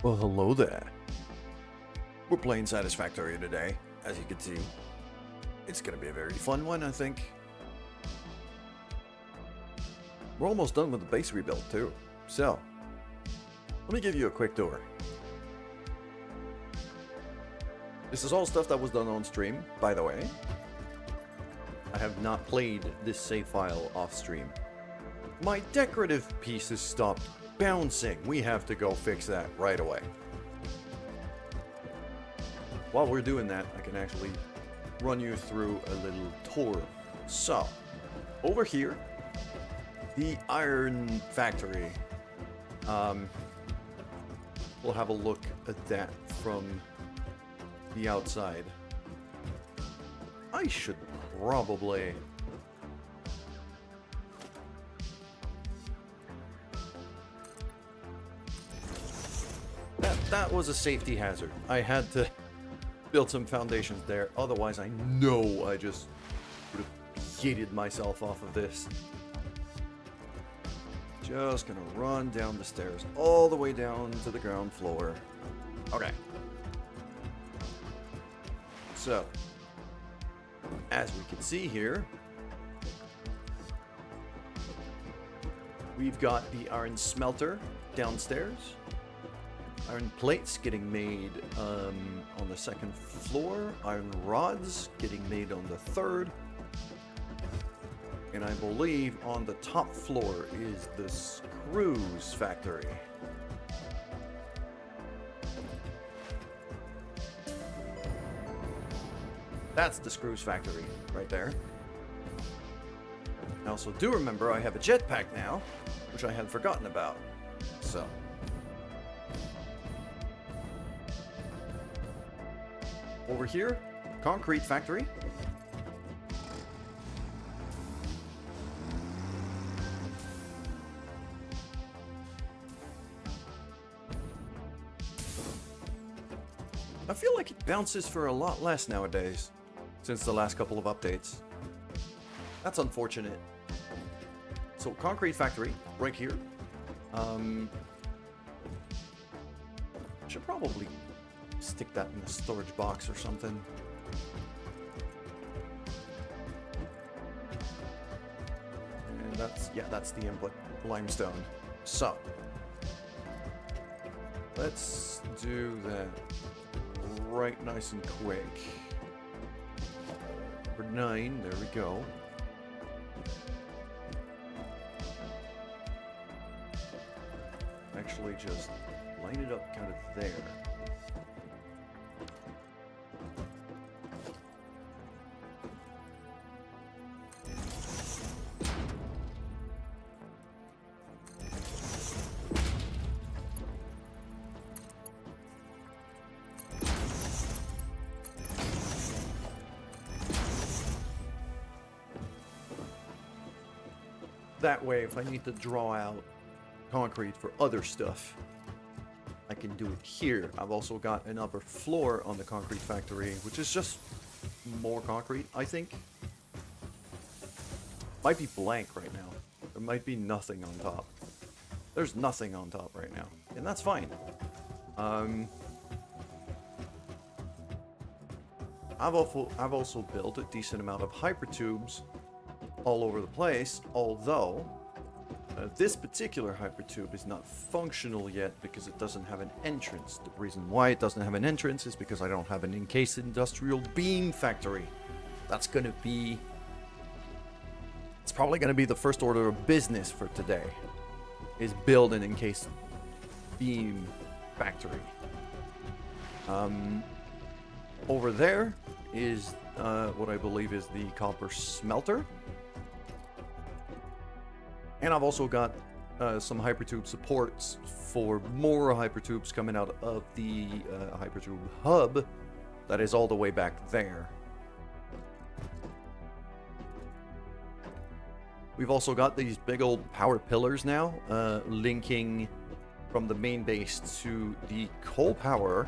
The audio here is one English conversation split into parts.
Well, hello there. We're playing Satisfactory today, as you can see. It's gonna be a very fun one, I think. We're almost done with the base rebuild, too. So, let me give you a quick tour. This is all stuff that was done on stream, by the way. I have not played this save file off stream. My decorative pieces stopped bouncing. We have to go fix that right away. While we're doing that, I can actually run you through a little tour. So, over here, the iron factory. We'll have a look at that from the outside. I should probably... That was a safety hazard. I had to build some foundations there. Otherwise, I know I just would have yeeted myself off of this. Just gonna run down the stairs all the way down to the ground floor. Okay. So, as we can see here, we've got the iron smelter downstairs. Iron plates getting made on the second floor. Iron rods getting made on the third. And I believe on the top floor is the screws factory. That's the screws factory right there. I also do remember I have a jetpack now, which I had forgotten about. So... over here, concrete factory. I feel like it bounces for a lot less nowadays, since the last couple of updates. That's unfortunate. So, concrete factory, right here. Should probably stick that in the storage box or something. And that's the input, limestone. So, let's do that right nice and quick. Number 9, there we go. Actually just line it up kind of there. That way, if I need to draw out concrete for other stuff, I can do it here. I've also got an upper floor on the concrete factory, which is just more concrete, I think. Might be blank right now. There might be nothing on top. There's nothing on top right now, and that's fine. I've also built a decent amount of hypertubes all over the place, although this particular hypertube is not functional yet because it doesn't have an entrance. The reason why it doesn't have an entrance is because I don't have an encased industrial beam factory. That's gonna be... it's probably gonna be the first order of business for today, is build an encased beam factory. Over there is what I believe is the copper smelter. And I've also got some hypertube supports for more hypertubes coming out of the hypertube hub that is all the way back there. We've also got these big old power pillars now, linking from the main base to the coal power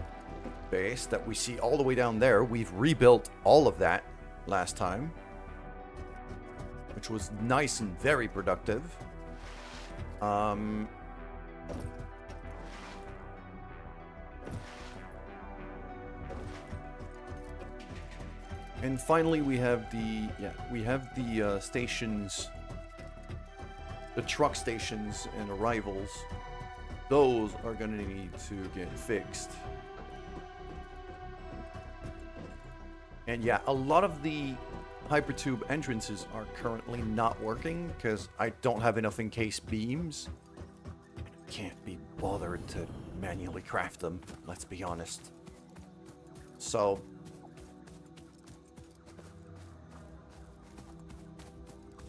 base that we see all the way down there. We've rebuilt all of that last time, which was nice and very productive. And finally, we have the stations, the truck stations and arrivals. Those are gonna need to get fixed. And yeah, a lot of the hypertube entrances are currently not working because I don't have enough encased beams. Can't be bothered to manually craft them, let's be honest. So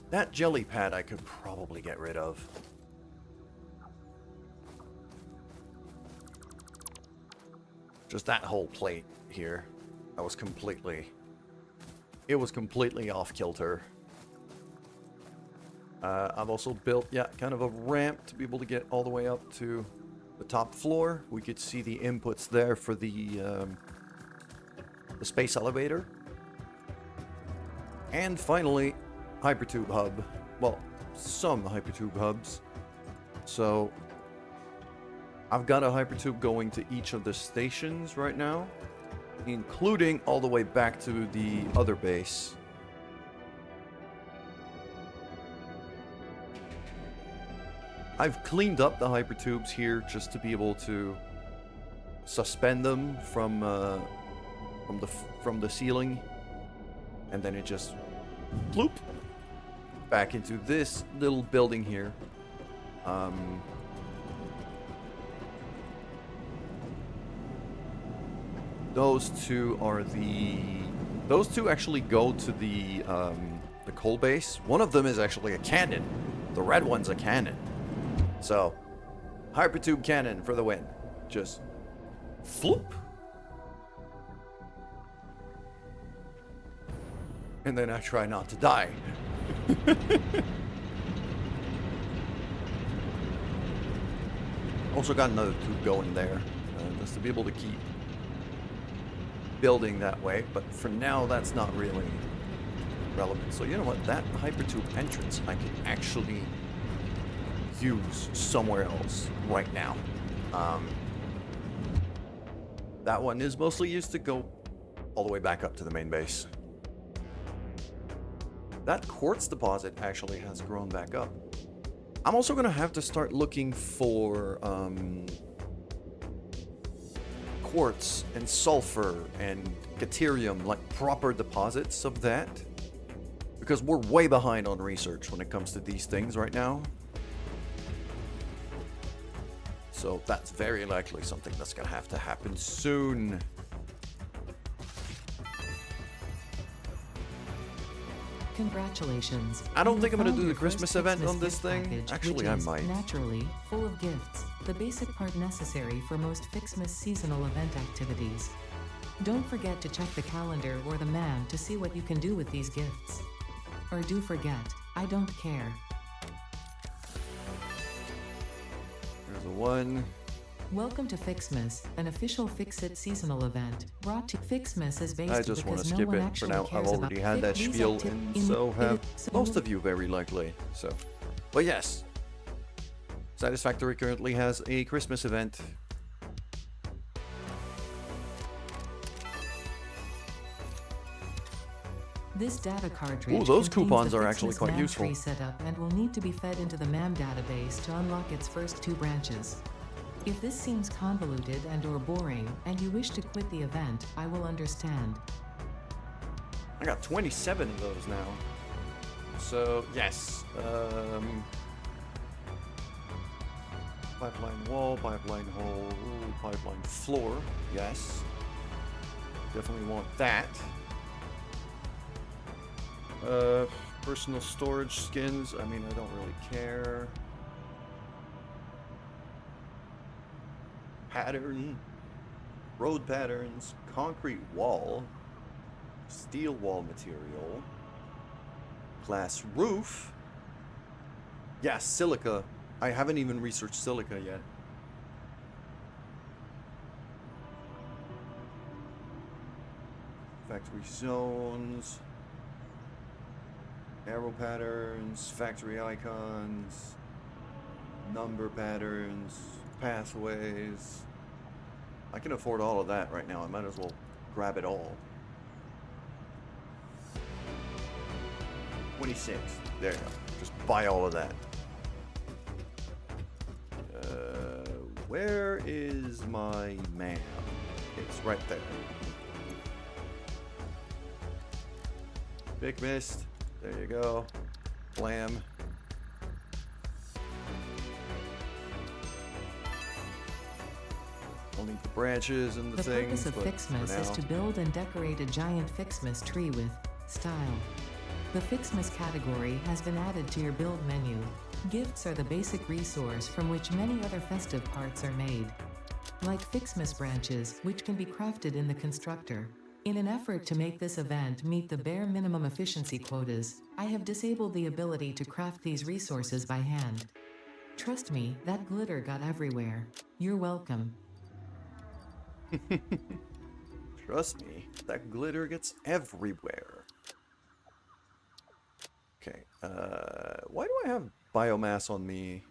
that jelly pad I could probably get rid of. Just that whole plate here. It was completely off kilter. I've also built, kind of a ramp to be able to get all the way up to the top floor. We could see the inputs there for the space elevator. And finally, hypertube hub. Well, some hypertube hubs. So I've got a hypertube going to each of the stations right now, including all the way back to the other base. I've cleaned up the hypertubes here just to be able to suspend them from the ceiling, and then it just bloop back into this little building here. Those two actually go to the coal base. One of them is actually a cannon. The red one's a cannon. So, hypertube cannon for the win. Just floop. And then I try not to die. Also got another tube going there, just to be able to keep building that way, but for now that's not really relevant. So you know what, that hypertube entrance I can actually use somewhere else right now. That one is mostly used to go all the way back up to the main base. That quartz deposit actually has grown back up. I'm also gonna have to start looking for quartz and sulfur and deuterium, like proper deposits of that, because we're way behind on research when it comes to these things right now. So that's very likely something that's gonna have to happen soon. Congratulations. I don't think I'm gonna do the Christmas event on this thing. Package, Actually, I might. Naturally full of gifts, the basic part necessary for most Fixmas seasonal event activities. Don't forget to check the calendar or the man to see what you can do with these gifts. Or do forget, I don't care. There's a one. Welcome to Fixmas, an official Fix-It seasonal event. Brought to Fixmas is based I just want to skip it for now. I've already had that spiel, and so have most of you very likely. So, but yes, Satisfactory currently has a Christmas event. This data cartridge. Ooh, those contains coupons the are actually Fixmas quite MAM useful. tree setup and will need to be fed into the MAM database to unlock its first 2 branches. If this seems convoluted and/or boring, and you wish to quit the event, I will understand. I got 27 of those now. So, yes. Pipeline wall, pipeline hole, pipeline floor. Yes. Definitely want that. Personal storage skins. I mean, I don't really care. Pattern. Road patterns. Concrete wall. Steel wall material. Glass roof. Yeah, silica. I haven't even researched silica yet. Factory zones. Arrow patterns. Factory icons. Number patterns. Pathways. I can afford all of that right now. I might as well grab it all. 26. There you go. Just buy all of that. Where is my man? It's right there. Big mist. There you go. Blam. I'll need the branches and the things. The purpose of Fixmas is to build and decorate a giant Fixmas tree with style. The Fixmas category has been added to your build menu. Gifts are the basic resource from which many other festive parts are made. Like Fixmas branches, which can be crafted in the constructor. In an effort to make this event meet the bare minimum efficiency quotas, I have disabled the ability to craft these resources by hand. Trust me, that glitter got everywhere. You're welcome. Trust me, that glitter gets everywhere. Okay, why do I have biomass on me?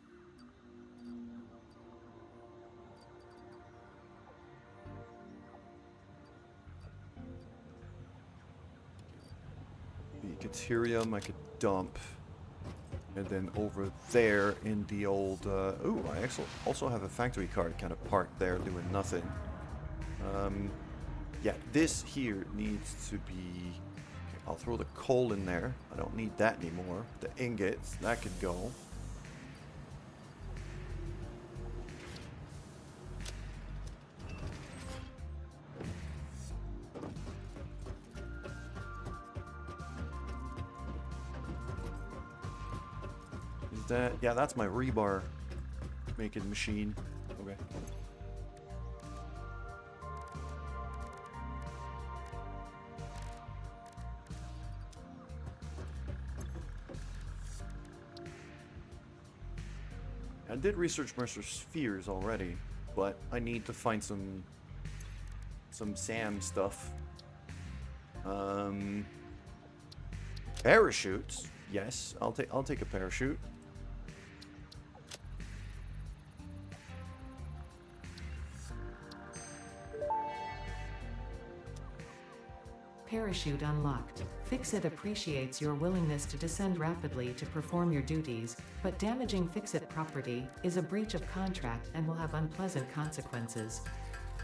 The Caterium I could dump. And then over there in the old... ooh, I actually also have a factory card kind of parked there doing nothing. Yeah, this here needs to be... Okay, I'll throw the coal in there. I don't need that anymore. The ingots, that could go. Is that... Yeah, that's my rebar making machine. Okay. I did research Mercer spheres already, but I need to find some SAM stuff. Parachutes, yes, I'll take a parachute. Parachute unlocked. Fix-It appreciates your willingness to descend rapidly to perform your duties, but damaging Fix-It property is a breach of contract and will have unpleasant consequences.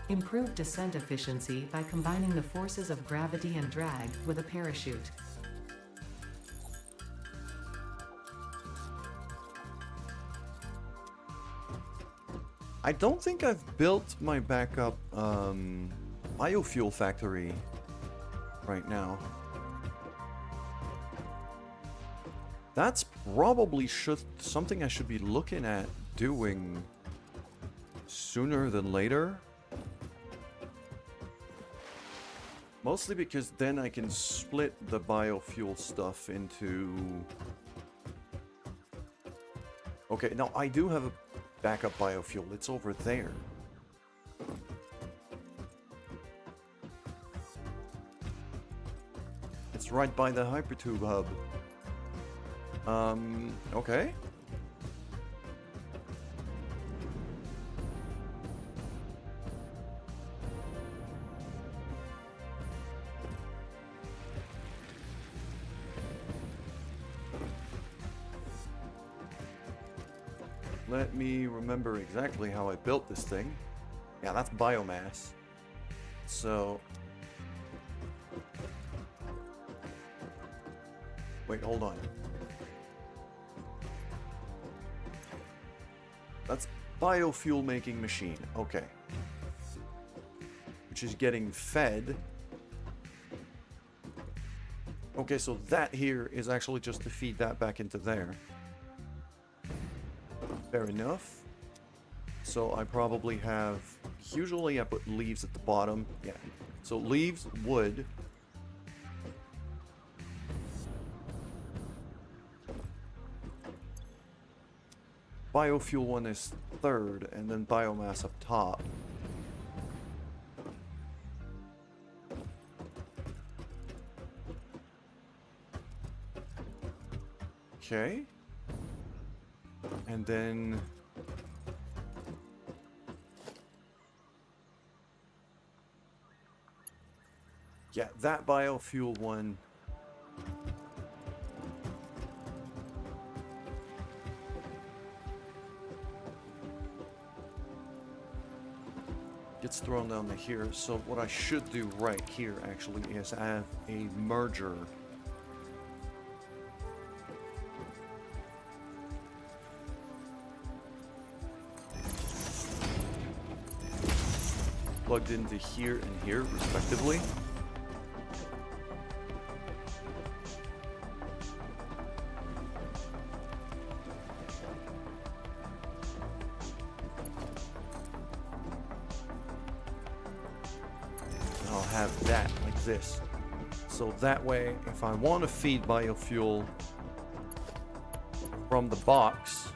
Improve descent efficiency by combining the forces of gravity and drag with a parachute. I don't think I've built my backup biofuel factory right now. That's probably something I should be looking at doing sooner than later. Mostly because then I can split the biofuel stuff into... Okay, now I do have a backup biofuel. It's over there. It's right by the hypertube hub. Okay. Let me remember exactly how I built this thing. Yeah, that's biomass. So... Wait, hold on. That's biofuel making machine. Okay. Which is getting fed. Okay, so that here is actually just to feed that back into there. Fair enough. So I probably have... Usually I put leaves at the bottom. Yeah. So leaves, wood. Biofuel one is third, and then biomass up top. Okay. And then... Yeah, that biofuel one gets thrown down to here. So what I should do right here actually is have a merger. Plugged into here and here, respectively. And I'll have that like this. So that way, if I want to feed biofuel from the box,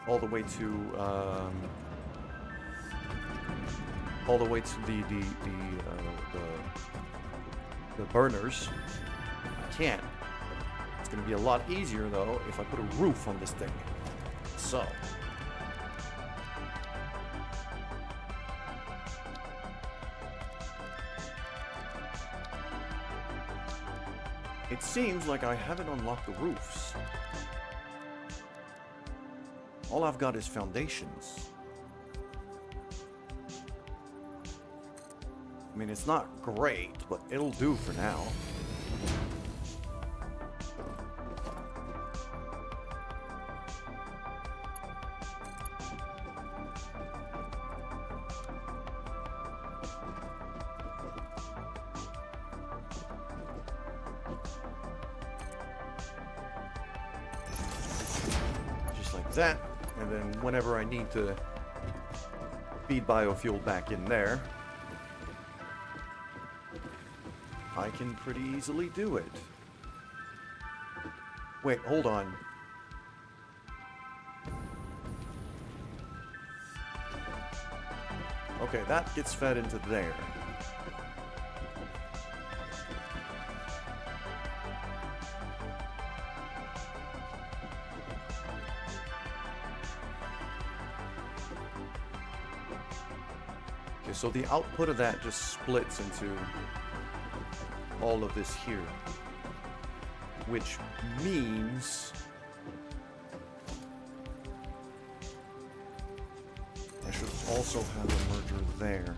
all the way to the burners, I can't. It's gonna be a lot easier though if I put a roof on this thing. So it seems like I haven't unlocked the roofs. All I've got is foundations. I mean, it's not great, but it'll do for now. Just like that. And then whenever I need to feed biofuel back in there, I can pretty easily do it. Wait, hold on. Okay, that gets fed into there. Okay, so the output of that just splits into all of this here, which means I should also have a merger there.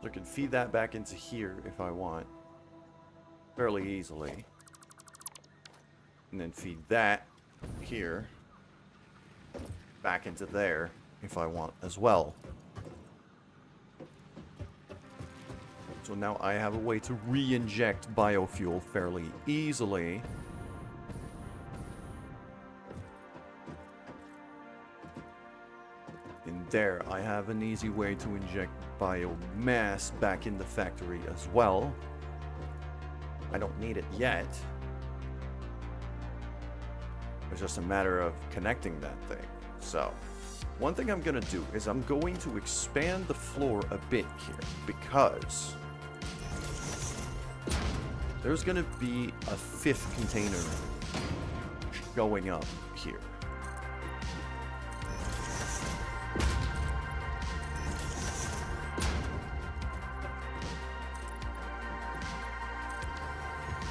So I can feed that back into here if I want, fairly easily. And then feed that here back into there if I want as well. So now I have a way to re-inject biofuel fairly easily. And there, I have an easy way to inject biomass back in the factory as well. I don't need it yet. It's just a matter of connecting that thing. So, one thing I'm gonna do is I'm going to expand the floor a bit here, because there's gonna be a 5th container going up here.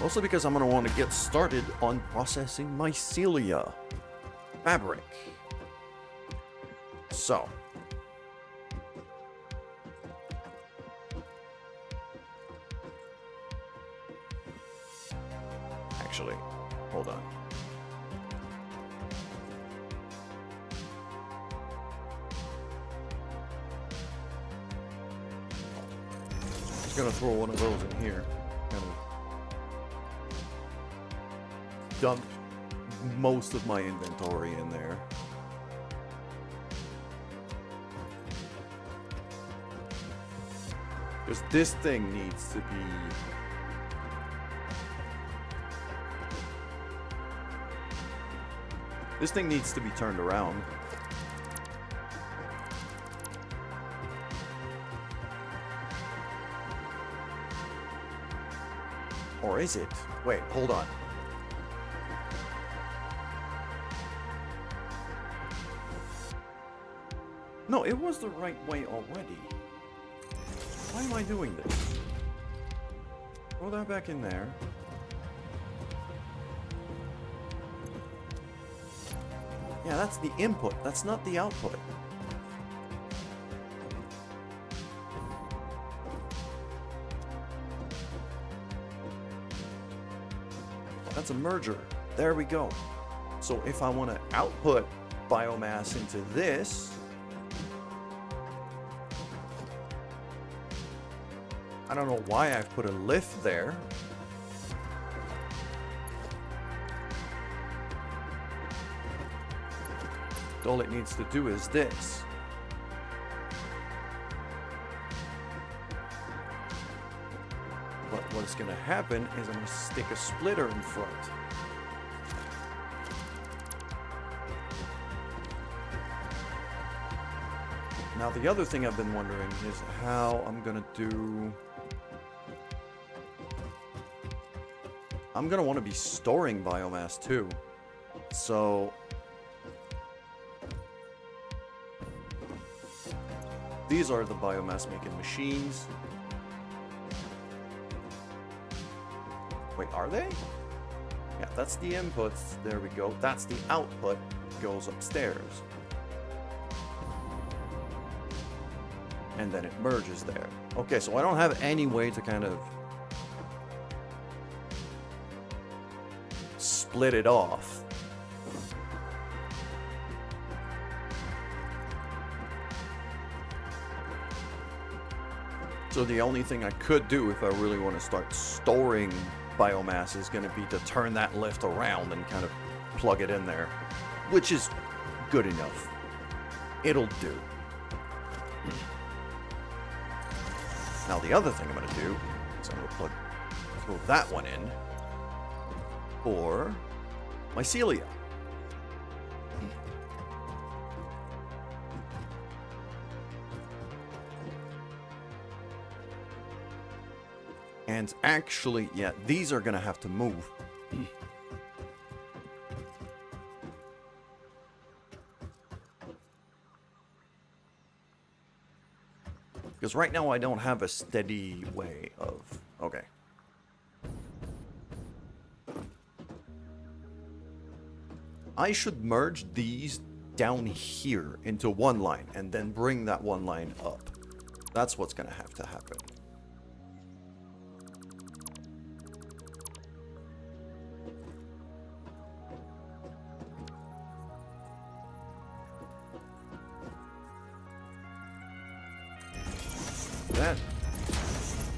Mostly because I'm going to want to get started on processing mycelia fabric. So. actually. Hold on. Just gonna throw one of those in here. Kind of dump most of my inventory in there. Because this thing needs to be... This thing needs to be turned around. Or is it? Wait, hold on. No, it was the right way already. Why am I doing this? Throw that back in there. Yeah, that's the input. That's not the output. That's a merger. There we go. So if I want to output biomass into this, I don't know why I've put a lift there. All it needs to do is this. But what's going to happen is I'm going to stick a splitter in front. Now the other thing I've been wondering is how I'm going to do... I'm going to want to be storing biomass too. So... these are the biomass making machines. Wait, are they? Yeah, that's the inputs. There we go. That's the output. Goes upstairs. And then it merges there. Okay, so I don't have any way to kind of split it off. So the only thing I could do if I really want to start storing biomass is going to be to turn that lift around and kind of plug it in there, which is good enough. It'll do. Now the other thing I'm going to do is I'm going to throw that one in for mycelia. And actually, yeah, these are going to have to move. Because right now I don't have a steady way of... okay. I should merge these down here into one line and then bring that one line up. That's what's going to have to happen.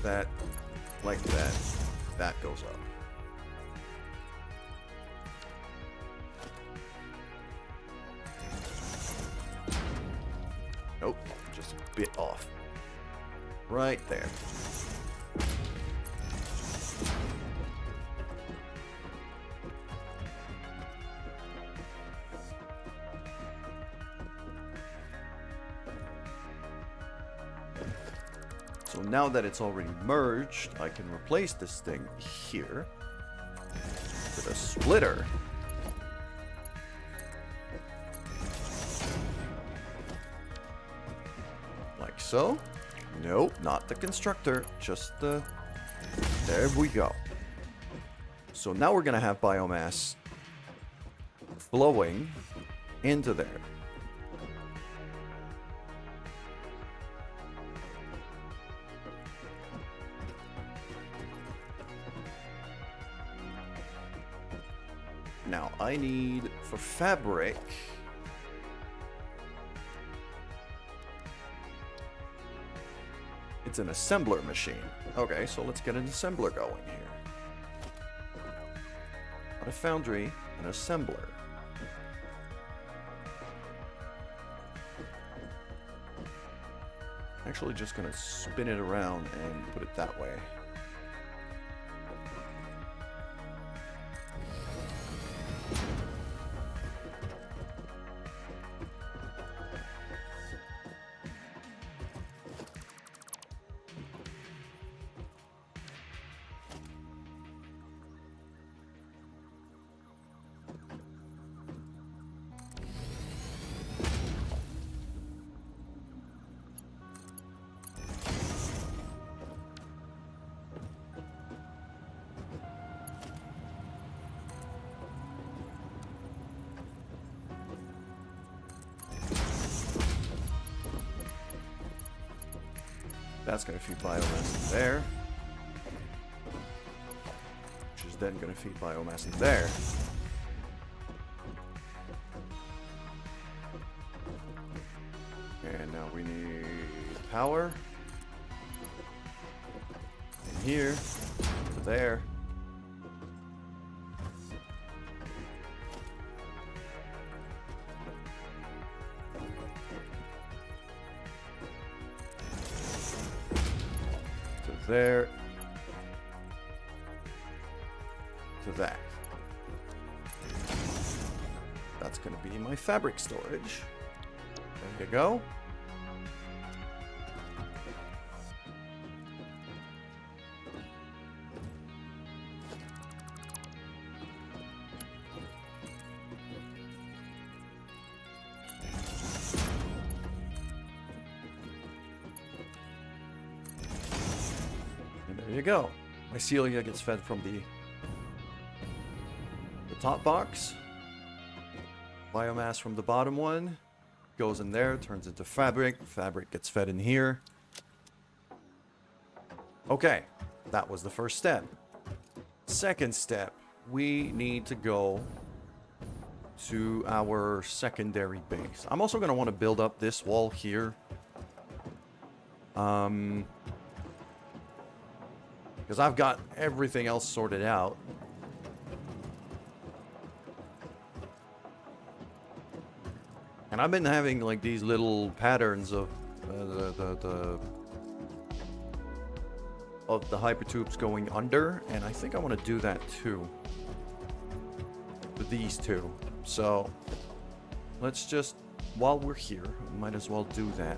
That, like that, that goes up. Nope, just a bit off. Right there. So now that it's already merged, I can replace this thing here with a splitter. Like so. Nope, not the constructor, just the... there we go. So now we're going to have biomass flowing into there. Now, I need, for fabric... It's an assembler machine. Okay, so let's get an assembler going here. Not a foundry, an assembler. Actually just gonna spin it around and put it that way. That's going to feed biomass in there. Which is then going to feed biomass in there. And now we need power. In here. To there. There to that. That's going to be my fabric storage. There you go. There you go. My Celia gets fed from the top box. Biomass from the bottom one goes in there, turns into fabric. Fabric gets fed in here. Okay, that was the first step. Second step, we need to go to our secondary base. I'm also going to want to build up this wall here. Because I've got everything else sorted out. And I've been having like these little patterns of the hypertubes going under, and I think I want to do that too. For these two. So let's just, while we're here, we might as well do that.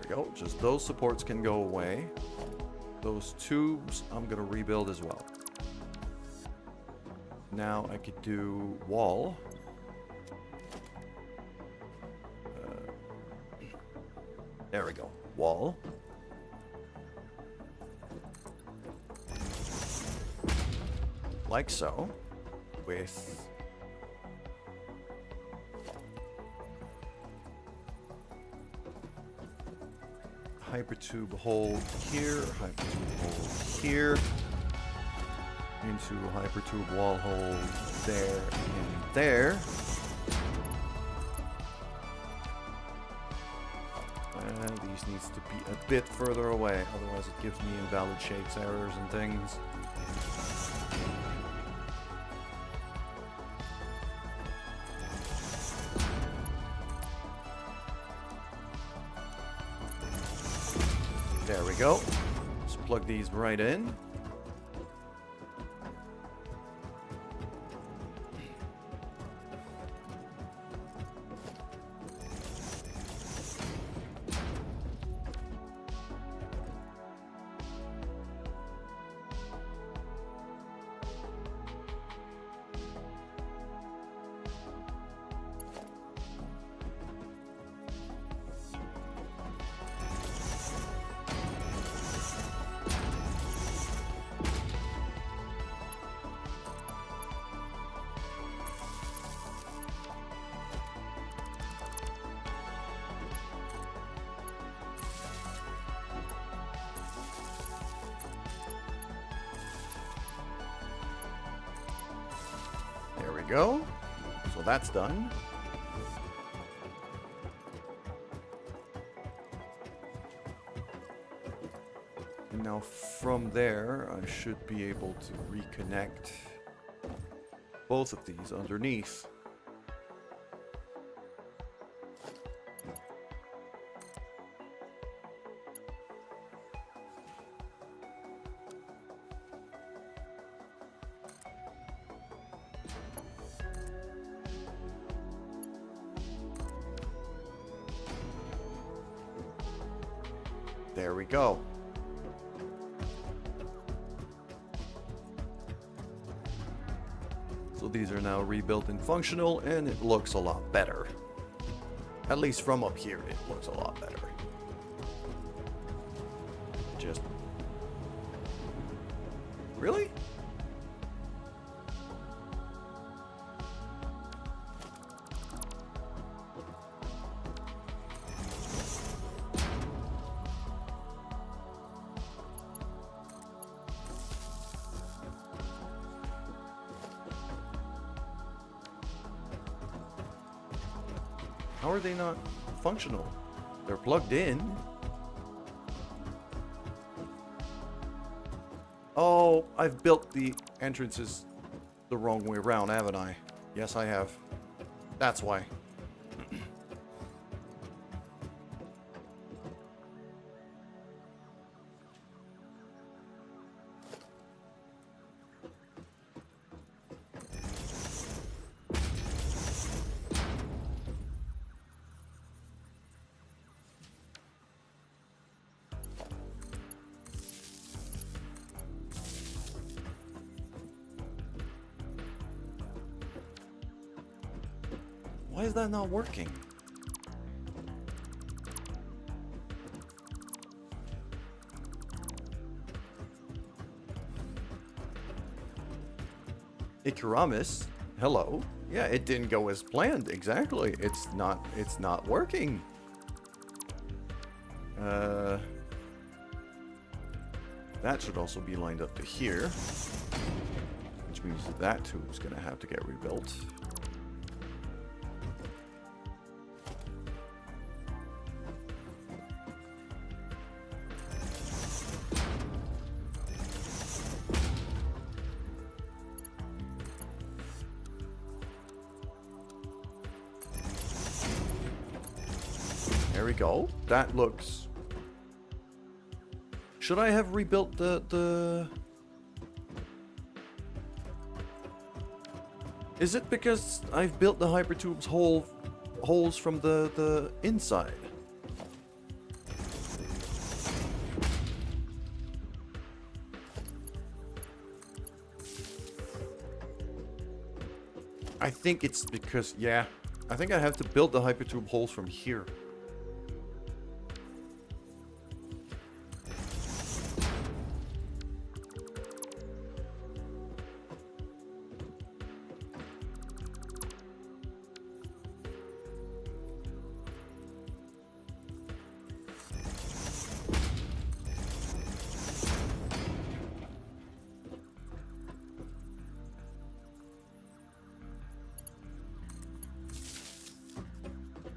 Go. Just those supports can go away. Those tubes I'm gonna rebuild as well. Now I could do wall. There we go. Wall. Like so. With hypertube hole here, hypertube hole here, into a hypertube wall hole there and there. And these needs to be a bit further away, otherwise it gives me invalid shapes, errors and things. There we go. Just plug these right in. we go. So that's done. And now from there, I should be able to reconnect both of these underneath. There we go. So these are now rebuilt and functional, and it looks a lot better. At least from up here, it looks a lot better. Just... Really? How are they not functional? They're plugged in. Oh, I've built the entrances the wrong way around, haven't I? Yes, I have. That's why. Why is that not working? Ikaramis, hello. Yeah, it didn't go as planned. Exactly. It's not working. That should also be lined up to here, which means that tube's gonna have to get rebuilt. There we go. That looks... Should I have rebuilt the... Is it because I've built the hypertube's holes from the inside? I think it's because, yeah, I think I have to build the hypertube holes from here.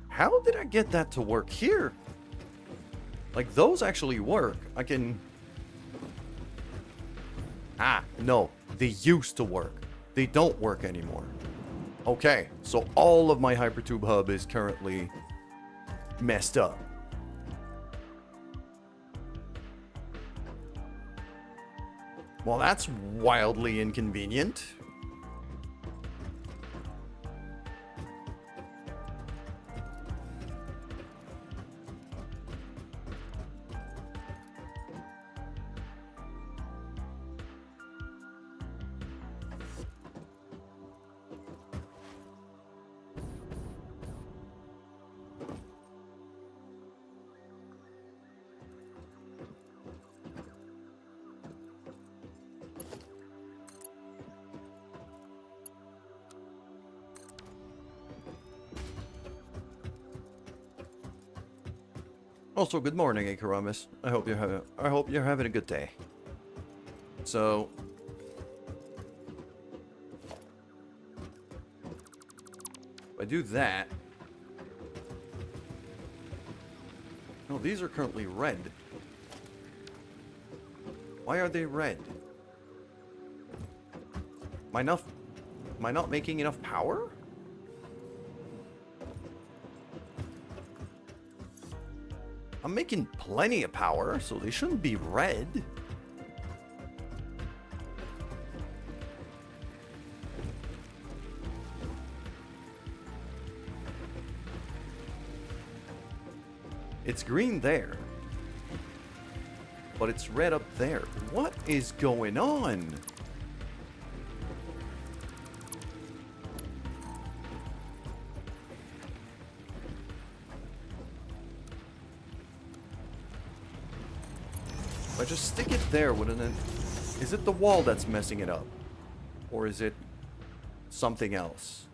How did I get that to work here? Like, those actually work. I can... Ah, no. They used to work. They don't work anymore. Okay, so all of my hypertube hub is currently messed up. Well, that's wildly inconvenient. Also, good morning, Ikaramis. I hope you're having a good day. So, If I do that... No, these are currently red. Why are they red? Am I not making enough power? I'm making plenty of power, so they shouldn't be red. It's green there. But it's red up there. What is going on? If I just stick it there, wouldn't it? Is it the wall that's messing it up? Or is it something else?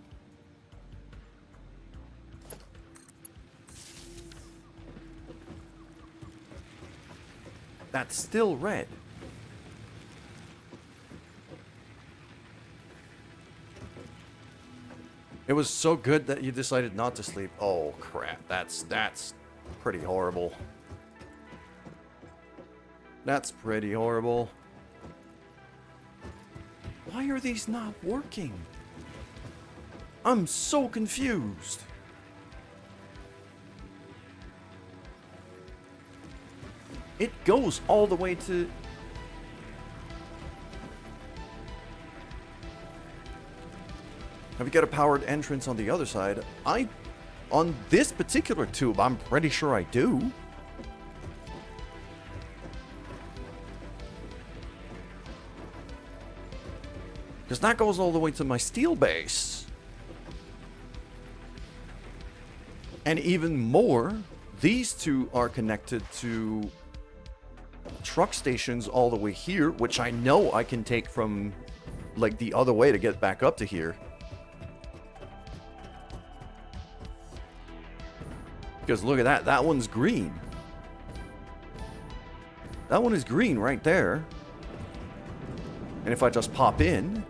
That's still red. It was so good that you decided not to sleep. Oh crap, that's pretty horrible. That's pretty horrible. Why are these not working? I'm so confused. It goes all the way to... Have you got a powered entrance on the other side? On this particular tube, I'm pretty sure I do. Because that goes all the way to my steel base. And even more, these two are connected to truck stations all the way here, which I know I can take from like the other way to get back up to here. Because look at that, that one's green. That one is green right there. And if I just pop in,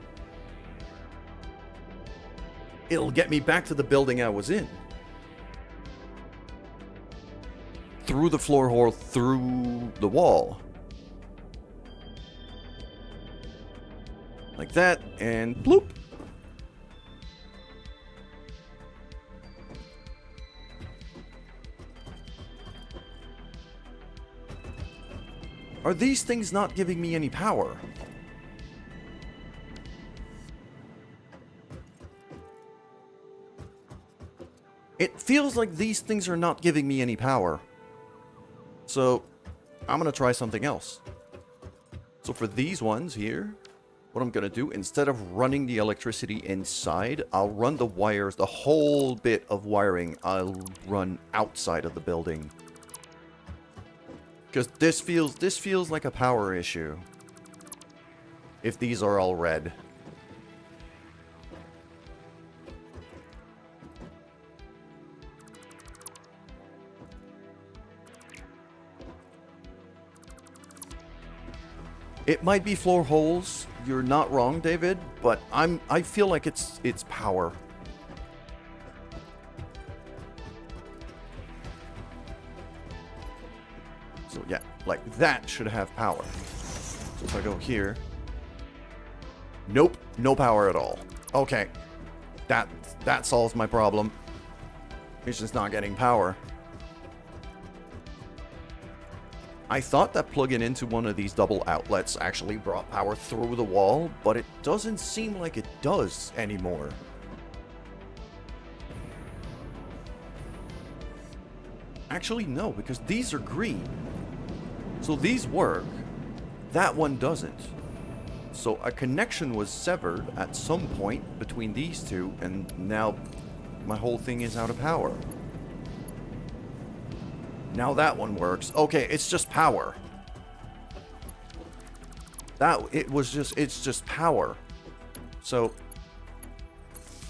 it'll get me back to the building I was in. Through the floor hole, through the wall. Like that, and bloop. Are these things not giving me any power? It feels like these things are not giving me any power. So, I'm going to try something else. So for these ones here, what I'm going to do, instead of running the electricity inside, I'll run the wires, the whole bit of wiring, I'll run outside of the building. Because this feels like a power issue. If these are all red. It might be floor holes. You're not wrong, David, but I feel like it's power. So yeah, like that should have power. So if I go here, nope, no power at all. Okay, that solves my problem. It's just not getting power. I thought that plugging into one of these double outlets actually brought power through the wall, but it doesn't seem like it does anymore. Actually, no, because these are green. So these work. That one doesn't. So a connection was severed at some point between these two, and now my whole thing is out of power. Now that one works. Okay, it's just power. It's just power. So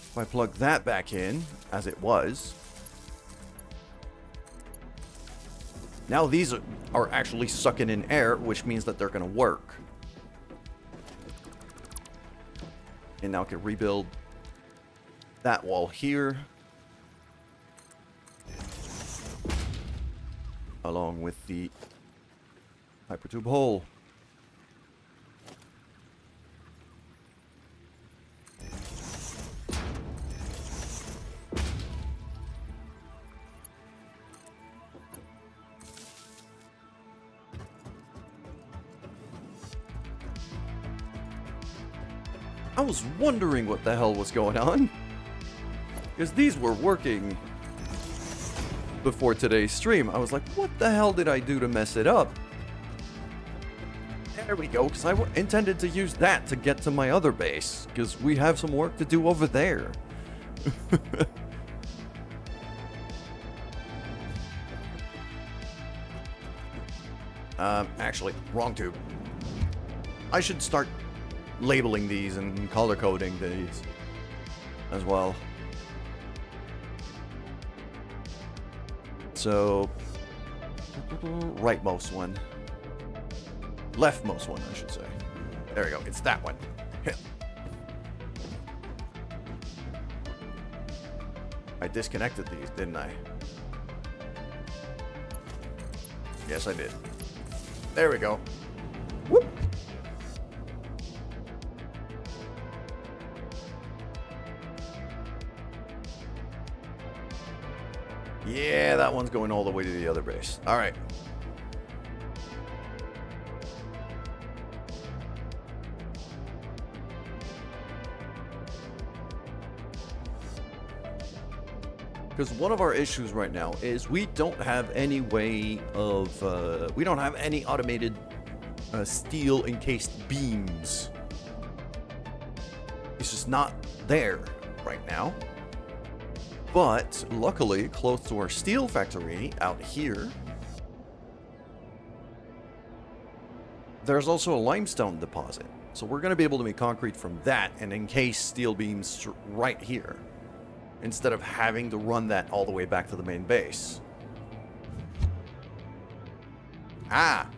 if I plug that back in as it was, now these are actually sucking in air, which means that they're going to work. And now I can rebuild that wall here along with the hypertube hole. I was wondering what the hell was going on, because these were working before today's stream. I was like, what the hell did I do to mess it up? There we go, because I intended to use that to get to my other base, because we have some work to do over there. Actually, wrong tube. I should start labeling these and color coding these as well. So, rightmost one. Leftmost one, I should say. There we go. It's that one. I disconnected these, didn't I? Yes, I did. There we go. Whoop! Yeah, that one's going all the way to the other base. All right. Because one of our issues right now is we don't have any way of, we don't have any automated steel encased beams. It's just not there right now. But luckily, close to our steel factory out here, there's also a limestone deposit. So we're going to be able to make concrete from that and encase steel beams right here, instead of having to run that all the way back to the main base. Ah,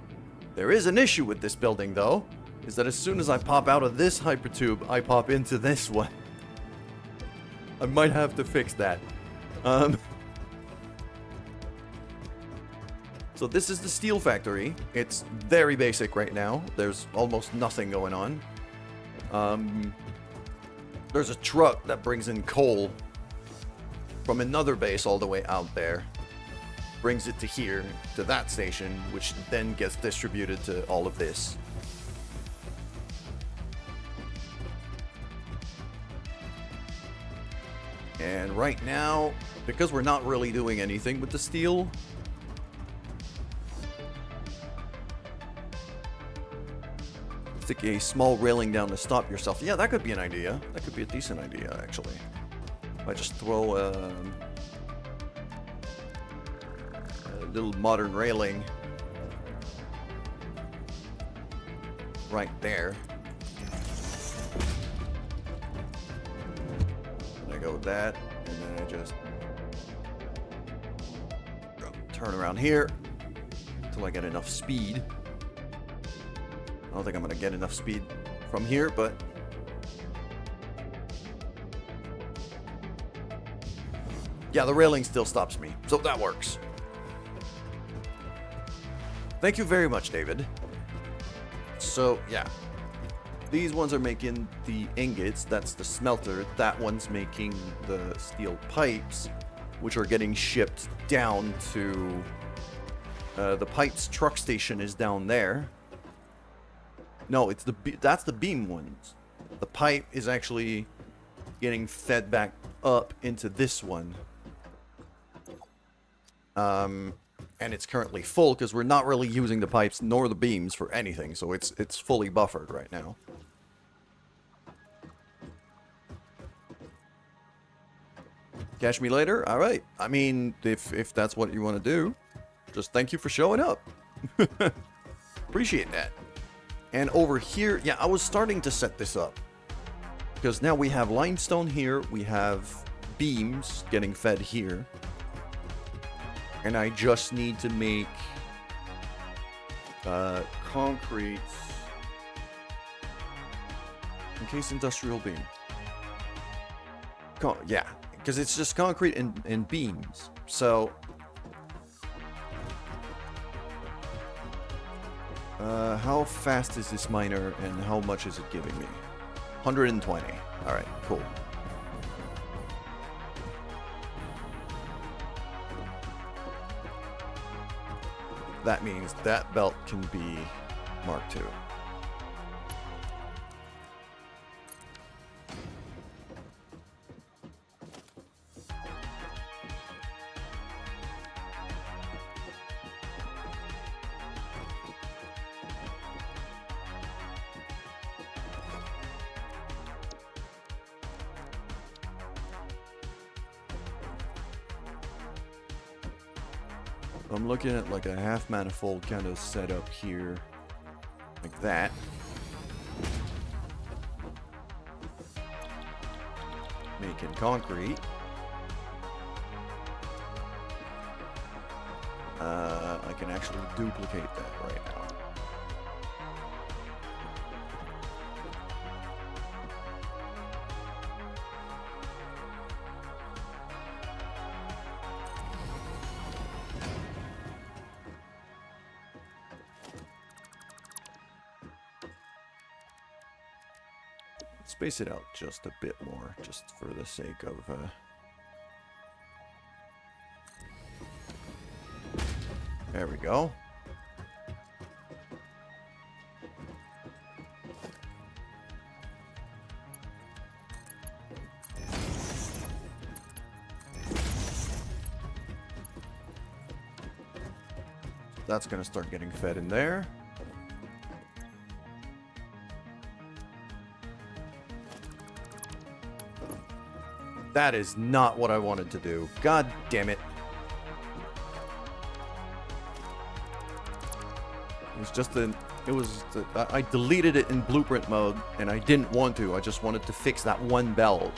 there is an issue with this building though, is that as soon as I pop out of this hypertube, I pop into this one. I might have to fix that. So this is the steel factory. It's very basic right now. There's almost nothing going on. There's a truck that brings in coal from another base all the way out there. Brings it to here, to that station, which then gets distributed to all of this. And right now, because we're not really doing anything with the steel, stick a small railing down to stop yourself. Yeah, that could be an idea. That could be a decent idea, actually. If I just throw a little modern railing right there. Go with that, and then I just turn around here until I get enough speed. I don't think I'm gonna get enough speed from here, but yeah, the railing still stops me, so that works. Thank you very much, David. So yeah, these ones are making the ingots, that's the smelter. That one's making the steel pipes, which are getting shipped down to... the pipes truck station is down there. No, it's that's the beam ones. The pipe is actually getting fed back up into this one. And it's currently full because we're not really using the pipes nor the beams for anything, so it's fully buffered right now. Catch me later? Alright. I mean, if that's what you want to do, just thank you for showing up. Appreciate that. And over here, yeah, I was starting to set this up. Because now we have limestone here, we have beams getting fed here. And I just need to make concrete encased industrial beam. Yeah, because it's just concrete and beams. So How fast is this miner and how much is it giving me? 120. Alright, cool. That means that belt can be Mark II. I'm looking at like a half manifold kind of setup here, like that. Making concrete. I can actually duplicate that right now. Space it out just a bit more, just for the sake of there we go. That's gonna start getting fed in there. That is not what I wanted to do. God damn it. It was just I deleted it in blueprint mode and I didn't want to. I just wanted to fix that one belt.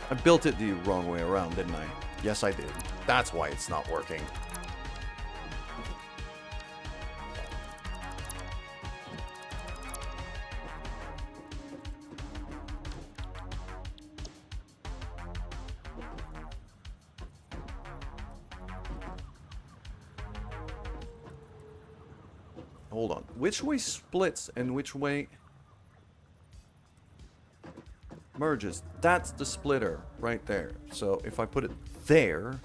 I built it the wrong way around, didn't I? Yes, I did. That's why it's not working. Hold on. Which way splits and which way merges? That's the splitter right there. So if I put it there,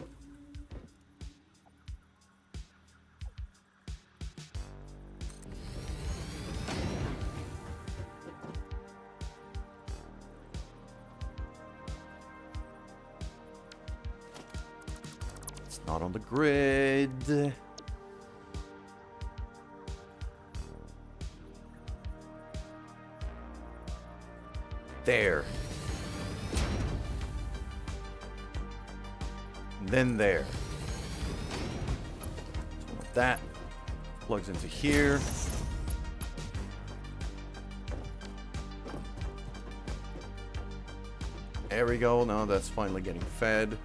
it's not on the grid. There. And then there. So that plugs into here. There we go. Now that's finally getting fed.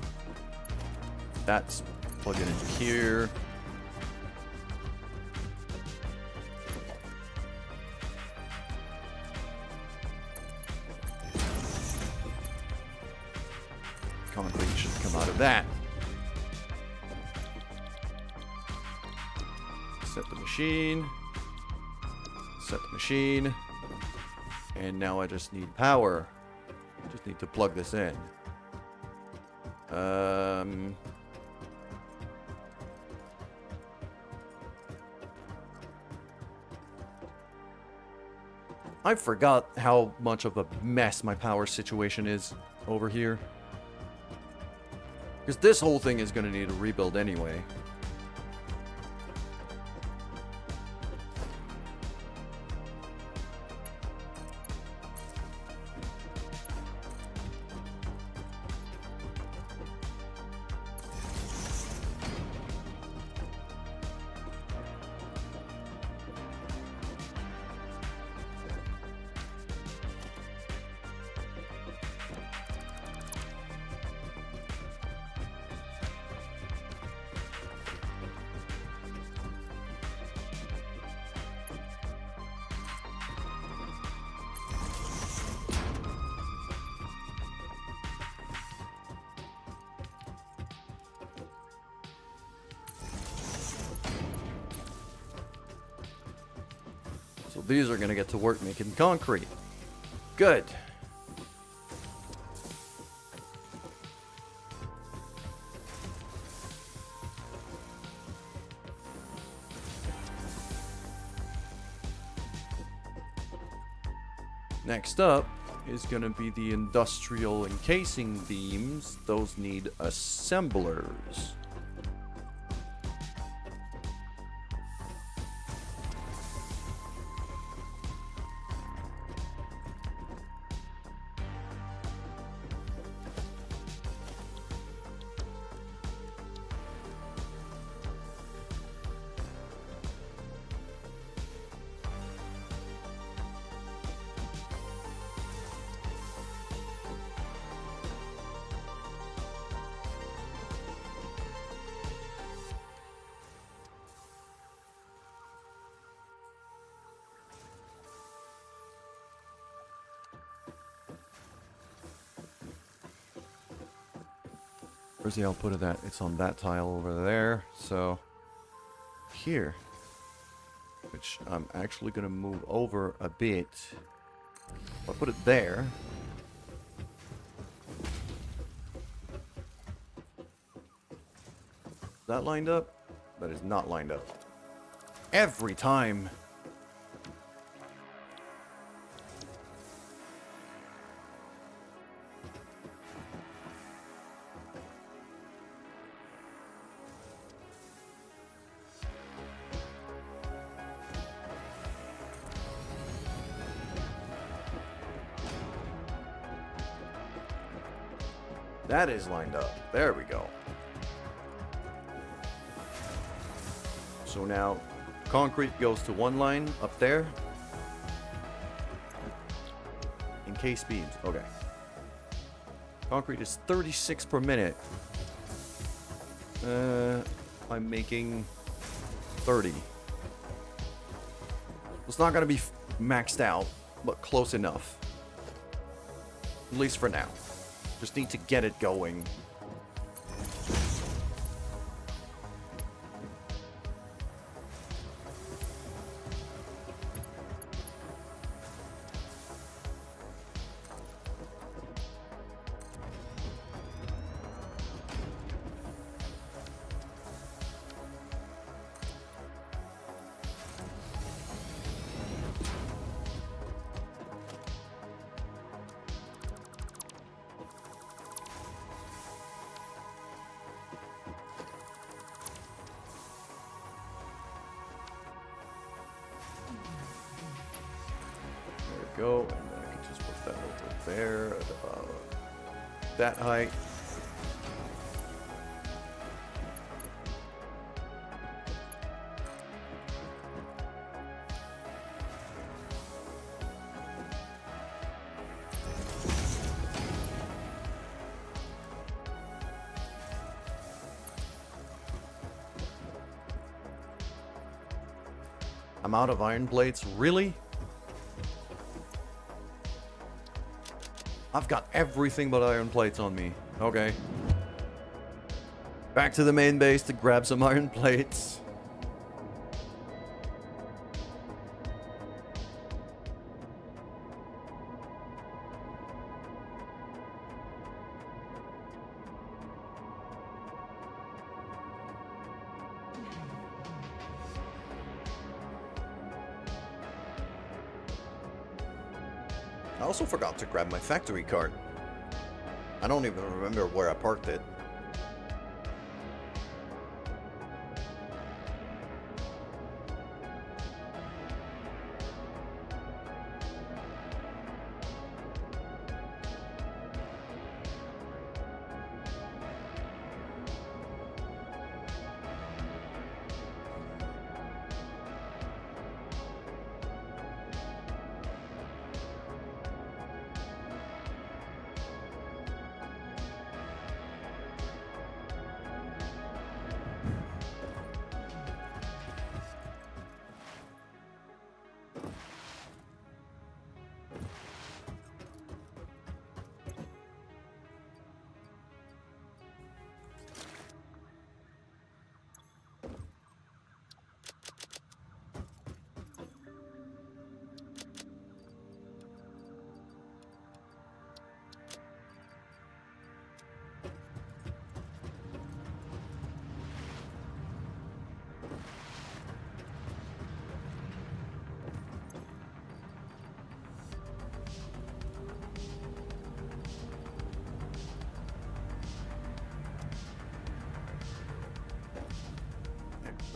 That's plugging into here. Concrete should come out of that. Set the machine. Set the machine. And now I just need power. Just need to plug this in. I forgot how much of a mess my power situation is over here. Because this whole thing is going to need a rebuild anyway. these are gonna get to work making concrete. Good. Next up is going to be the industrial encasing beams. Those need assemblers. Where's the output of that? It's on that tile over there. So here, which I'm actually going to move over a bit. I'll put it there. Is that lined up? That is not lined up. Every time. That is lined up. There we go. So now concrete goes to one line up there. Encase beams. Okay. Concrete is 36 per minute. I'm making 30. It's not going to be maxed out, but close enough. At least for now. Just need to get it going. Go, and then I can just put that over there at about that height. I'm out of iron plates, really? I've got everything but iron plates on me. Okay. Back to the main base to grab some iron plates. I also forgot to grab my factory cart. I don't even remember where I parked it.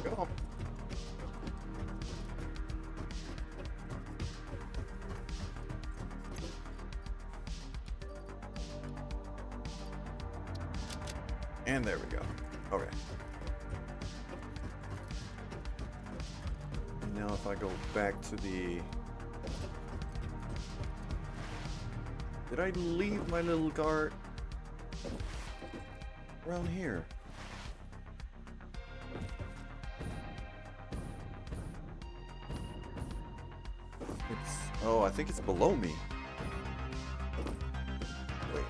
Go. And there we go. Okay. And now if I go back to the... Did I leave my little cart around here? It's... Oh, I think it's below me. Wait.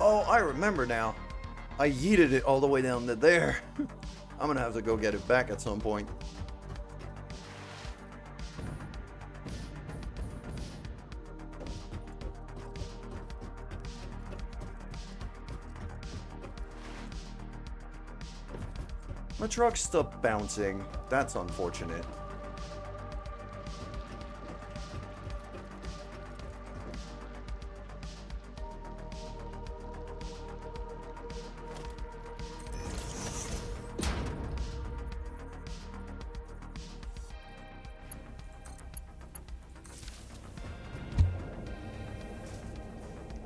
Oh, I remember now. I yeeted it all the way down to there. I'm gonna have to go get it back at some point. My truck stopped bouncing. That's unfortunate.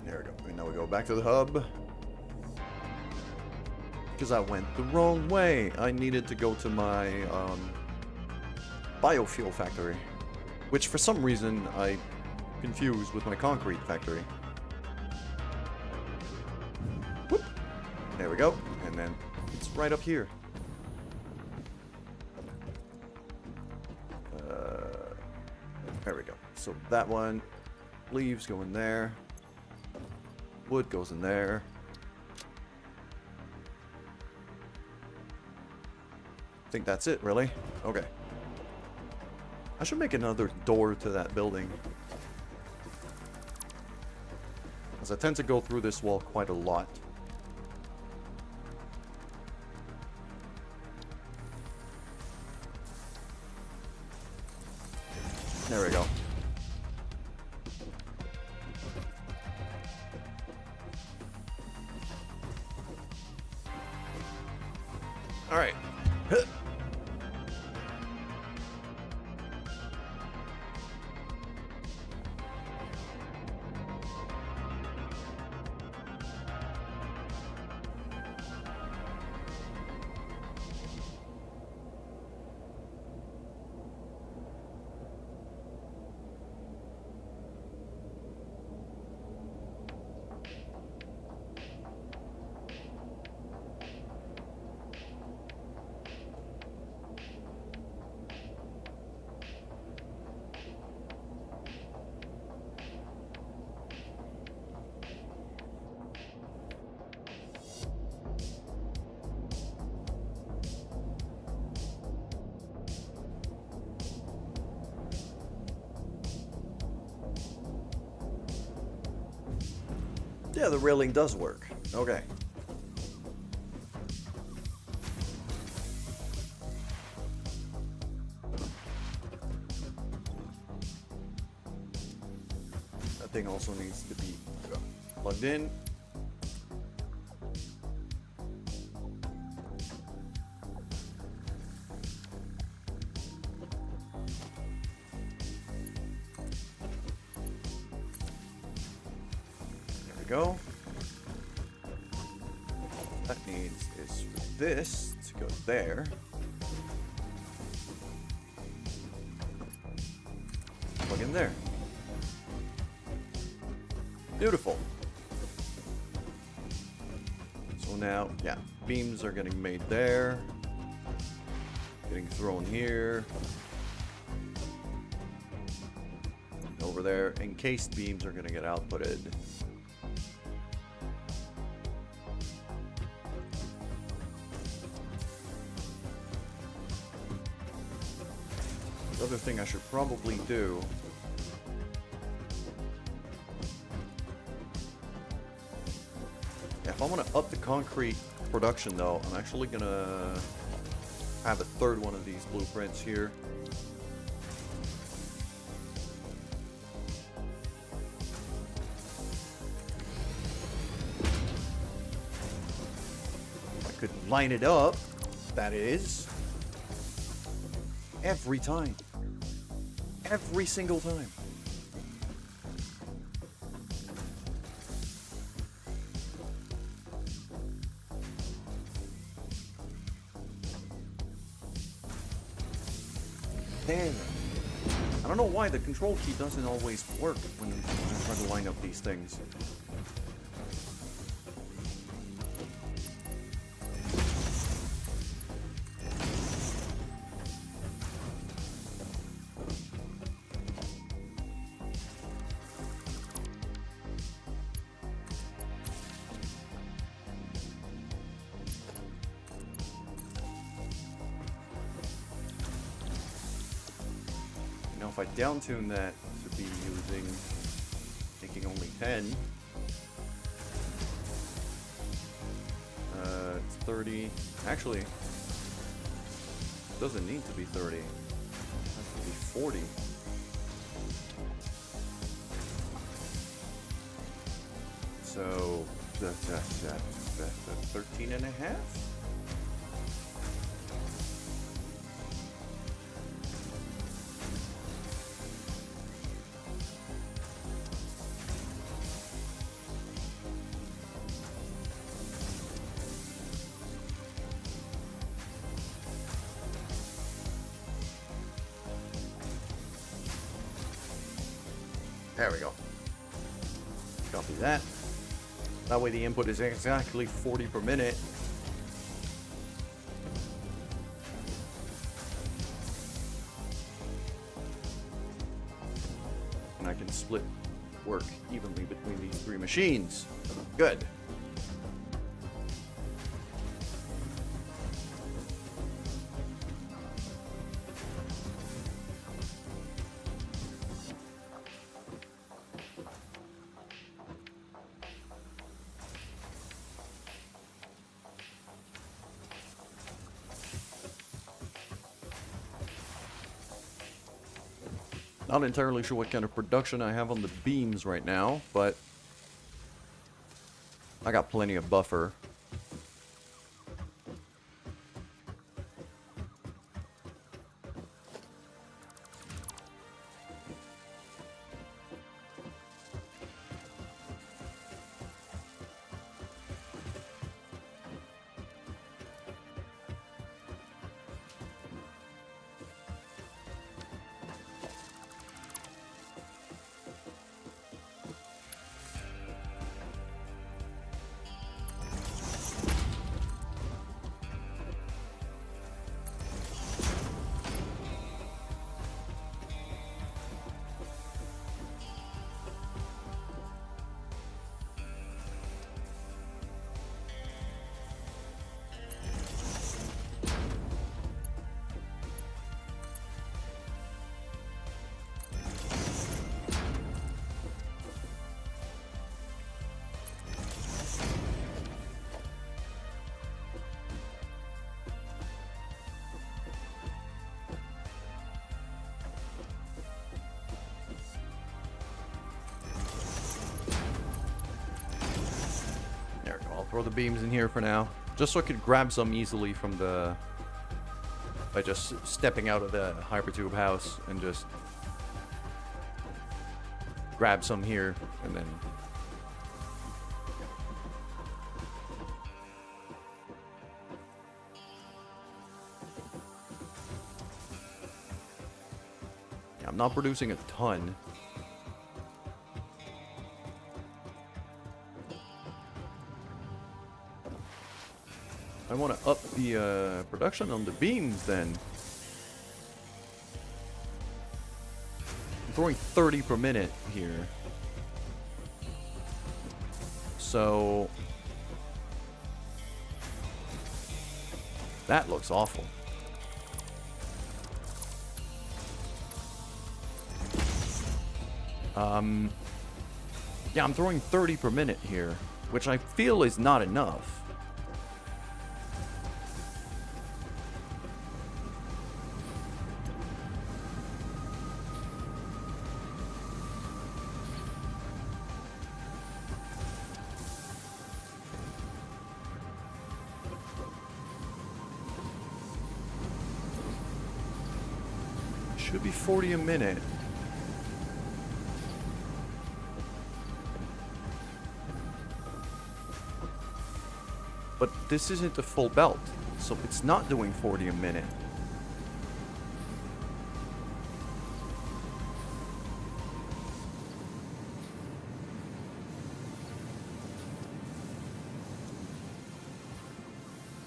There we go. And now we go back to the hub. Because I went the wrong way. I needed to go to my biofuel factory. Which for some reason I confused with my concrete factory. Whoop. There we go. And then it's right up here. There we go. So that one, leaves go in there. Wood goes in there. I think that's it, really. Okay. I should make another door to that building. As I tend to go through this wall quite a lot. There we go. All right. Yeah, the railing does work. Okay. That thing also needs to be plugged in. Go. That needs is for this to go there. Plug in there. Beautiful. So now, yeah, beams are getting made there. Getting thrown here. Over there. Encased beams are going to get outputted. The other thing I should probably do if I want to up the concrete production though, I'm actually gonna have a third one of these blueprints here. line it up, that is, every time. Every single time. Damn it. I don't know why the control key doesn't always work when I try to line up these things. Now if I downtune that to be making only 10, it's 30. Actually, it doesn't need to be 30. It has to be 40. So that's 13 and a half? There we go. Copy that. That way the input is exactly 40 per minute. And I can split work evenly between these three machines. Good. Not entirely sure what kind of production I have on the beams right now, but I got plenty of buffer. Throw the beams in here for now, just so I could grab some easily from the, by just stepping out of the hypertube house and just grab some here and then yeah, I'm not producing a ton. I want to up the production on the beams then. I'm throwing 30 per minute here. So that looks awful. Yeah, I'm throwing 30 per minute here, which I feel is not enough. Should be 40 a minute. But this isn't a full belt, so it's not doing 40 a minute.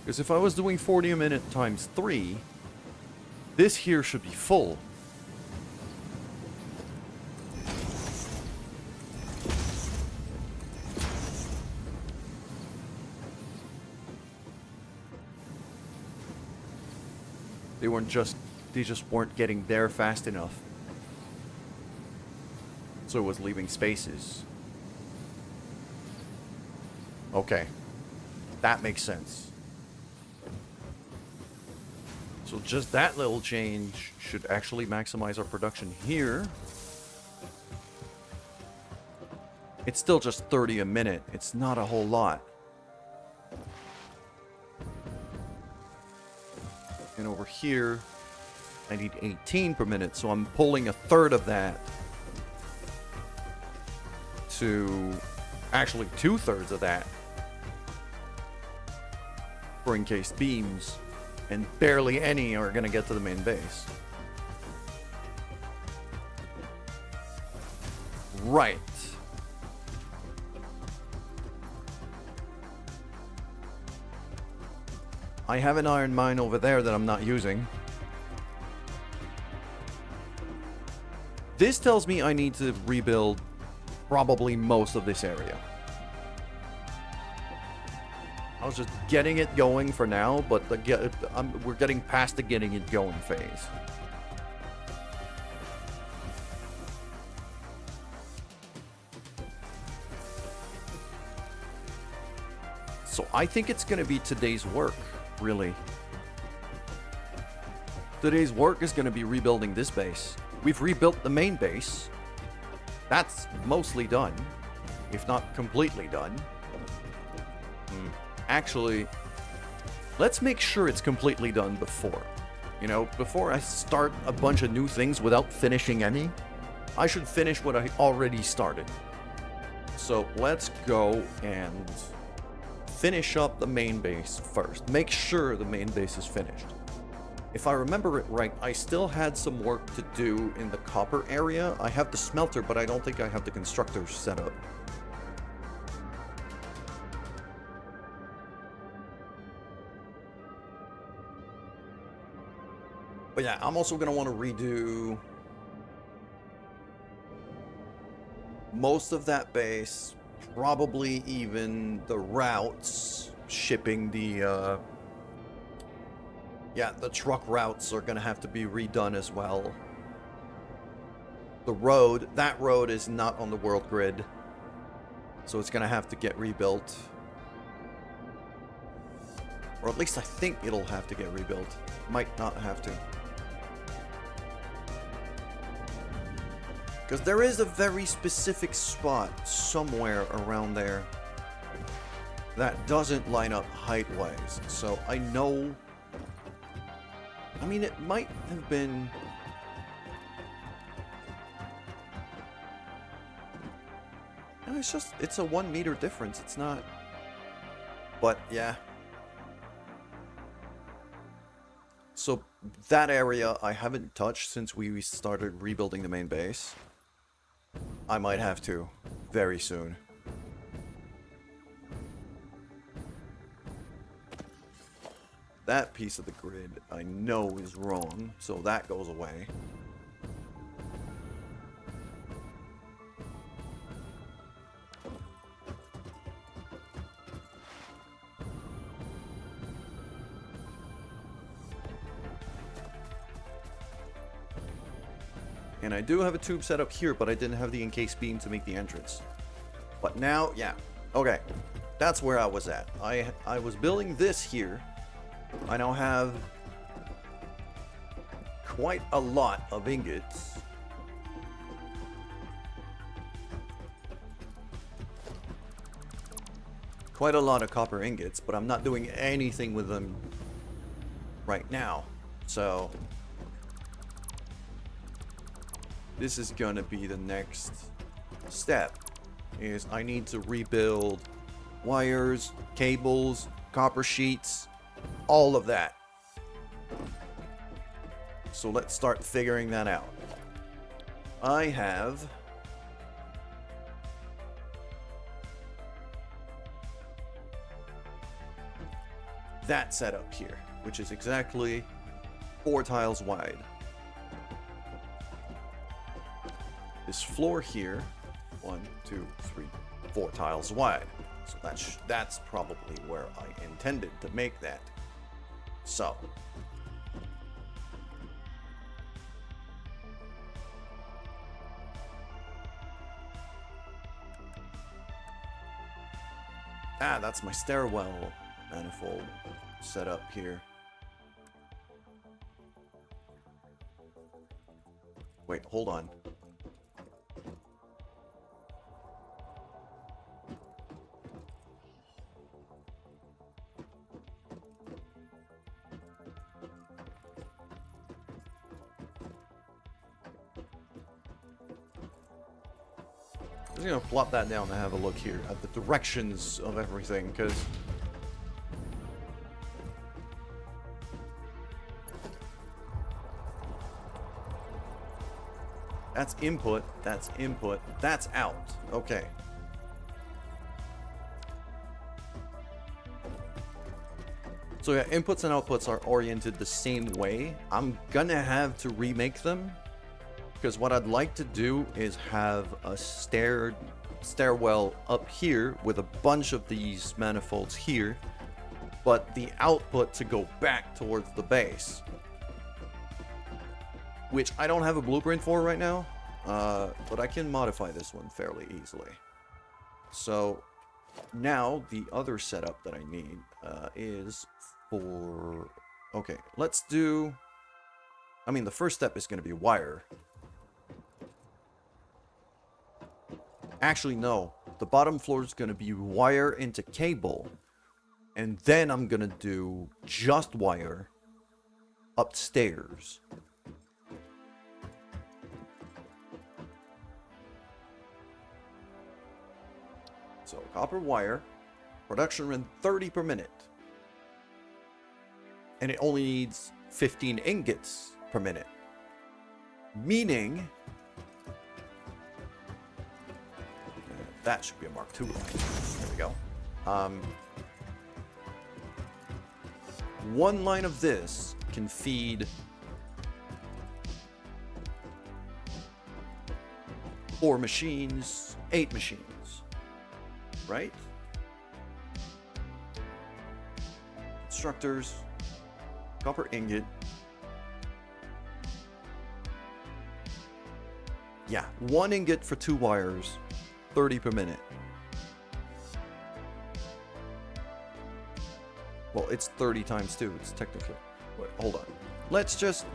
Because if I was doing 40 a minute times 3, this here should be full. They just weren't getting there fast enough. So it was leaving spaces. Okay. That makes sense. So just that little change should actually maximize our production here. It's still just 30 a minute. It's not a whole lot. And over here, I need 18 per minute, so I'm pulling a third of that to actually 2/3 of that for encased beams, and barely any are going to get to the main base. Right. I have an iron mine over there that I'm not using. This tells me I need to rebuild probably most of this area. I was just getting it going for now, but we're getting past the getting it going phase. So I think it's going to be today's work, really. Today's work is going to be rebuilding this base. We've rebuilt the main base. That's mostly done, if not completely done. Actually, let's make sure it's completely done before. You know, before I start a bunch of new things without finishing any, I should finish what I already started. So let's go and finish up the main base first. Make sure the main base is finished. If I remember it right, I still had some work to do in the copper area. I have the smelter, but I don't think I have the constructor set up. But yeah, I'm also going to want to redo most of that base, probably even the routes, shipping the, yeah, the truck routes are going to have to be redone as well. The road, that road is not on the world grid, so it's going to have to get rebuilt. Or at least I think it'll have to get rebuilt. Might not have to. Because there is a very specific spot somewhere around there that doesn't line up height-wise. So I know... I mean, it might have been... No, it's just... It's a 1 meter difference. It's not... But, yeah. So, that area I haven't touched since we started rebuilding the main base. I might have to very soon. That piece of the grid I know is wrong, so that goes away. And I do have a tube set up here, but I didn't have the encased beam to make the entrance. But now, yeah. Okay. That's where I was at. I was building this here. I now have quite a lot of ingots. Quite a lot of copper ingots, but I'm not doing anything with them right now. So... this is gonna be the next step. Is I need to rebuild wires, cables, copper sheets, all of that. So let's start figuring that out. I have that set up here, which is exactly 4 tiles wide. This floor here, 1, 2, 3, 4 tiles wide. So that's probably where I intended to make that. So that's my stairwell manifold set up here. Wait, hold on. I'm just gonna plop that down to have a look here at the directions of everything, because that's input, that's out. Okay. So yeah, inputs and outputs are oriented the same way. I'm gonna have to remake them, because what I'd like to do is have a stairwell up here with a bunch of these manifolds here, but the output to go back towards the base, which I don't have a blueprint for right now, but I can modify this one fairly easily. So now the other setup that I need is for... Okay, let's do... I mean, the first step is going to be wire. Actually, no. The bottom floor is going to be wire into cable. And then I'm going to do just wire upstairs. So, copper wire. Production run 30 per minute. And it only needs 15 ingots per minute. Meaning... that should be a Mark II line. There we go. One line of this can feed 4 machines, 8 machines. Right? Instructors, copper ingot. Yeah, 1 ingot for 2 wires. 30 per minute. Well, it's 30 times 2. It's technically... Wait, hold on. Let's just...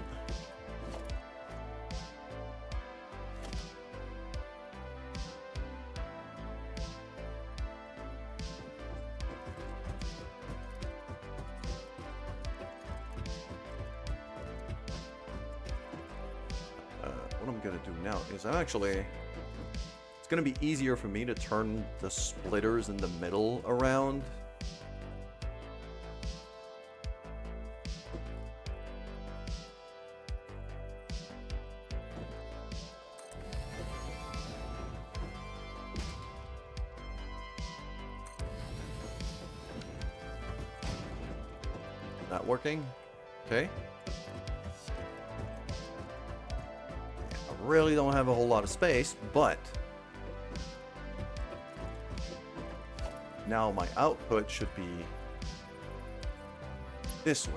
what I'm gonna do now is I'm actually... It's going to be easier for me to turn the splitters in the middle around. Not working? Okay. I really don't have a whole lot of space, but... now my output should be this way.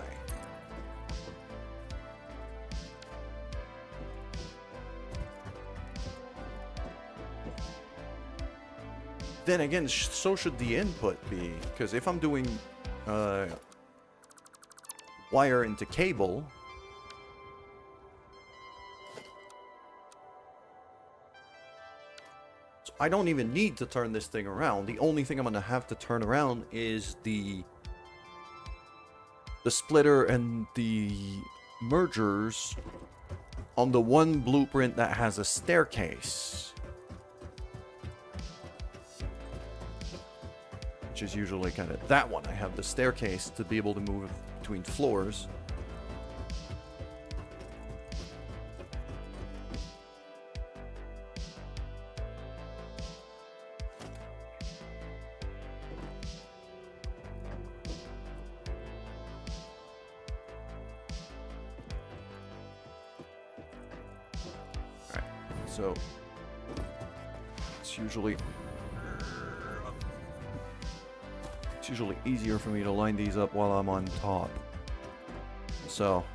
Then again, so should the input be, because if I'm doing wire into cable, I don't even need to turn this thing around. The only thing I'm going to have to turn around is the splitter and the mergers on the one blueprint that has a staircase, which is usually kind of that one. I have the staircase to be able to move between floors. So it's usually easier for me to line these up while I'm on top. So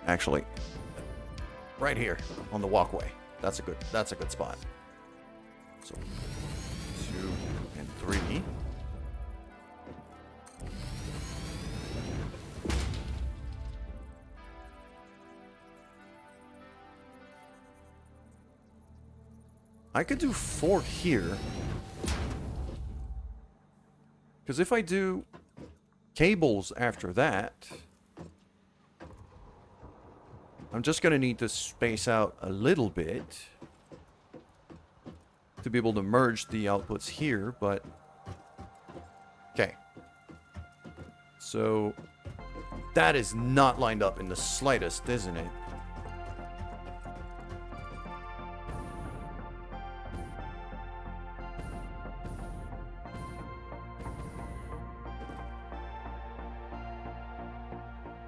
actually right here on the walkway. That's a good spot. So 2 and 3. I could do 4 here. Because if I do cables after that, I'm just going to need to space out a little bit to be able to merge the outputs here, but... Okay. So, that is not lined up in the slightest, isn't it?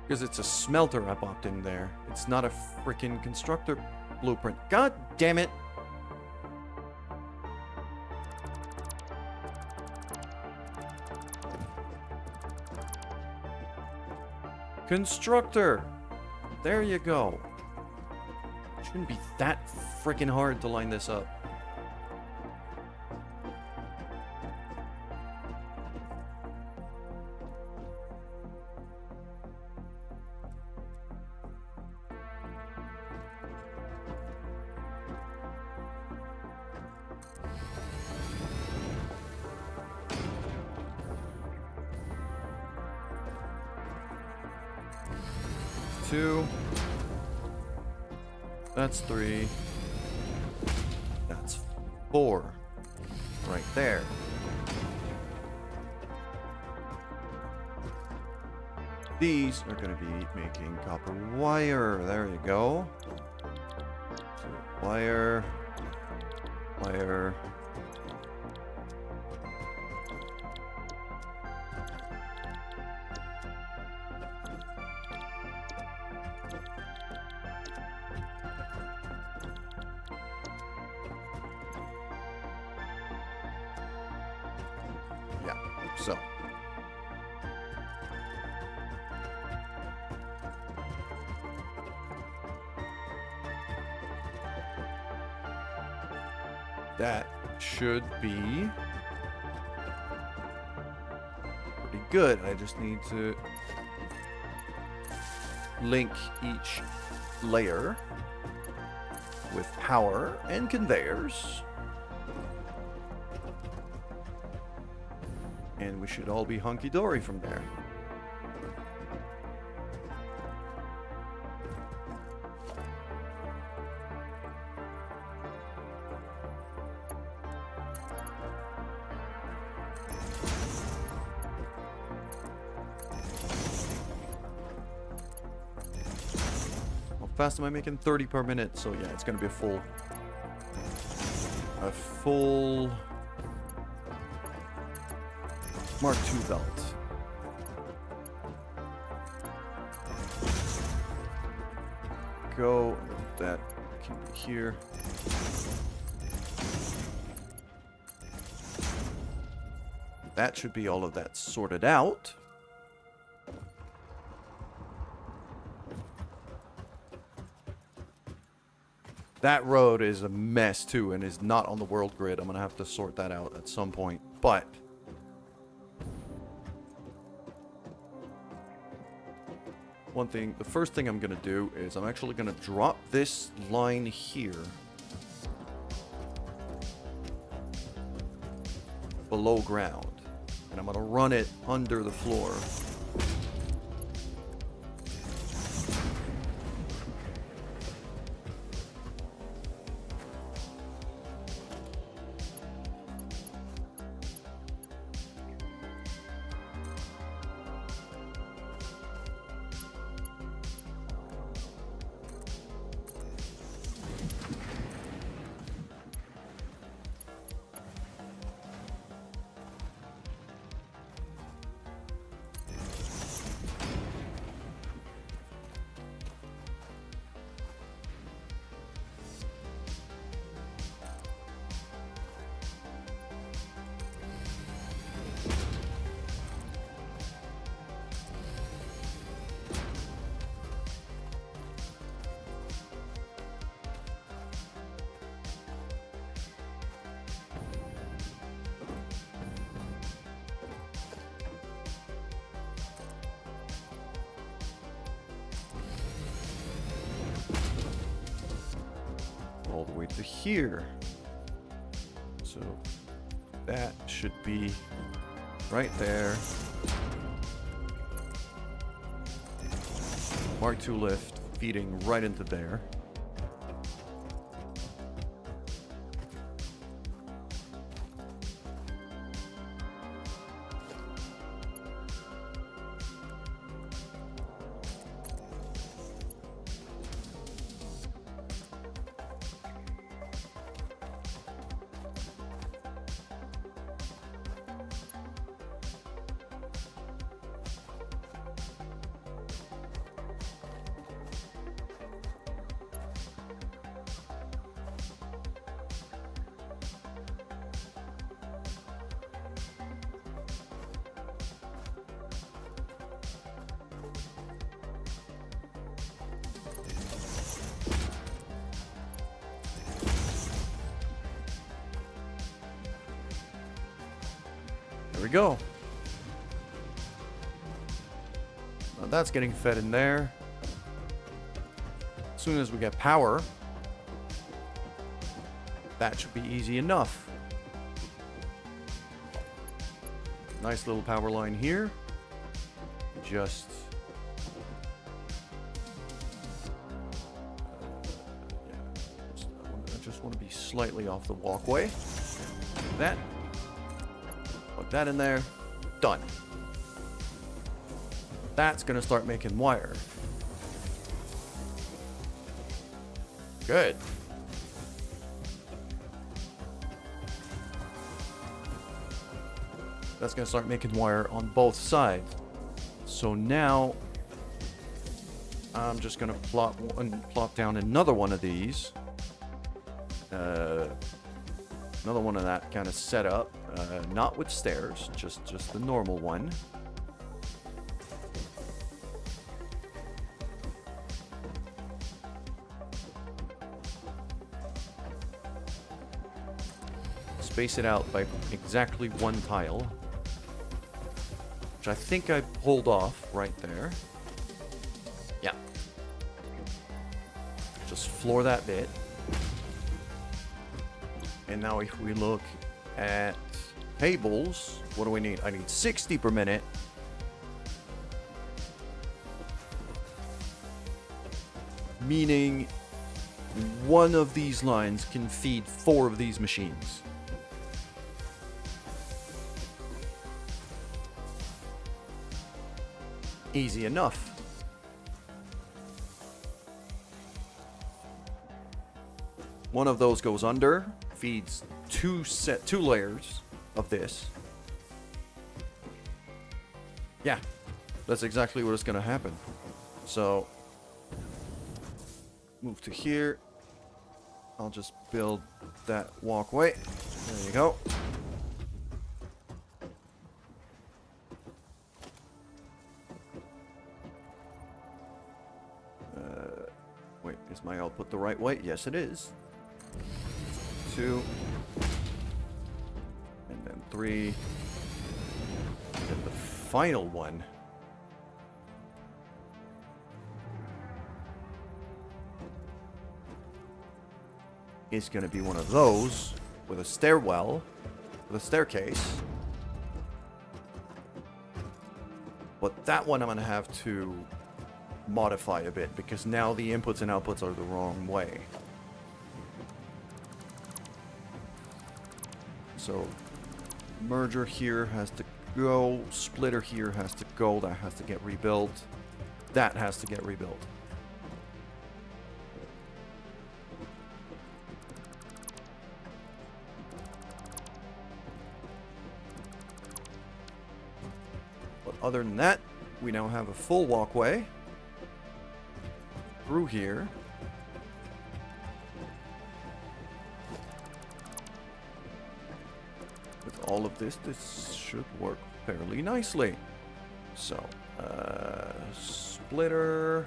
Because it's a smelter I popped in there. It's not a freaking constructor blueprint. God damn it! Constructor! There you go. Shouldn't be that freaking hard to line this up. That's 3. That's 4. Right there. These are going to be making copper wire. There you go. So wire. Wire. So, that should be pretty good. I just need to link each layer with power and conveyors. And we should all be hunky-dory from there. How fast am I making? 30 per minute. So yeah, it's going to be a full Mark II belt. Go, that can be here. That should be all of that sorted out. That road is a mess too and is not on the world grid. I'm gonna have to sort that out at some point, but the first thing I'm going to do is I'm actually going to drop this line here. below ground. And I'm going to run it under the floor. All the way to here. So that should be right there. Mark II lift feeding right into there. There we go. Now that's getting fed in there. As soon as we get power, that should be easy enough. Nice little power line here. Just I just want to be slightly off the walkway. That. Plug that in there. Done. That's going to start making wire. Good. That's going to start making wire on both sides. So now I'm just going to plop down another one of these. Another one of that kind of setup. Not with stairs, just the normal one. Space it out by exactly one tile, which I think I pulled off right there. Yeah. Just floor that bit. And now if we look at tables, what do we need? I need 60 per minute. Meaning one of these lines can feed 4 of these machines. Easy enough. One of those goes under, feeds two layers of this. Yeah, that's exactly what is going to happen. So, move to here. I'll just build that walkway. There you go. Wait, is my output the right way? Yes, it is. 2. And then 3. And then the final one. Is going to be one of those with a stairwell, with a staircase. But that one I'm going to have to modify a bit because now the inputs and outputs are the wrong way. So merger here has to go, splitter here has to go, that has to get rebuilt, that has to get rebuilt. But other than that, we now have a full walkway through here. With all of this, this should work fairly nicely. So, splitter.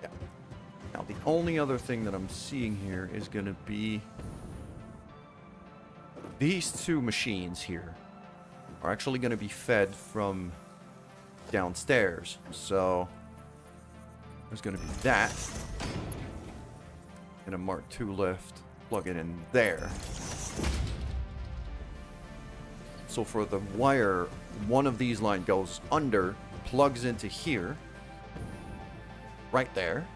Yeah. Now, the only other thing that I'm seeing here is going to be these two machines here are actually going to be fed from downstairs. So there's going to be that and a Mark II lift. Plug it in there. So for the wire, one of these line goes under, plugs into here, right there.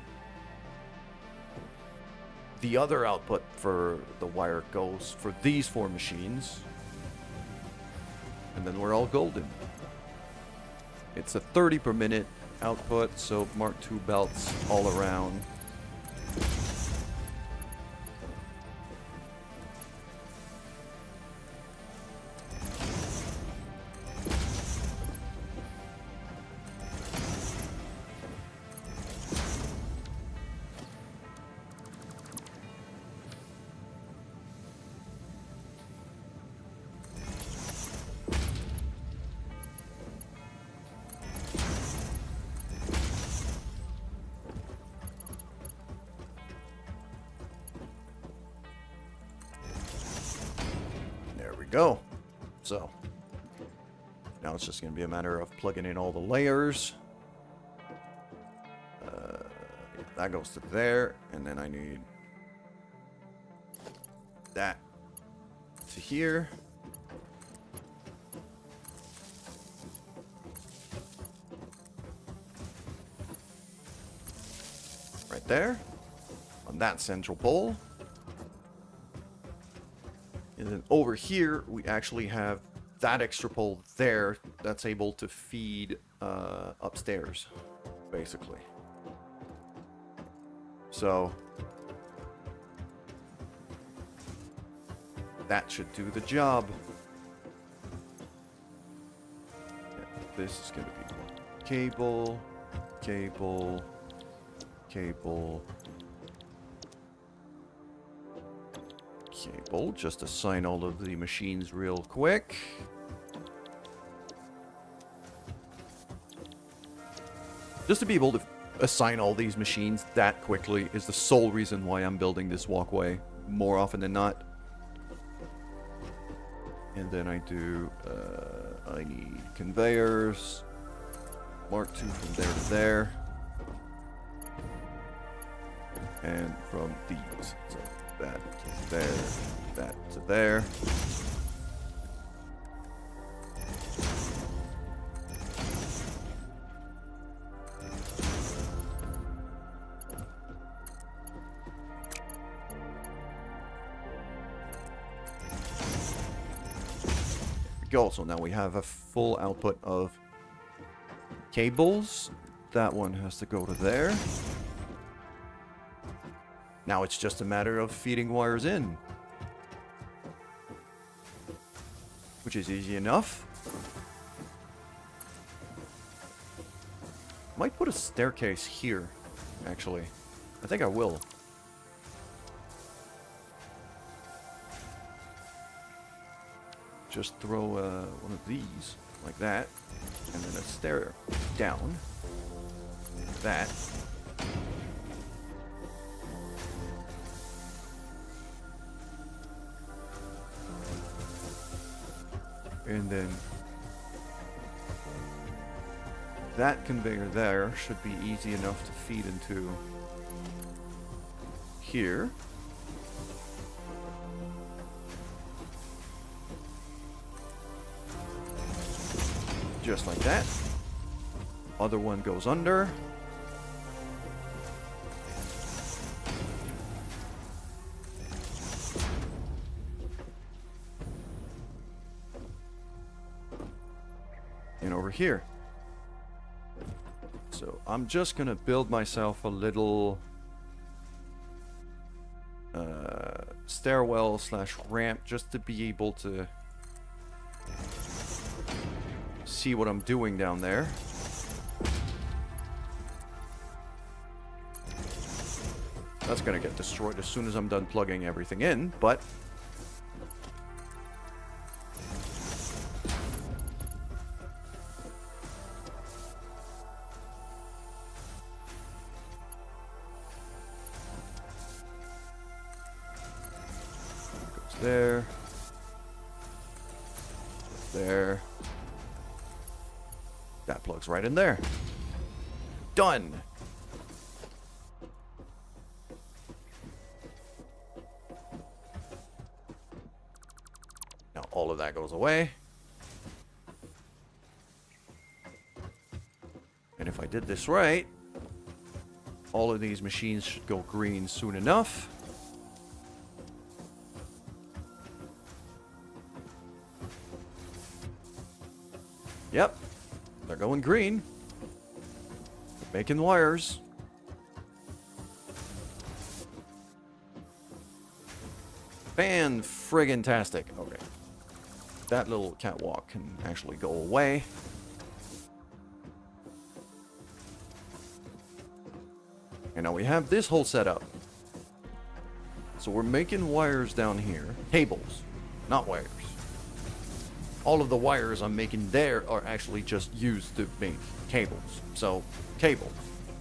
The other output for the wire goes for these four machines. And then we're all golden. It's a 30 per minute output, so Mark II belts all around. Go. So now it's just going to be a matter of plugging in all the layers. That goes to there, and then I need that to here. Right there on that central pole. And then over here, we actually have that extra pole there that's able to feed upstairs, basically. So that should do the job. Yeah, this is going to be cable, cable, cable, cable. Just assign all of the machines real quick. Just to be able to assign all these machines that quickly is the sole reason why I'm building this walkway more often than not. And then I do, I need conveyors, Mark II from there to there, and from these, so that to there, that to there. Go. So now we have a full output of cables. That one has to go to there. Now it's just a matter of feeding wires in, which is easy enough. Might put a staircase here, actually. I think I will. Just throw one of these like that, and then a stair down. Like that. And then that conveyor there should be easy enough to feed into here. Just like that. Other one goes under. And over here. So I'm just gonna build myself a little stairwell slash ramp just to be able to see what I'm doing down there. That's gonna get destroyed as soon as I'm done plugging everything in, but goes there. There. That plugs right in there. Done. Now all of that goes away. And if I did this right, all of these machines should go green soon enough. Yep. They're going green. Making wires. Fan-friggin-tastic. Okay. That little catwalk can actually go away. And now we have this whole setup. So we're making wires down here. Cables, not wires. All of the wires I'm making there are actually just used to make cables. So, cable.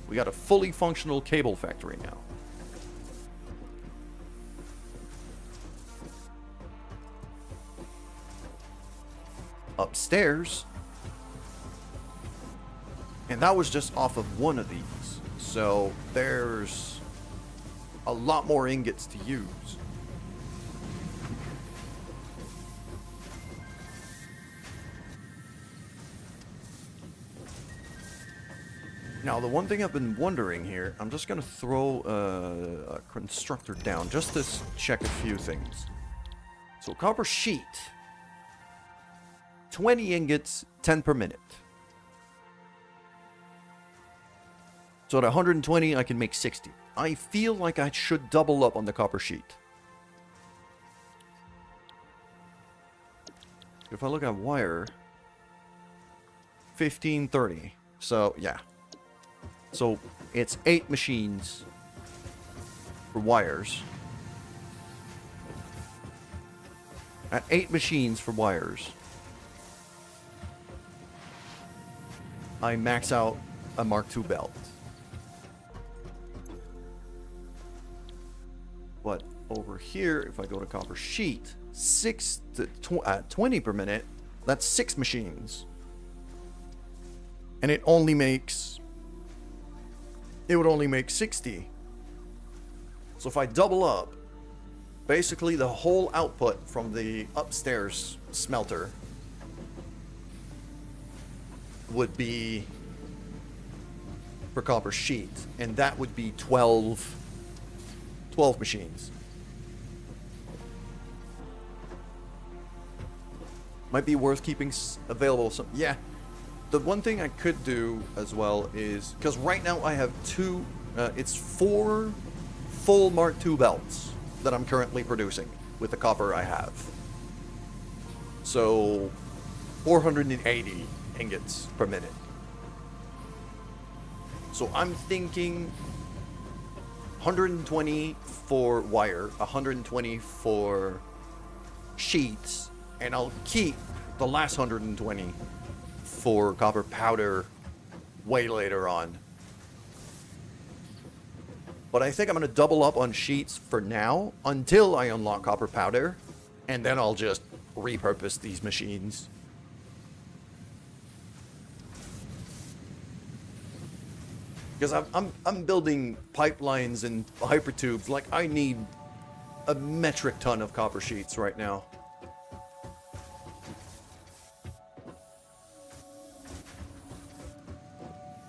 We got a fully functional cable factory now. Upstairs. And that was just off of one of these. So, there's a lot more ingots to use. Now, the one thing I've been wondering here, I'm just going to throw a constructor down just to check a few things. So, copper sheet. 20 ingots, 10 per minute. So at 120, I can make 60. I feel like I should double up on the copper sheet. If I look at wire, 1530. So, yeah. So, it's 8 machines for wires. At 8 machines for wires, I max out a Mark II belt. But over here, if I go to copper sheet, 20 per minute, that's 6 machines. And it only makes... It would only make 60. So if I double up, basically the whole output from the upstairs smelter would be for copper sheet, and that would be 12 machines. Might be worth keeping available some. Yeah. The one thing I could do as well is, because right now I have it's 4 full Mark II belts that I'm currently producing with the copper I have. So 480 ingots per minute. So I'm thinking 120 for wire, 120 for sheets, and I'll keep the last 120 for copper powder way later on. But I think I'm going to double up on sheets for now until I unlock copper powder, and then I'll just repurpose these machines. Because I'm building pipelines and hypertubes. Like, I need a metric ton of copper sheets right now.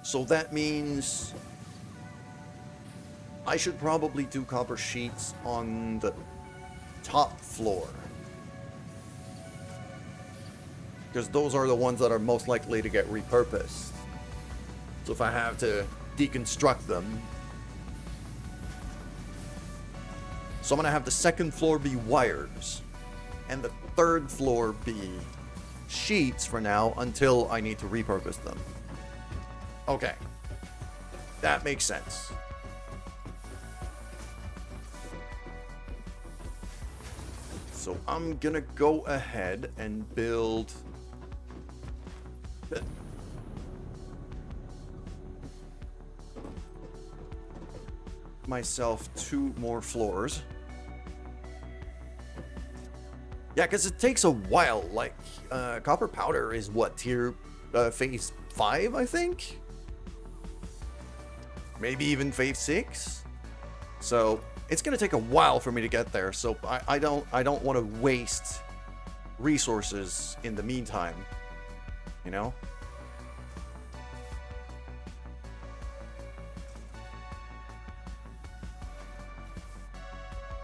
So that means I should probably do copper sheets on the top floor. Because those are the ones that are most likely to get repurposed. So if I have to deconstruct them. So I'm going to have the second floor be wires. And the third floor be sheets for now until I need to repurpose them. Okay. That makes sense. So I'm gonna go ahead and build myself 2 more floors. Yeah, because it takes a while. Like, copper powder is what, tier phase 5, I think? Maybe even phase 6? So it's gonna take a while for me to get there, so I don't want to waste resources in the meantime, you know?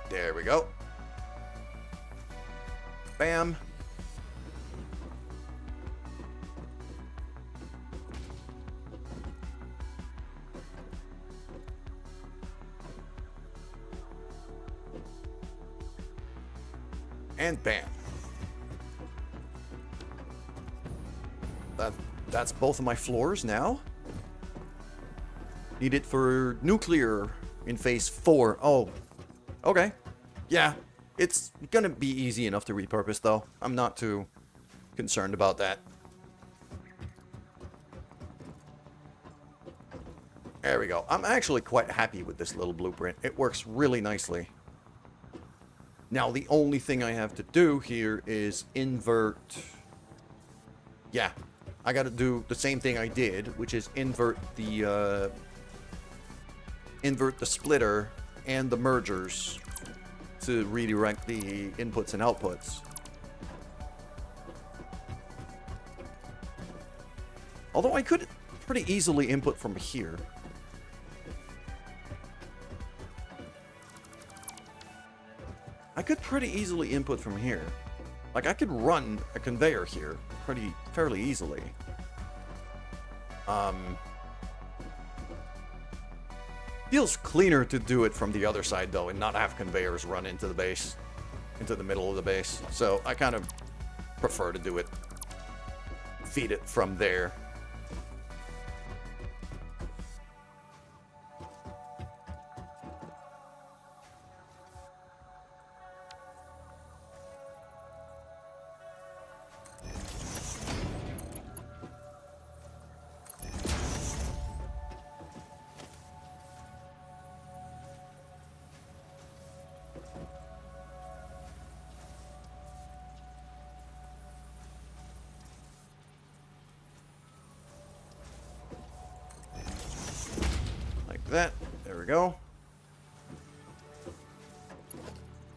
There we go. Bam. And bam. That's both of my floors now. Need it for nuclear in phase 4. Oh, okay. Yeah, it's gonna be easy enough to repurpose though. I'm not too concerned about that. There we go. I'm actually quite happy with this little blueprint. It works really nicely. Now, the only thing I have to do here is invert... Yeah, I gotta do the same thing I did, which is invert the splitter and the mergers to redirect the inputs and outputs. Although I could pretty easily input from here. I could pretty easily input from here. Like, I could run a conveyor here fairly easily. Feels cleaner to do it from the other side, though, and not have conveyors run into the base, into the middle of the base. So I kind of prefer to do it, feed it from there. That. There we go.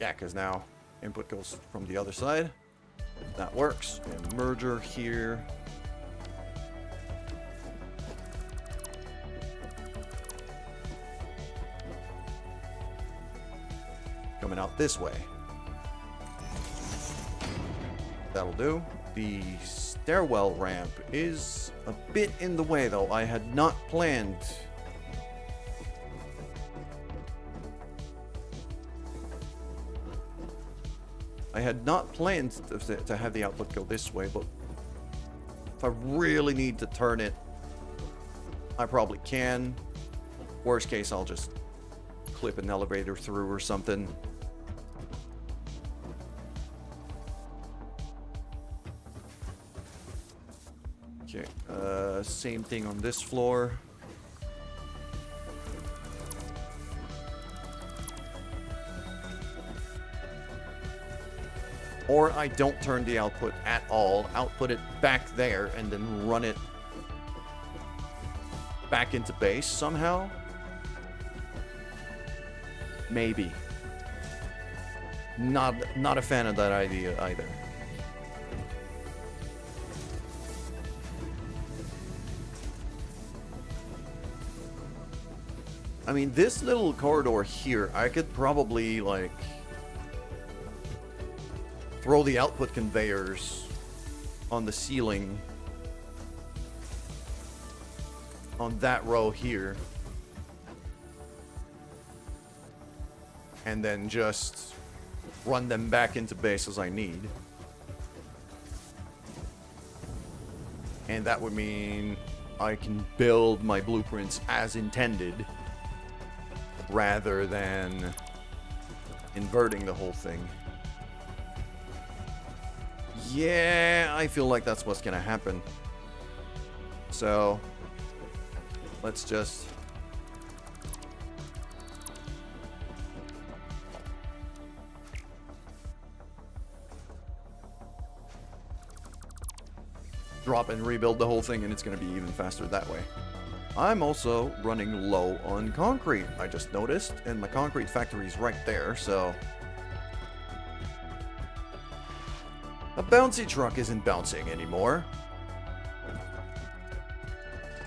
Yeah, because now input goes from the other side. That works. And merger here. Coming out this way. That'll do. The stairwell ramp is a bit in the way, though. I had not planned... I had not planned to have the output go this way, but if I really need to turn it, I probably can. Worst case, I'll just clip an elevator through or something. Okay, same thing on this floor. Or I don't turn the output at all, output it back there, and then run it back into base somehow? Maybe. Not a fan of that idea either. I mean, this little corridor here, I could probably, like, throw the output conveyors on the ceiling on that row here. And then just run them back into base as I need. And that would mean I can build my blueprints as intended, rather than inverting the whole thing. Yeah, I feel like that's what's gonna happen. So, let's just... drop and rebuild the whole thing, and it's gonna be even faster that way. I'm also running low on concrete, I just noticed, and my concrete factory's right there, so... A bouncy truck isn't bouncing anymore.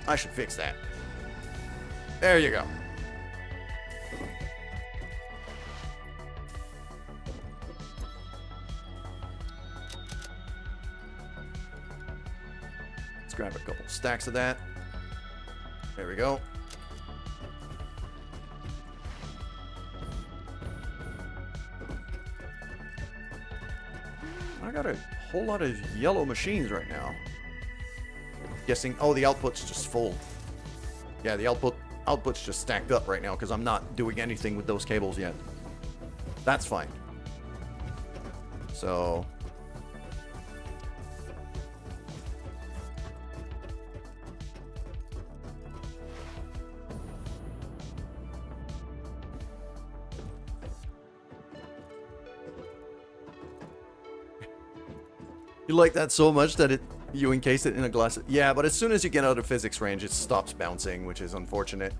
I should fix that. There you go. Let's grab a couple stacks of that. There we go. I got a whole lot of yellow machines right now. Guessing, oh, the output's just full. Yeah, the output's just stacked up right now because I'm not doing anything with those cables yet. That's fine. So... You like that so much that you encase it in a glass. Yeah, but as soon as you get out of physics range, it stops bouncing, which is unfortunate.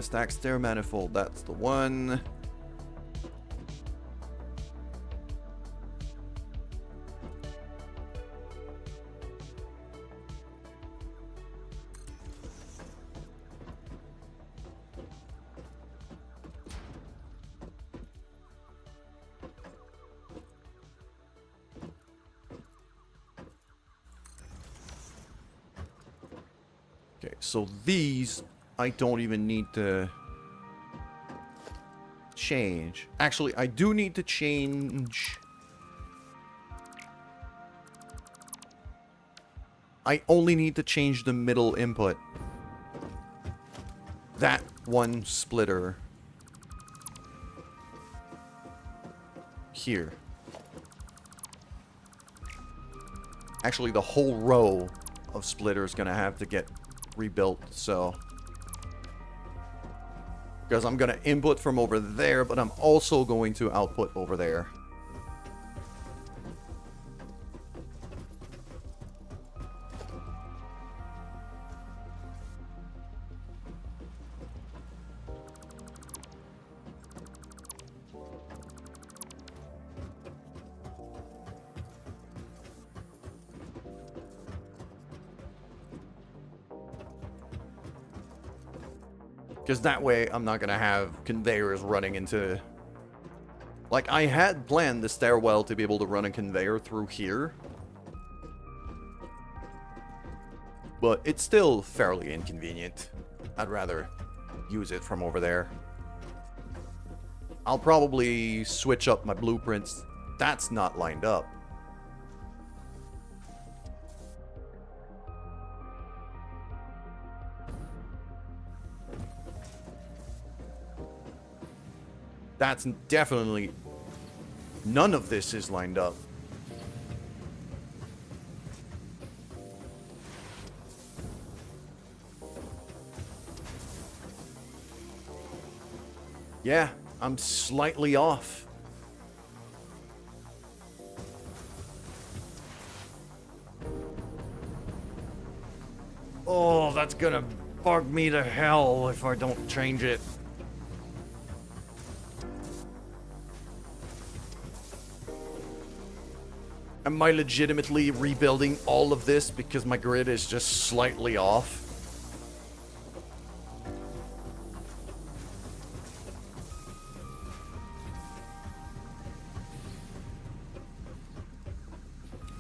Stack stair manifold, that's the one. Okay, so these I don't even need to change. Actually, I do need to change. I only need to change the middle input. That one splitter here. Actually, the whole row of splitters gonna have to get rebuilt, so... Because I'm gonna input from over there, but I'm also going to output over there. Because that way, I'm not going to have conveyors running into... Like, I had planned the stairwell to be able to run a conveyor through here. But it's still fairly inconvenient. I'd rather use it from over there. I'll probably switch up my blueprints. That's not lined up. That's definitely... None of this is lined up. Yeah, I'm slightly off. Oh, that's gonna bug me to hell if I don't change it. Am I legitimately rebuilding all of this because my grid is just slightly off?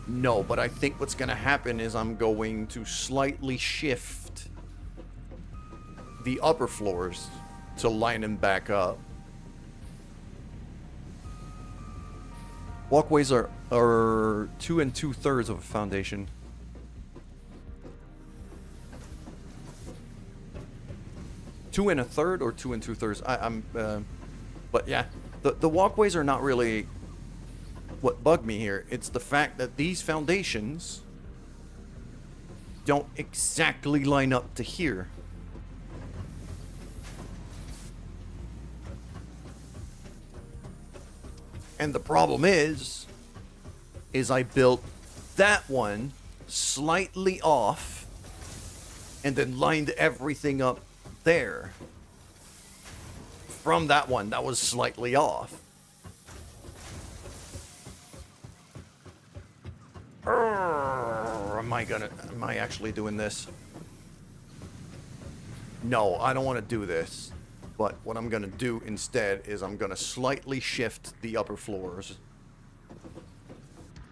No, but I think what's going to happen is I'm going to slightly shift the upper floors to line them back up. Walkways are 2 2/3 of a foundation. Two and a third or 2 2/3? But yeah, the walkways are not really what bugged me here. It's the fact that these foundations don't exactly line up to here. And the problem is I built that one slightly off and then lined everything up there from that one that was slightly off. Am I actually doing this? No, I don't want to do this. But what I'm going to do instead is I'm going to slightly shift the upper floors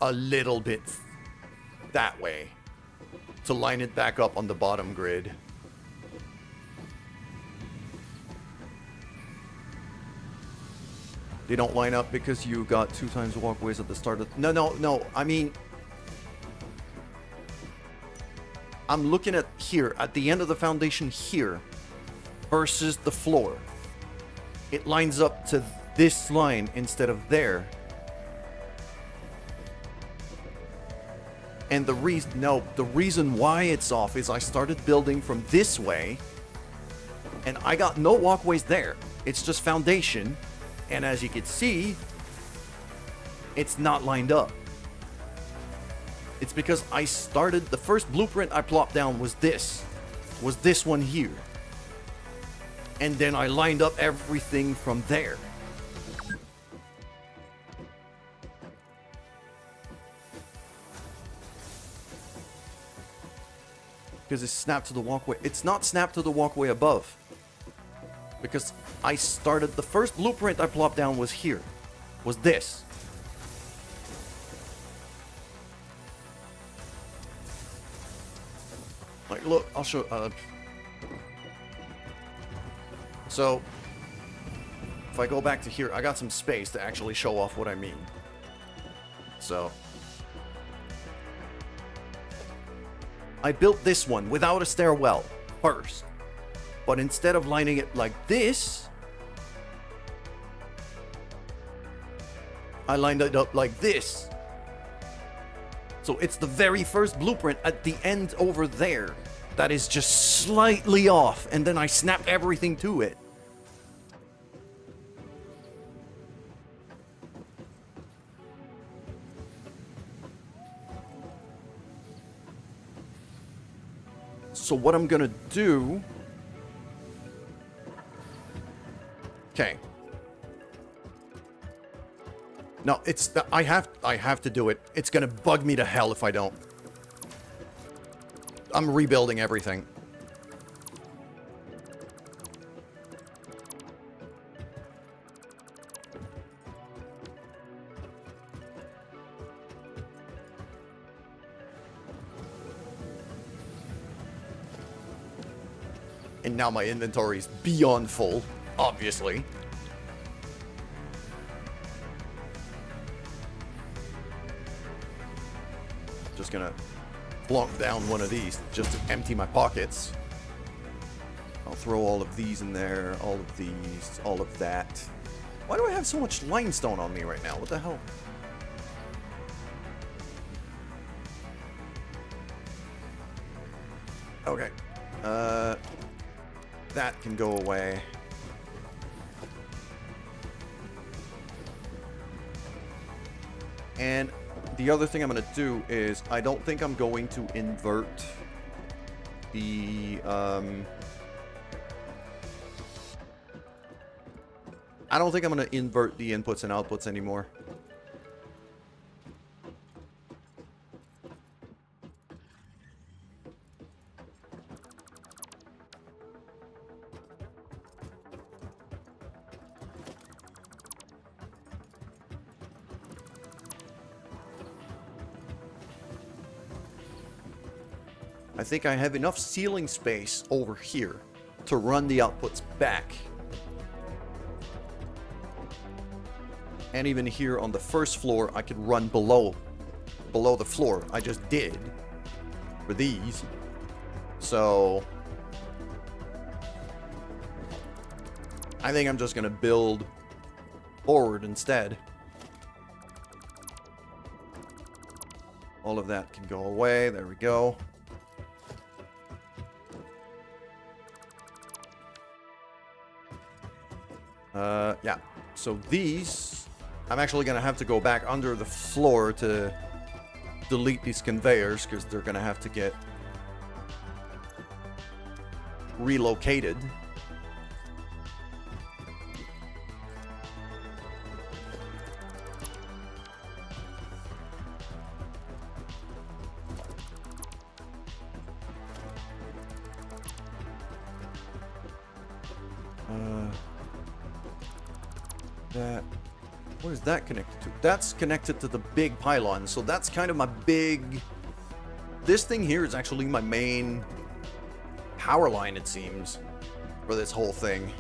a little bit that way to line it back up on the bottom grid. They don't line up because you got 2 times walkways at the start of... No. I mean... I'm looking at here, at the end of the foundation here, versus the floor. It lines up to this line instead of there. And the reason why it's off is I started building from this way, and I got no walkways there. It's just foundation, and as you can see, it's not lined up. It's because I started, the first blueprint I plopped down was this one here. And then I lined up everything from there. Because it's snapped to the walkway. It's not snapped to the walkway above. Because I started, the first blueprint I plopped down was here. Was this. Like, look, I'll show... So, if I go back to here, I got some space to actually show off what I mean. So, I built this one without a stairwell first. But instead of lining it like this, I lined it up like this. So it's the very first blueprint at the end over there that is just slightly off, and then I snapped everything to it. So what I'm gonna do... Okay. No, it's... I have to do it. It's gonna bug me to hell if I don't. I'm rebuilding everything. And now my inventory is beyond full, obviously. Just gonna plonk down one of these just to empty my pockets. I'll throw all of these in there, all of these, all of that. Why do I have so much limestone on me right now? What the hell? Okay. That can go away. And the other thing I'm going to do is I don't think I'm going to invert the I don't think I'm going to invert the inputs and outputs anymore. I think I have enough ceiling space over here to run the outputs back. And even here on the first floor, I could run below the floor. I just did for these. So I think I'm just gonna build forward instead. All of that can go away. There we go. Yeah. So these, I'm actually going to have to go back under the floor to delete these conveyors because they're going to have to get relocated. What is that connected to? That's connected to the big pylon. So that's kind of my big... This thing here is actually my main power line, it seems, for this whole thing.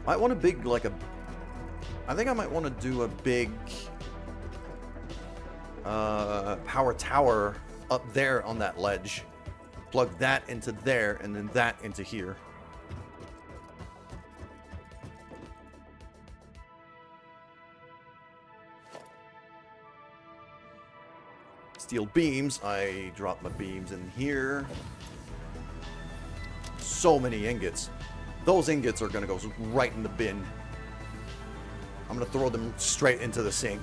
Might want a big, like a... I think I might want to do a big... power tower up there on that ledge. Plug that into there, and then that into here. Steel beams. I drop my beams in here. So many ingots. Those ingots are going to go right in the bin. I'm going to throw them straight into the sink.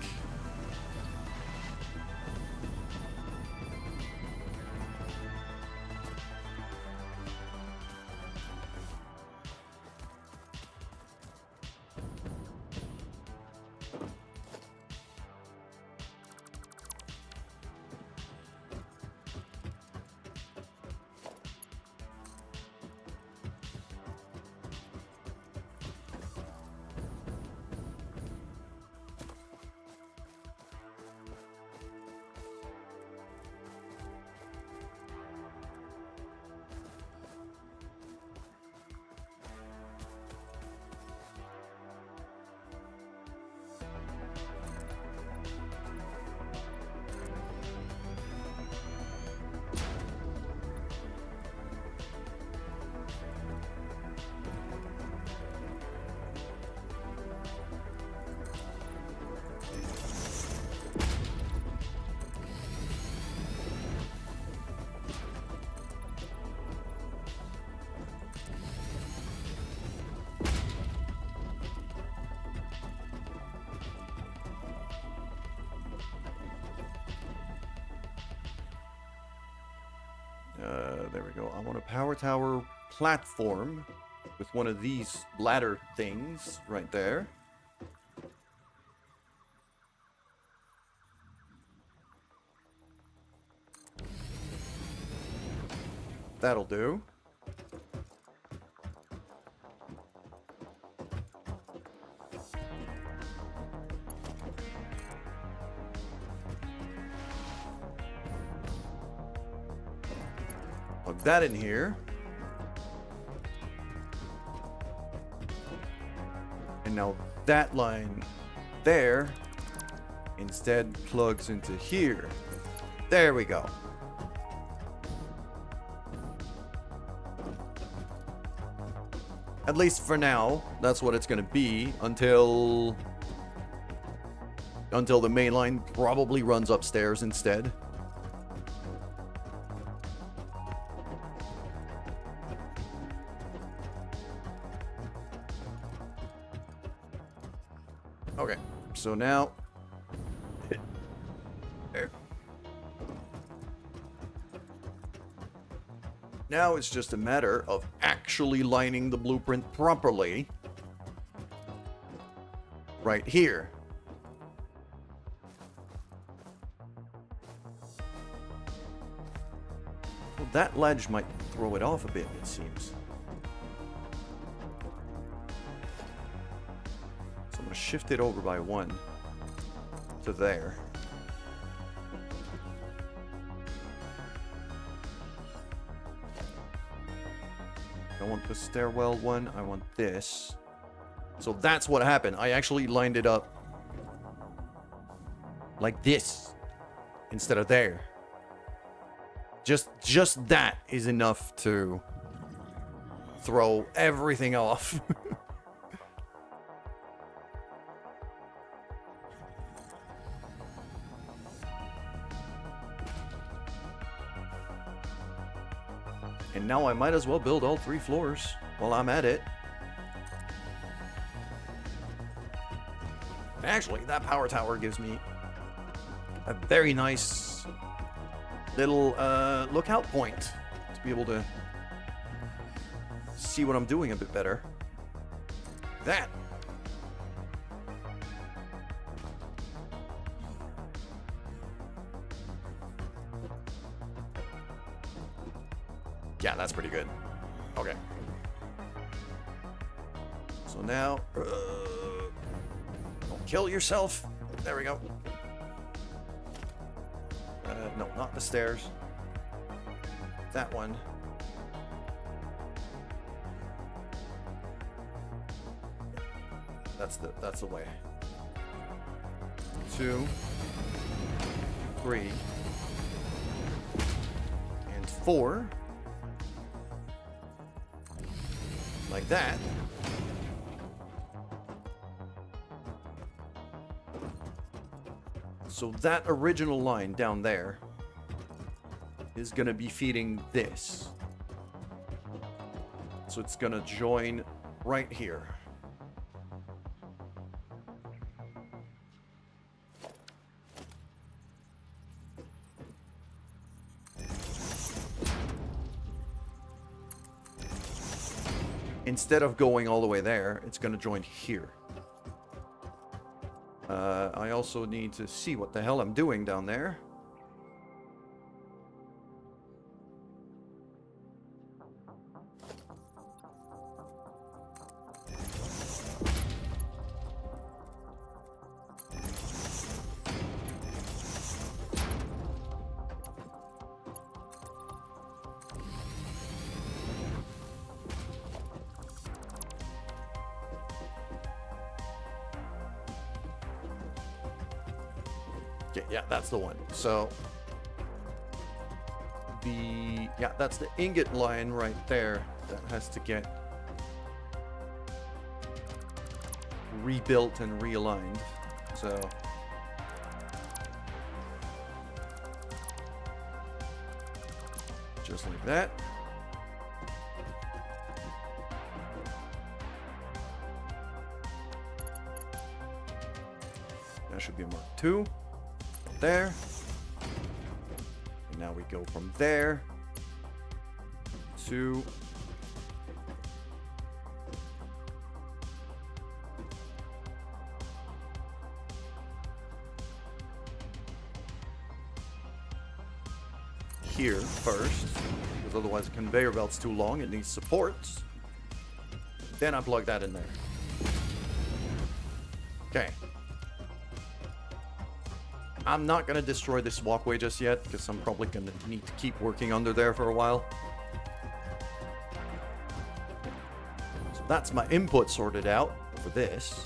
There we go. I want a power tower platform with one of these ladder things right there. That'll do. Plug that in here. And now that line there instead plugs into here. There we go. At least for now, that's what it's going to be until the main line probably runs upstairs instead. Okay, so now there. Now it's just a matter of actually lining the blueprint properly. Right here. Well, that ledge might throw it off a bit, it seems. So I'm going to shift it over by 1 to there. I want the stairwell one, I want this. So that's what happened. I actually lined it up like this instead of there. Just that is enough to throw everything off. And now I might as well build all 3 floors while I'm at it. Actually, that power tower gives me a very nice little lookout point to be able to see what I'm doing a bit better. That. Yeah, that's pretty good. Okay. So now, don't kill yourself. There we go. No, not the stairs. That one. That's the way. 2, 3, and 4. Like that. So that original line down there is going to be feeding this. So it's going to join right here. Instead of going all the way there, it's going to join here. I also need to see what the hell I'm doing down there. Okay, yeah, that's the one. So that's the ingot line right there that has to get rebuilt and realigned. So just like that. That should be mark 2. There. And now we go from there to here first, because otherwise the conveyor belt's too long, it needs supports. Then I plug that in there. Okay. I'm not going to destroy this walkway just yet, because I'm probably going to need to keep working under there for a while. So that's my input sorted out for this.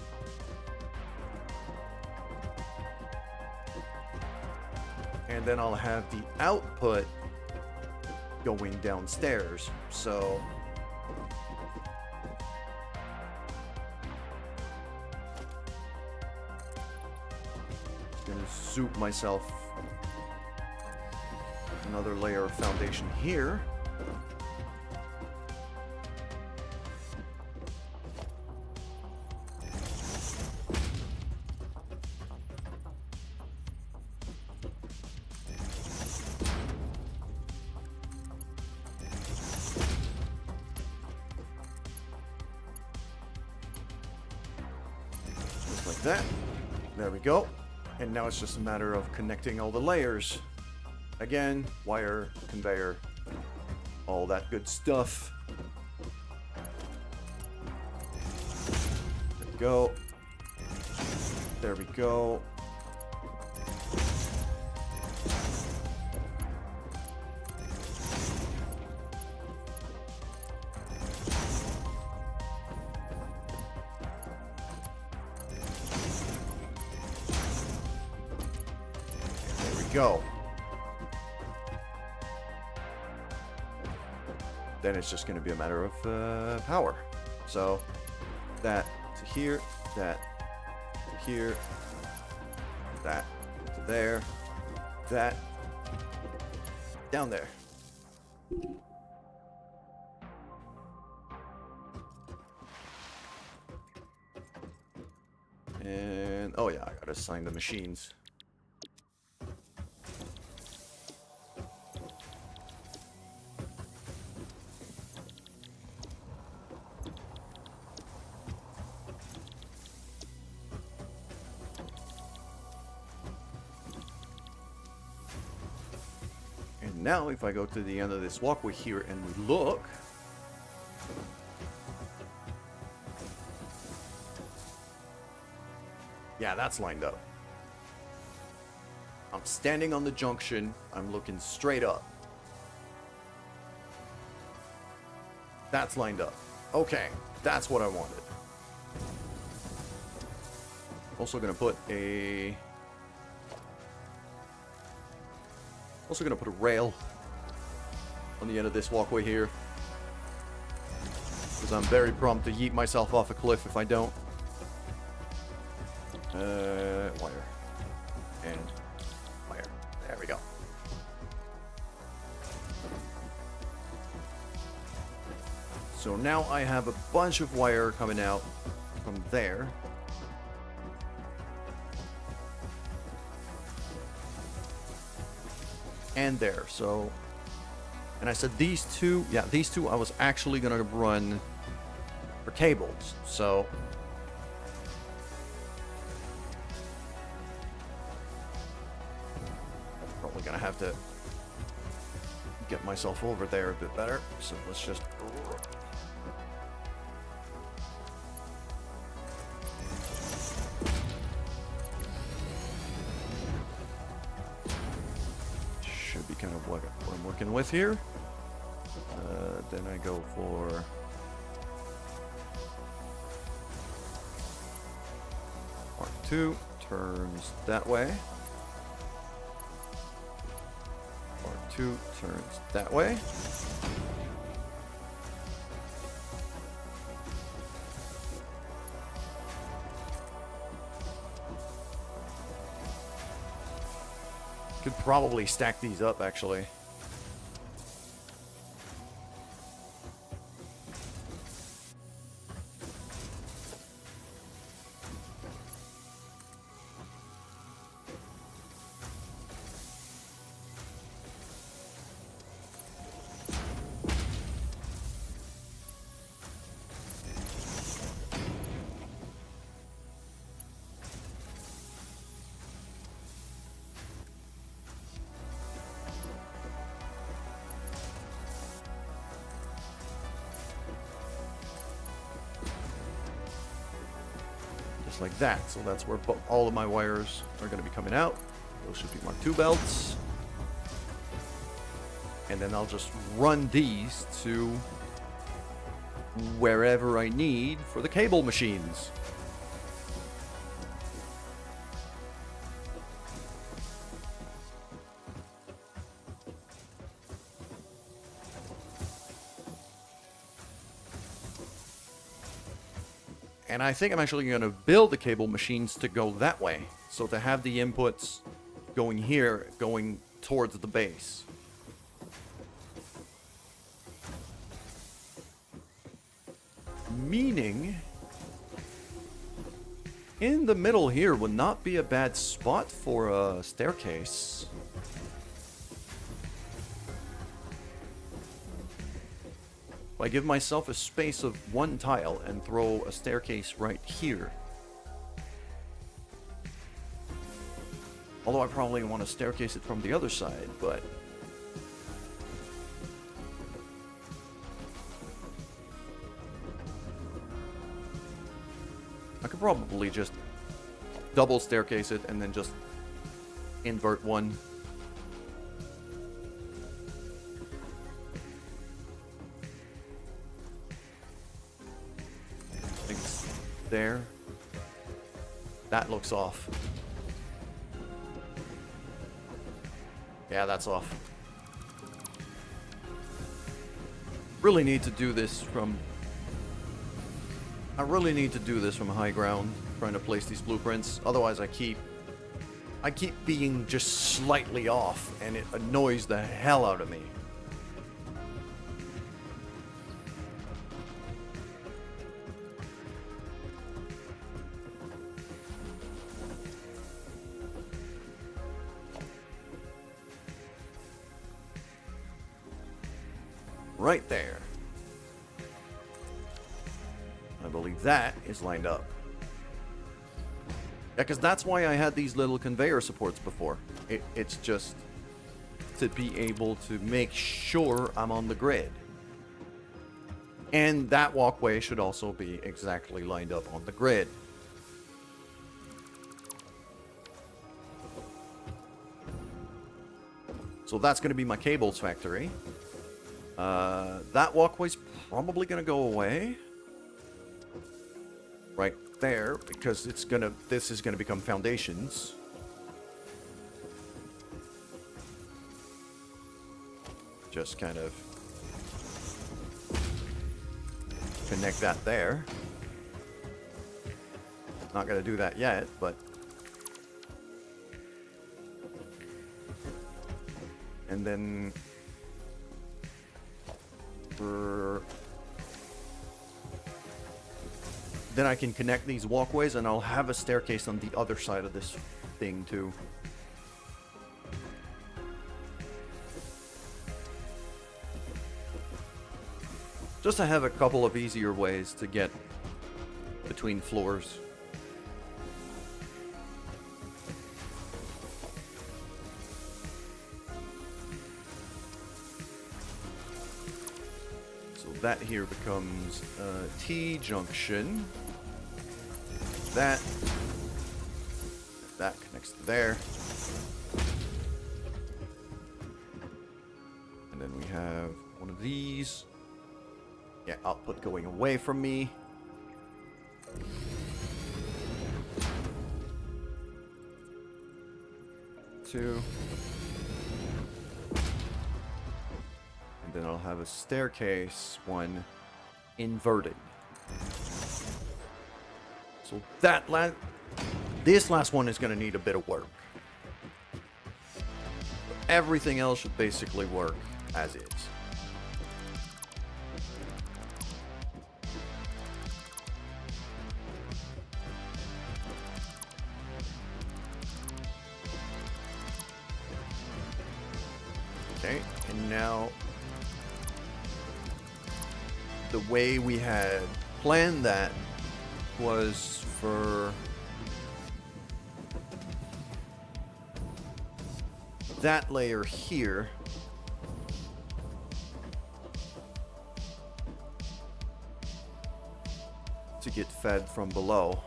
And then I'll have the output going downstairs. So zoop myself another layer of foundation here. that. There we go. And now it's just a matter of connecting all the layers. Again, wire, conveyor, all that good stuff. There we go. There we go. Go. Then it's just going to be a matter of power. So that to here, that to here, that to there, that down there. And oh yeah, I gotta assign the machines. Now, if I go to the end of this walkway here and we look, yeah, that's lined up. I'm standing on the junction. I'm looking straight up. That's lined up. Okay, that's what I wanted. Also gonna put a rail on the end of this walkway here, because I'm very prompt to yeet myself off a cliff if I don't. Wire. And wire. There we go. So now I have a bunch of wire coming out from there. And there, so, and I said these two, yeah, these two I was actually gonna run for cables, so probably gonna have to get myself over there a bit better, so let's just kind of what I'm working with here. Then I go for R2, turns that way. R2 turns that way. Could probably stack these up, actually. Like that, so that's where all of my wires are going to be coming out. Those should be my 2 belts, and then I'll just run these to wherever I need for the cable machines. And I think I'm actually going to build the cable machines to go that way. So to have the inputs going here, going towards the base. Meaning, in the middle here would not be a bad spot for a staircase. I give myself a space of 1 tile and throw a staircase right here. Although I probably want to staircase it from the other side, but... I could probably just double staircase it and then just invert one. I think it's there. That looks off. Yeah, that's off. Really need to do this from... I really need to do this from high ground, trying to place these blueprints. Otherwise, I keep being just slightly off, and it annoys the hell out of me. Right there. I believe that is lined up. Yeah, because that's why I had these little conveyor supports before. It's just to be able to make sure I'm on the grid. And that walkway should also be exactly lined up on the grid. So that's going to be my cables factory. That walkway's probably going to go away. Right there, because this is gonna become foundations. Just kind of connect that there. Not gonna do that yet, but... And then... Then I can connect these walkways, and I'll have a staircase on the other side of this thing, too. Just to have a couple of easier ways to get between floors. So that here becomes a T-junction. That connects to there. And then we have one of these. Yeah, output going away from me. Two. And then I'll have a staircase, one inverted. So this last one is going to need a bit of work. Everything else should basically work as is. Okay, and now the way we had planned that was for that layer here to get fed from below.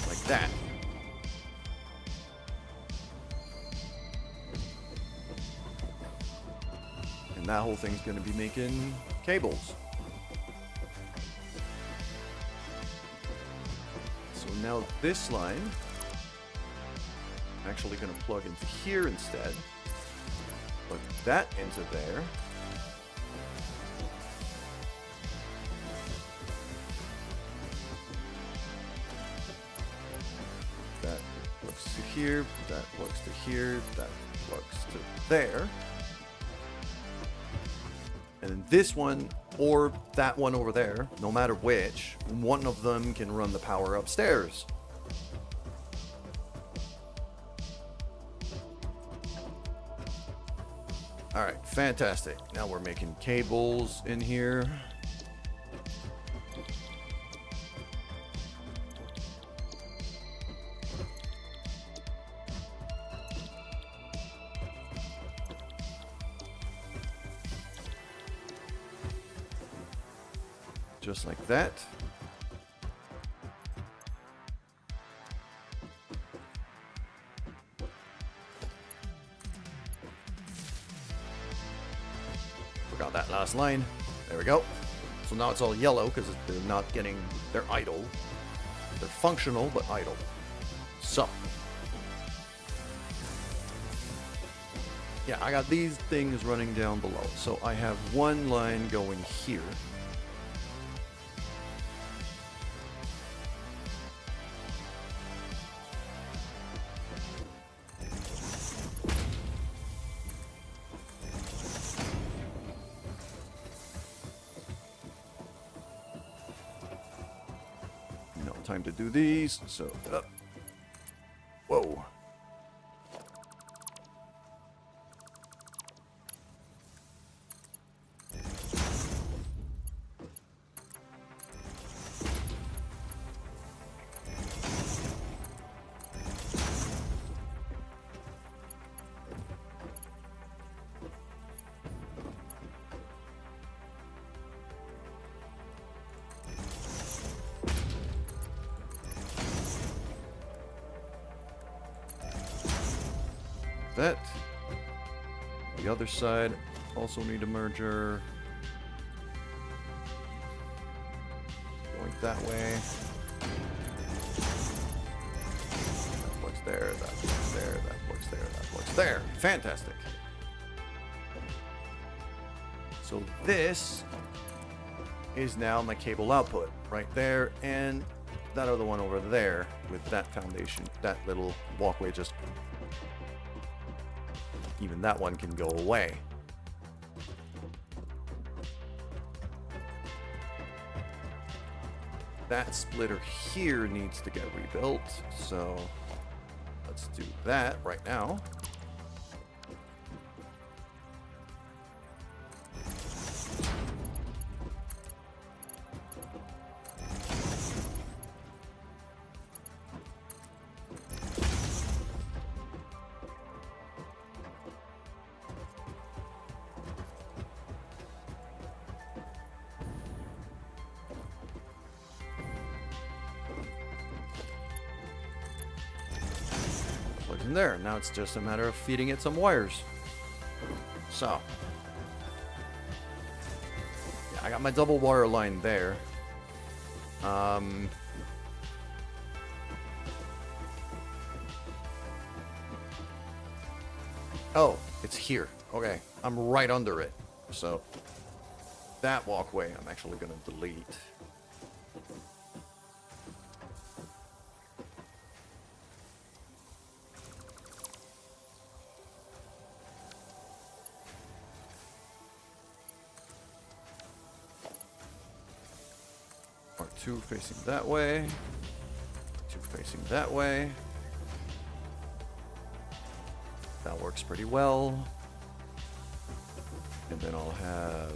Like that. And that whole thing's going to be making cables. So now this line, I'm actually going to plug into here instead. Plug that into there. That plugs to here, that plugs to here, that plugs to there. And then this one, or that one over there, no matter which, one of them can run the power upstairs. Alright, fantastic. Now we're making cables in here. Just like that. Forgot that last line. There we go. So now it's all yellow because they're not getting... They're idle. They're functional, but idle. So. Yeah, I got these things running down below. So I have one line going here. No time to do these, so up. Whoa. That. The other side also need a merger. Going that way. That works there, that works there, that works there, that works there. Fantastic. So this is now my cable output right there, and that other one over there with that foundation, that little walkway just... Even that one can go away. That splitter here needs to get rebuilt, so let's do that right now. In there. Now it's just a matter of feeding it some wires. So. Yeah, I got my double wire line there. Oh, it's here. Okay. I'm right under it. So that walkway I'm actually going to delete. Two facing that way, two facing that way. That works pretty well. And then I'll have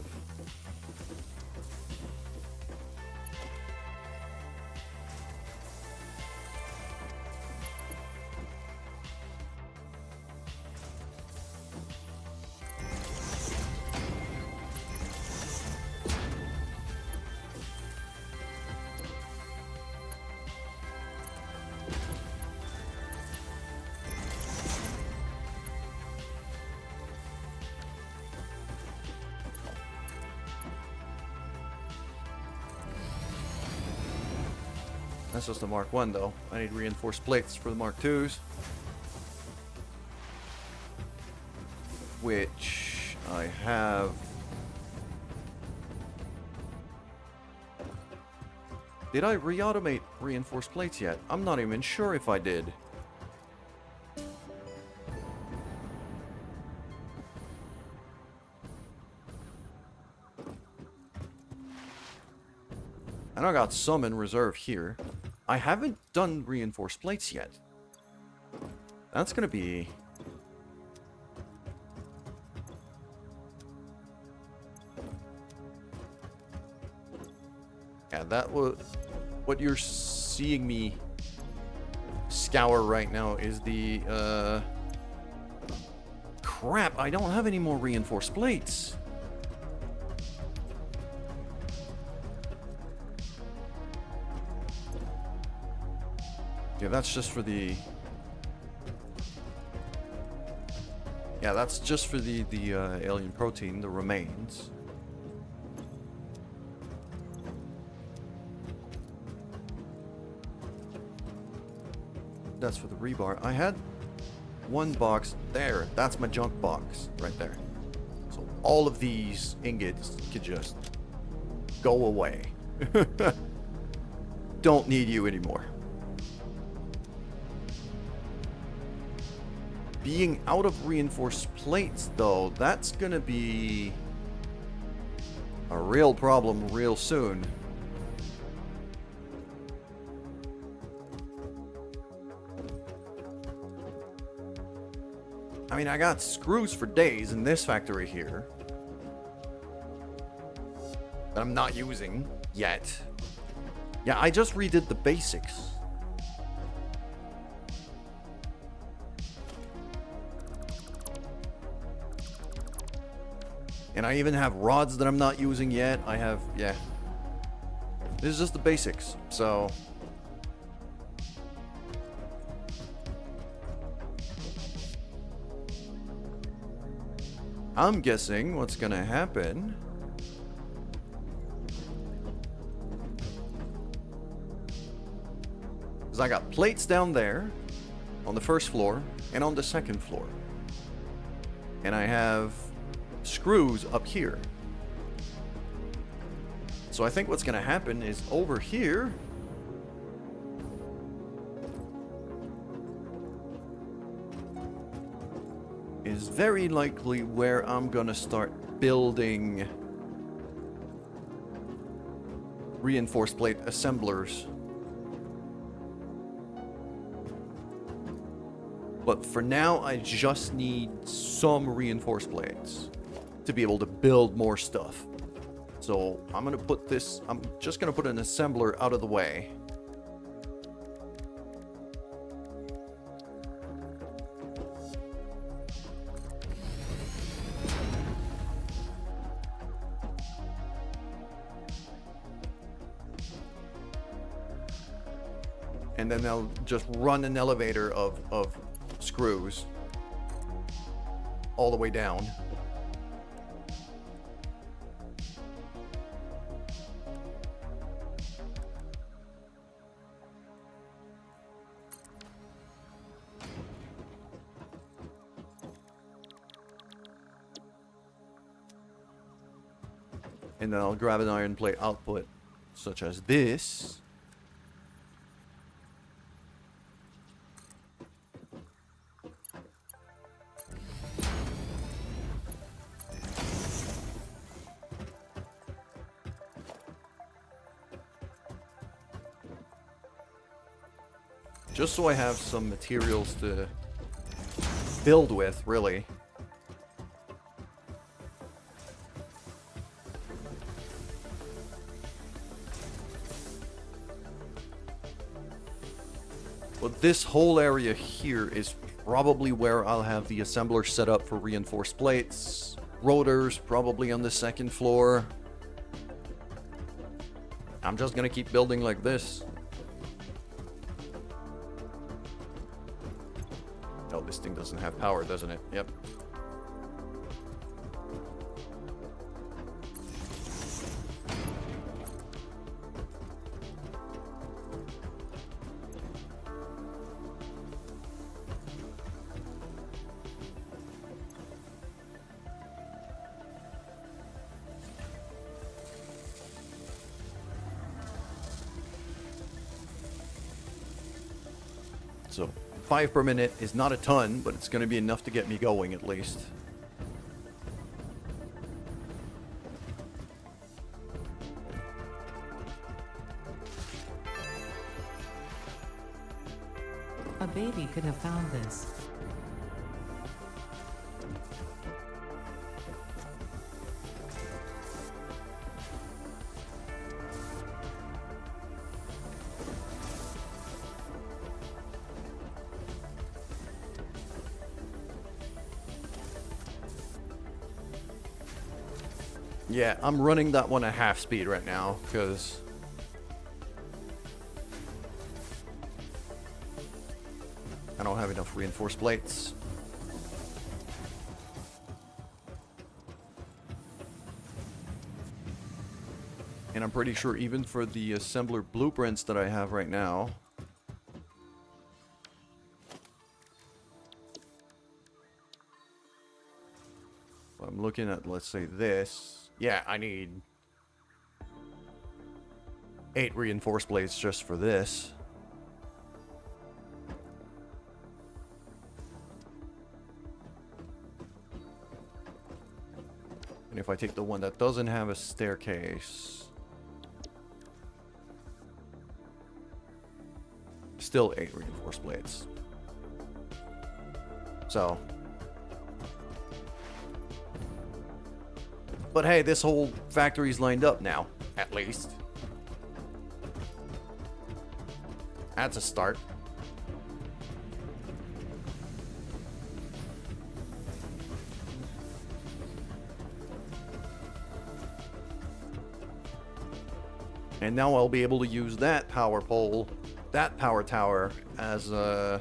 That's just the Mark 1 though. I need reinforced plates for the Mark 2s. Which I have. Did I re-automate reinforced plates yet? I'm not even sure if I did. And I got some in reserve here. I haven't done reinforced plates yet. That's gonna be... Yeah, that was... What you're seeing me scour right now is the, Crap, I don't have any more reinforced plates. Yeah, that's just for the... Yeah, that's just for the alien protein, the remains. That's for the rebar. I had one box there. That's my junk box right there. So all of these ingots could just go away. Don't need you anymore. Being out of reinforced plates, though, that's gonna be a real problem real soon. I mean, I got screws for days in this factory here that I'm not using yet. Yeah, I just redid the basics. And I even have rods that I'm not using yet. I have, yeah. This is just the basics, so... I'm guessing what's gonna happen is I got plates down there on the first floor and on the second floor. And I have screws up here. So I think what's gonna happen is over here is very likely where I'm gonna start building reinforced plate assemblers. But for now, I just need some reinforced plates to be able to build more stuff. So I'm gonna put this, I'm just gonna put an assembler out of the way. And then they'll just run an elevator of screws all the way down. And then I'll grab an iron plate output such as this. Just so I have some materials to build with, really. Well, this whole area here is probably where I'll have the assembler set up for reinforced plates. Rotors probably on the second floor. I'm just gonna keep building like this. Oh, this thing doesn't have power, doesn't it? Yep. So 5 per minute is not a ton, but it's going to be enough to get me going at least. A baby could have found this. Yeah, I'm running that one at half speed right now, because I don't have enough reinforced plates. And I'm pretty sure even for the assembler blueprints that I have right now, I'm looking at, let's say this. Yeah, I need 8 reinforced plates just for this. And if I take the one that doesn't have a staircase, still 8 reinforced plates. So, but hey, this whole factory's lined up now, at least. That's a start. And now I'll be able to use that power pole, that power tower, as a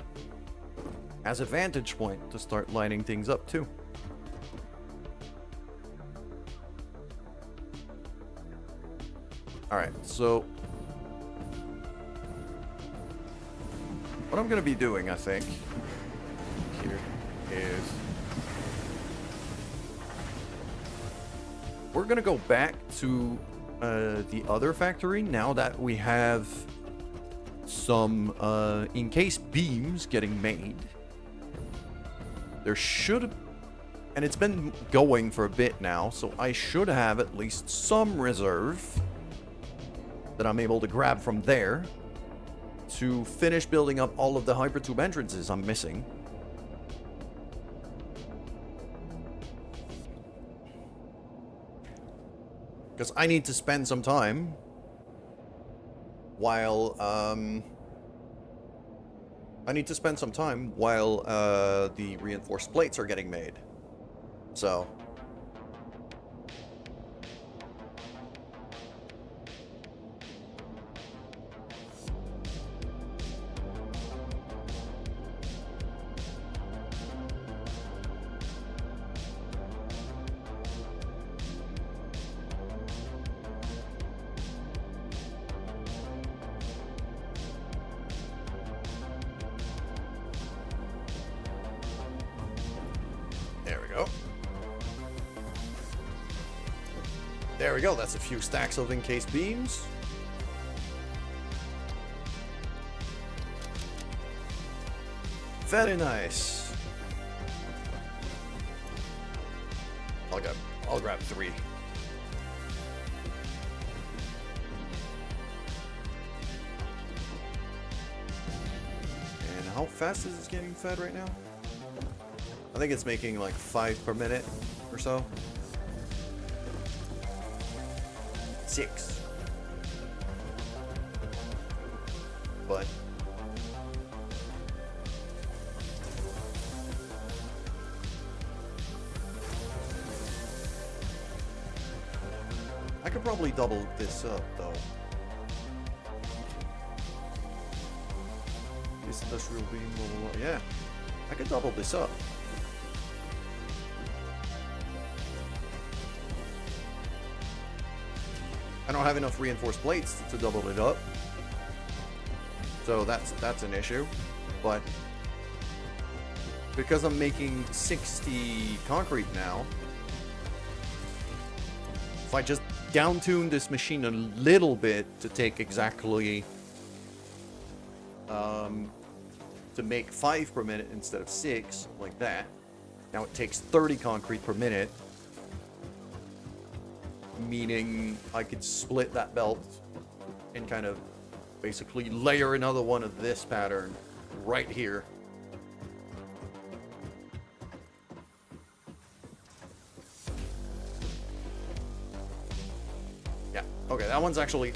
vantage point to start lining things up too. Alright, so what I'm going to be doing, I think, here is we're going to go back to the other factory now that we have some encased beams getting made. There should, and it's been going for a bit now, so I should have at least some reserve that I'm able to grab from there to finish building up all of the hypertube entrances I'm missing. Because I need to spend some time while the reinforced plates are getting made. So there we go, that's a few stacks of encased beams. Very nice. I'll grab 3. And how fast is this getting fed right now? I think it's making like 5 per minute or so. 6. But I could probably double this up though. This industrial beam, blah, blah, blah. Yeah, I could double this up. I don't have enough reinforced plates to double it up, so that's an issue. But because I'm making 60 concrete now, if I just down-tune this machine a little bit to take exactly to make 5 per minute instead of 6, like that. Now it takes 30 concrete per minute. Meaning I could split that belt and kind of basically layer another one of this pattern right here. Yeah, okay, that one's actually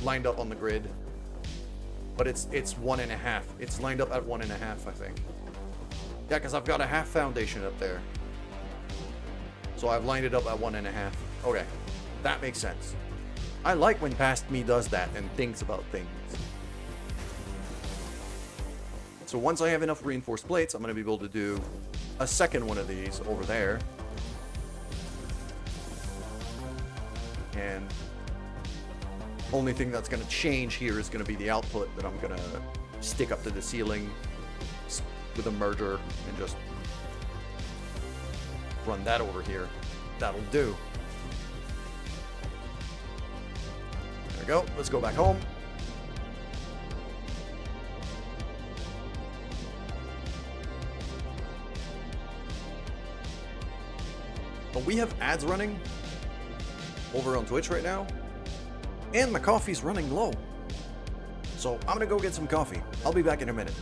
lined up on the grid. But it's 1.5. It's lined up at 1.5, I think. Yeah, because I've got a half foundation up there. So I've lined it up at 1.5. Okay, that makes sense. I like when past me does that and thinks about things. So once I have enough reinforced plates, I'm going to be able to do a second one of these over there. And only thing that's going to change here is going to be the output that I'm going to stick up to the ceiling with a merger and just run that over here. That'll do. There we go. Let's go back home. But we have ads running over on Twitch right now, and my coffee's running low. So I'm gonna go get some coffee. I'll be back in a minute.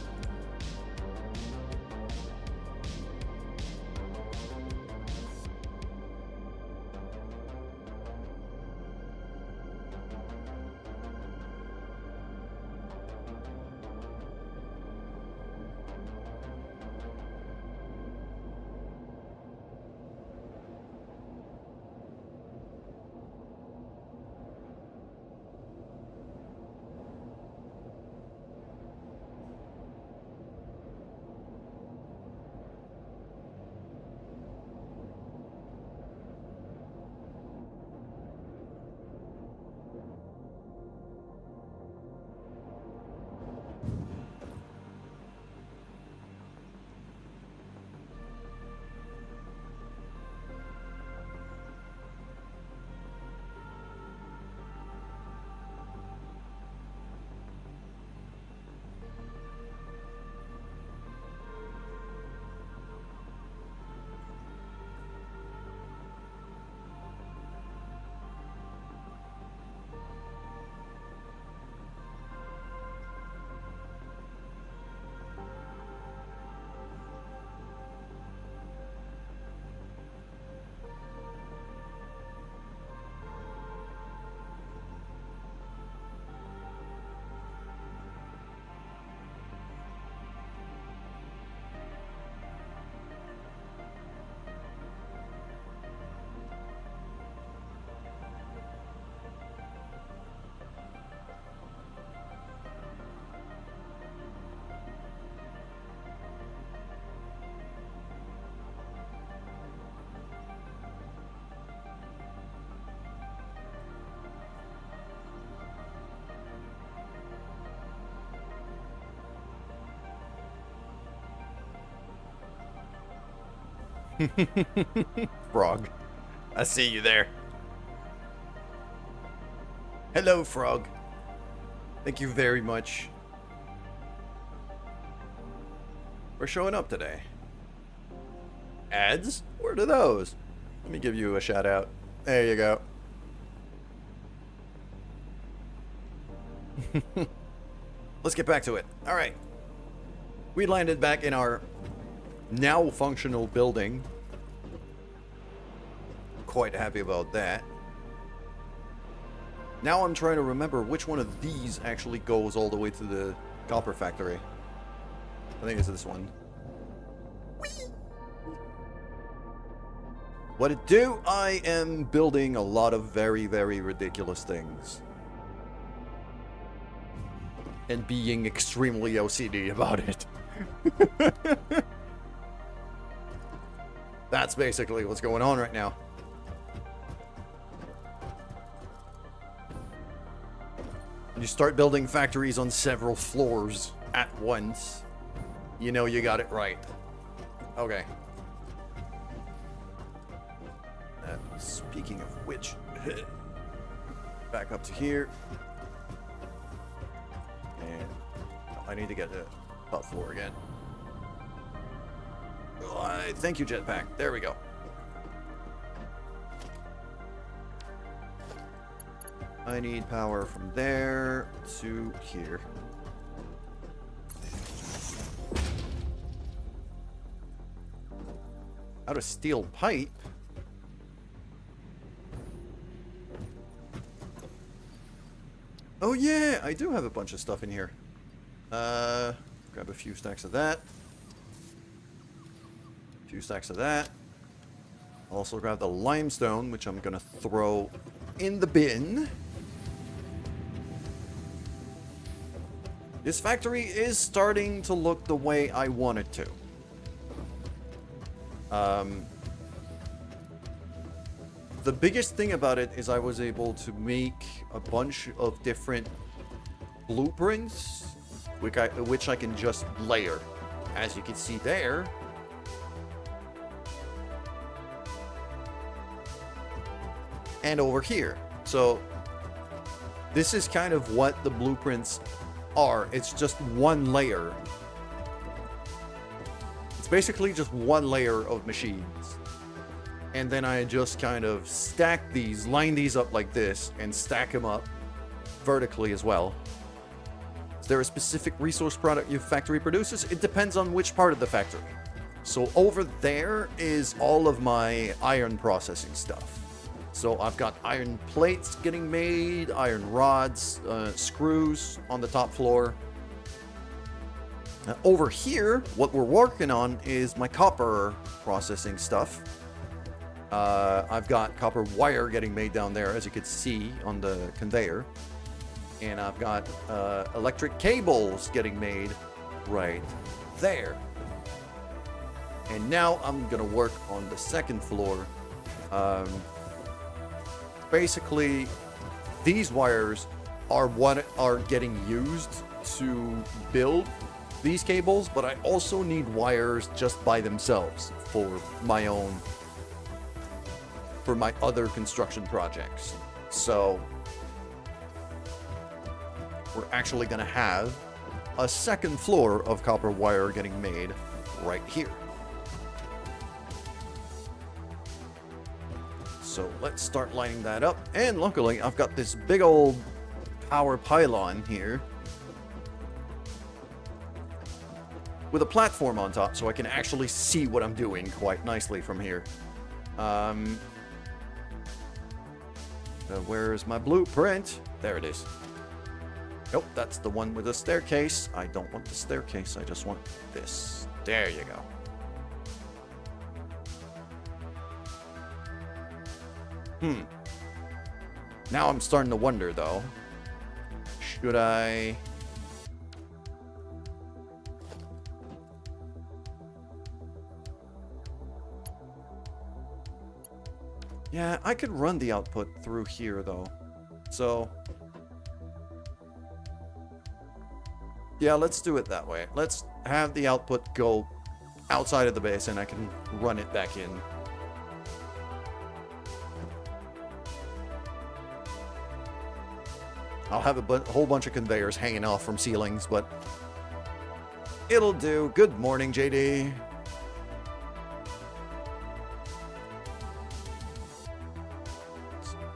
Frog. I see you there. Hello, Frog. Thank you very much for showing up today. Ads? Where are those? Let me give you a shout out. There you go. Let's get back to it. All right. We landed back in our now functional building. Quite happy about that. Now I'm trying to remember which one of these actually goes all the way to the copper factory. I think it's this one. Whee! What it do? I am building a lot of very, very ridiculous things. And being extremely OCD about it. That's basically what's going on right now. You start building factories on several floors at once, you know you got it right. Okay. Speaking of which, back up to here. And I need to get to top floor again. Thank you, Jetpack. There we go. I need power from there to here. Out of steel pipe? Oh yeah, I do have a bunch of stuff in here. Grab a few stacks of that. A few stacks of that. I'll also grab the limestone, which I'm gonna throw in the bin. This factory is starting to look the way I want it to. The biggest thing about it is I was able to make a bunch of different blueprints, which I can just layer. As you can see there. And over here. So this is kind of what the blueprints are. It's just one layer. It's basically just one layer of machines. And then I just kind of stack these, line these up like this, and stack them up vertically as well. Is there a specific resource product your factory produces? It depends on which part of the factory. So over there is all of my iron processing stuff. So I've got iron plates getting made, iron rods, screws on the top floor. Over here, what we're working on is my copper processing stuff. I've got copper wire getting made down there, as you can see on the conveyor. And I've got electric cables getting made right there. And now I'm gonna work on the second floor. Basically, these wires are what are getting used to build these cables, but I also need wires just by themselves for my other construction projects. So we're actually going to have a second floor of copper wire getting made right here. So let's start lining that up. And luckily, I've got this big old power pylon here with a platform on top, so I can actually see what I'm doing quite nicely from here. Where's my blueprint? There it is. Nope, that's the one with the staircase. I don't want the staircase, I just want this. There you go. Now I'm starting to wonder, though. Should I... Yeah, I could run the output through here, though. So... yeah, let's do it that way. Let's have the output go outside of the base, and I can run it back in. I'll have a whole bunch of conveyors hanging off from ceilings, but it'll do. Good morning, JD.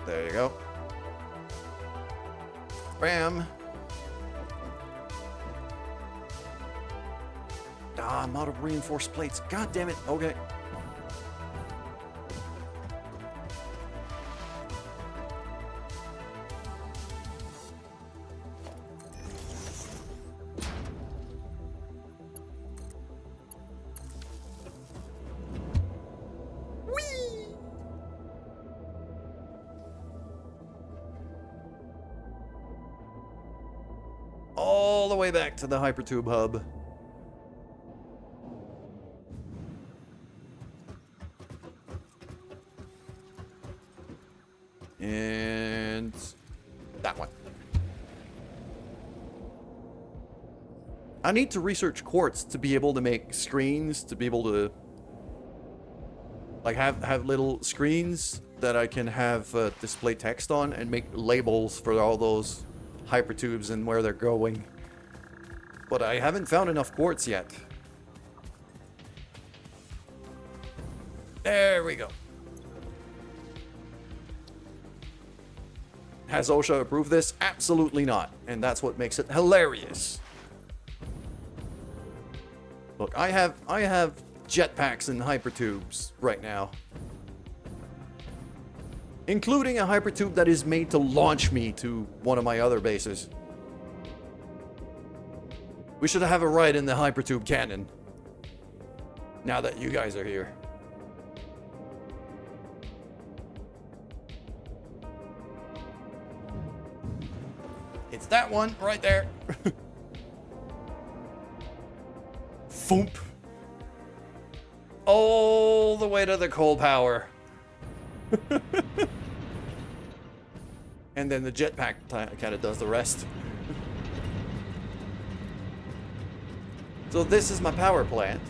There you go. Bam. Ah, I'm out of reinforced plates. God damn it. Okay. All the way back to the hypertube hub. And that one. I need to research quartz to be able to make screens, to be able to like have little screens that I can have display text on and make labels for all those hypertubes and where they're going. But I haven't found enough quartz yet. There we go. Has OSHA approved this? Absolutely not. And that's what makes it hilarious. Look, I have jetpacks and hypertubes right now. Including a hypertube that is made to launch me to one of my other bases. We should have a ride in the hypertube cannon. Now that you guys are here. It's that one right there. Foomp. All the way to the coal power. And then the jetpack kind of does the rest. So this is my power plant.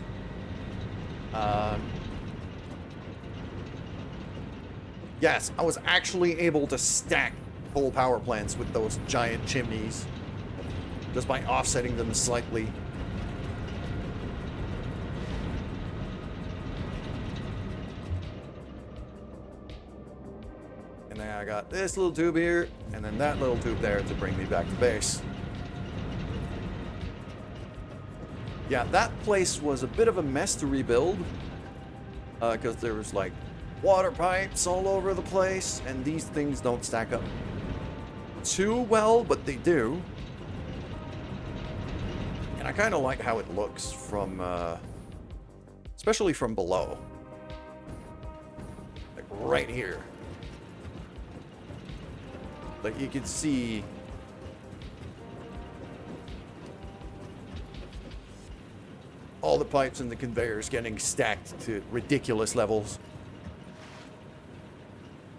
Yes, I was actually able to stack coal power plants with those giant chimneys just by offsetting them slightly. And then I got this little tube here, and then that little tube there to bring me back to base. Yeah, that place was a bit of a mess to rebuild, because there was like water pipes all over the place, and these things don't stack up too well, but they do. And I kind of like how it looks from, especially from below. Like right here. Like you can see all the pipes and the conveyors getting stacked to ridiculous levels.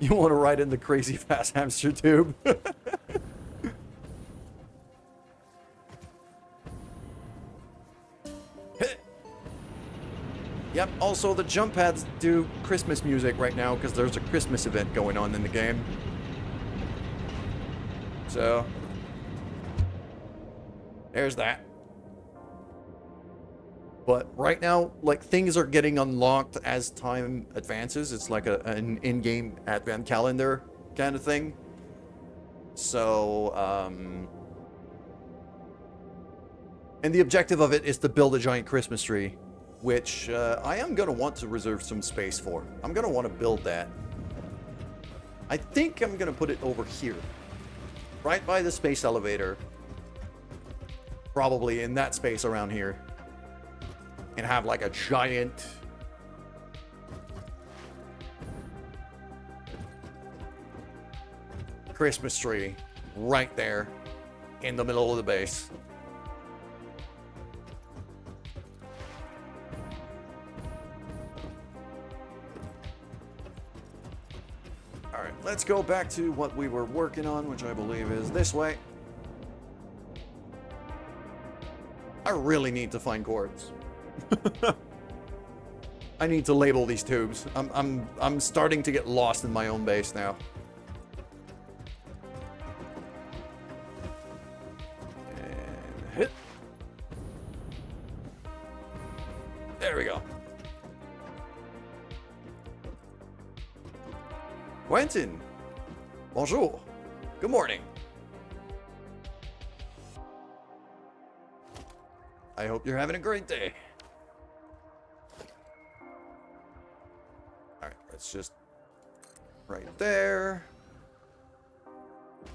You want to ride in the crazy fast hamster tube? Yep, also the jump pads do Christmas music right now because there's a Christmas event going on in the game. So, there's that. But right now, like, things are getting unlocked as time advances. It's like an in-game advent calendar kind of thing. So, and the objective of it is to build a giant Christmas tree, which I am going to want to reserve some space for. I'm going to want to build that. I think I'm going to put it over here. Right by the space elevator. Probably in that space around here. And have like a giant Christmas tree right there in the middle of the base. Alright, let's go back to what we were working on, which I believe is this way. I really need to find cords. I need to label these tubes. I'm starting to get lost in my own base now. And hit. There we go. Quentin. Bonjour. Good morning. I hope you're having a great day. Alright, let's just... right there.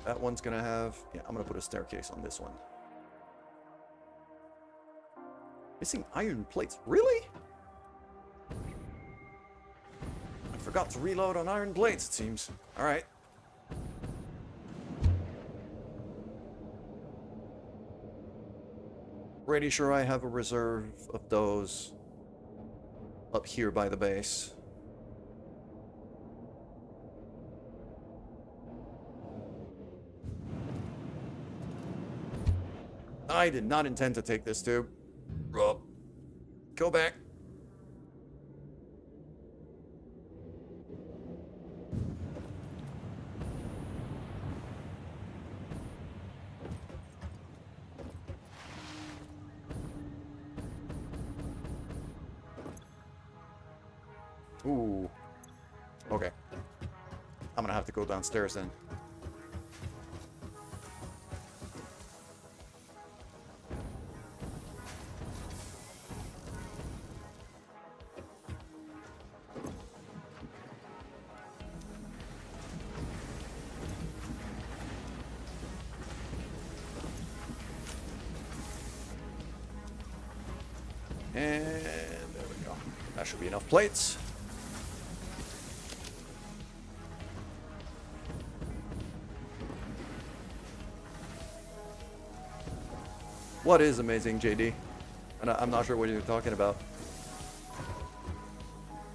That one's gonna have... yeah, I'm gonna put a staircase on this one. Missing iron plates. Really? I forgot to reload on iron plates, it seems. Alright. Pretty sure I have a reserve of those up here by the base. I did not intend to take this tube. Rob, go back. Ooh. Okay. I'm gonna have to go downstairs then. And there we go. That should be enough plates. What is amazing, JD? And I'm not sure what you're talking about.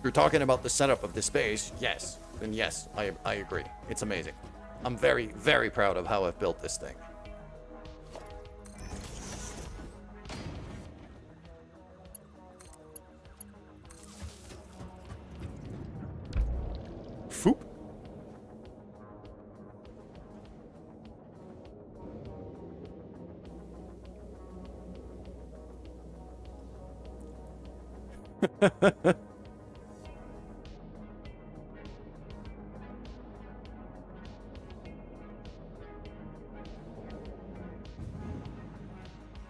You're talking about the setup of the space, yes. Then yes, I agree. It's amazing. I'm very, very proud of how I've built this thing. Foop.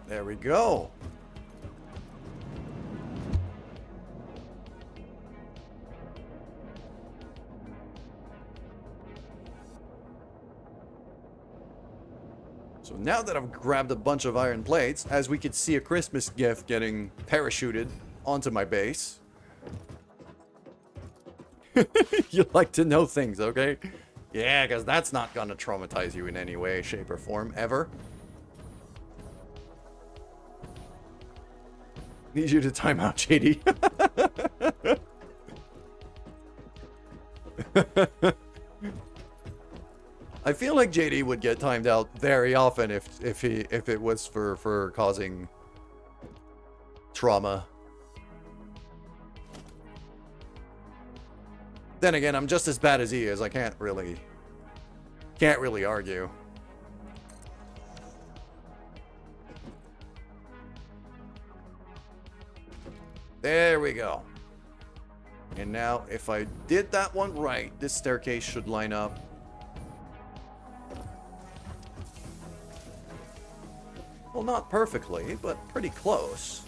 There we go. So now that I've grabbed a bunch of iron plates, as we could see a Christmas gift getting parachuted onto my base. You like to know things, okay? Yeah, because that's not going to traumatize you in any way, shape, or form, ever. Need you to time out, JD. I feel like JD would get timed out very often if it was for causing trauma. Then again, I'm just as bad as he is. I can't really argue. There we go. And now, if I did that one right, this staircase should line up. Well, not perfectly, but pretty close.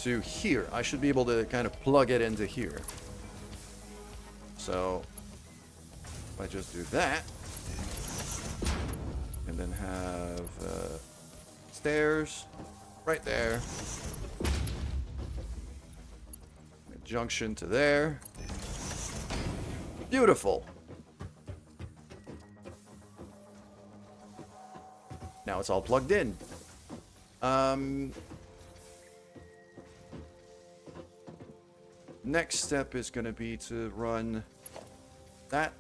To here. I should be able to kind of plug it into here. So, if I just do that, and then have stairs right there, a junction to there. Beautiful. Now it's all plugged in. Next step is going to be to run that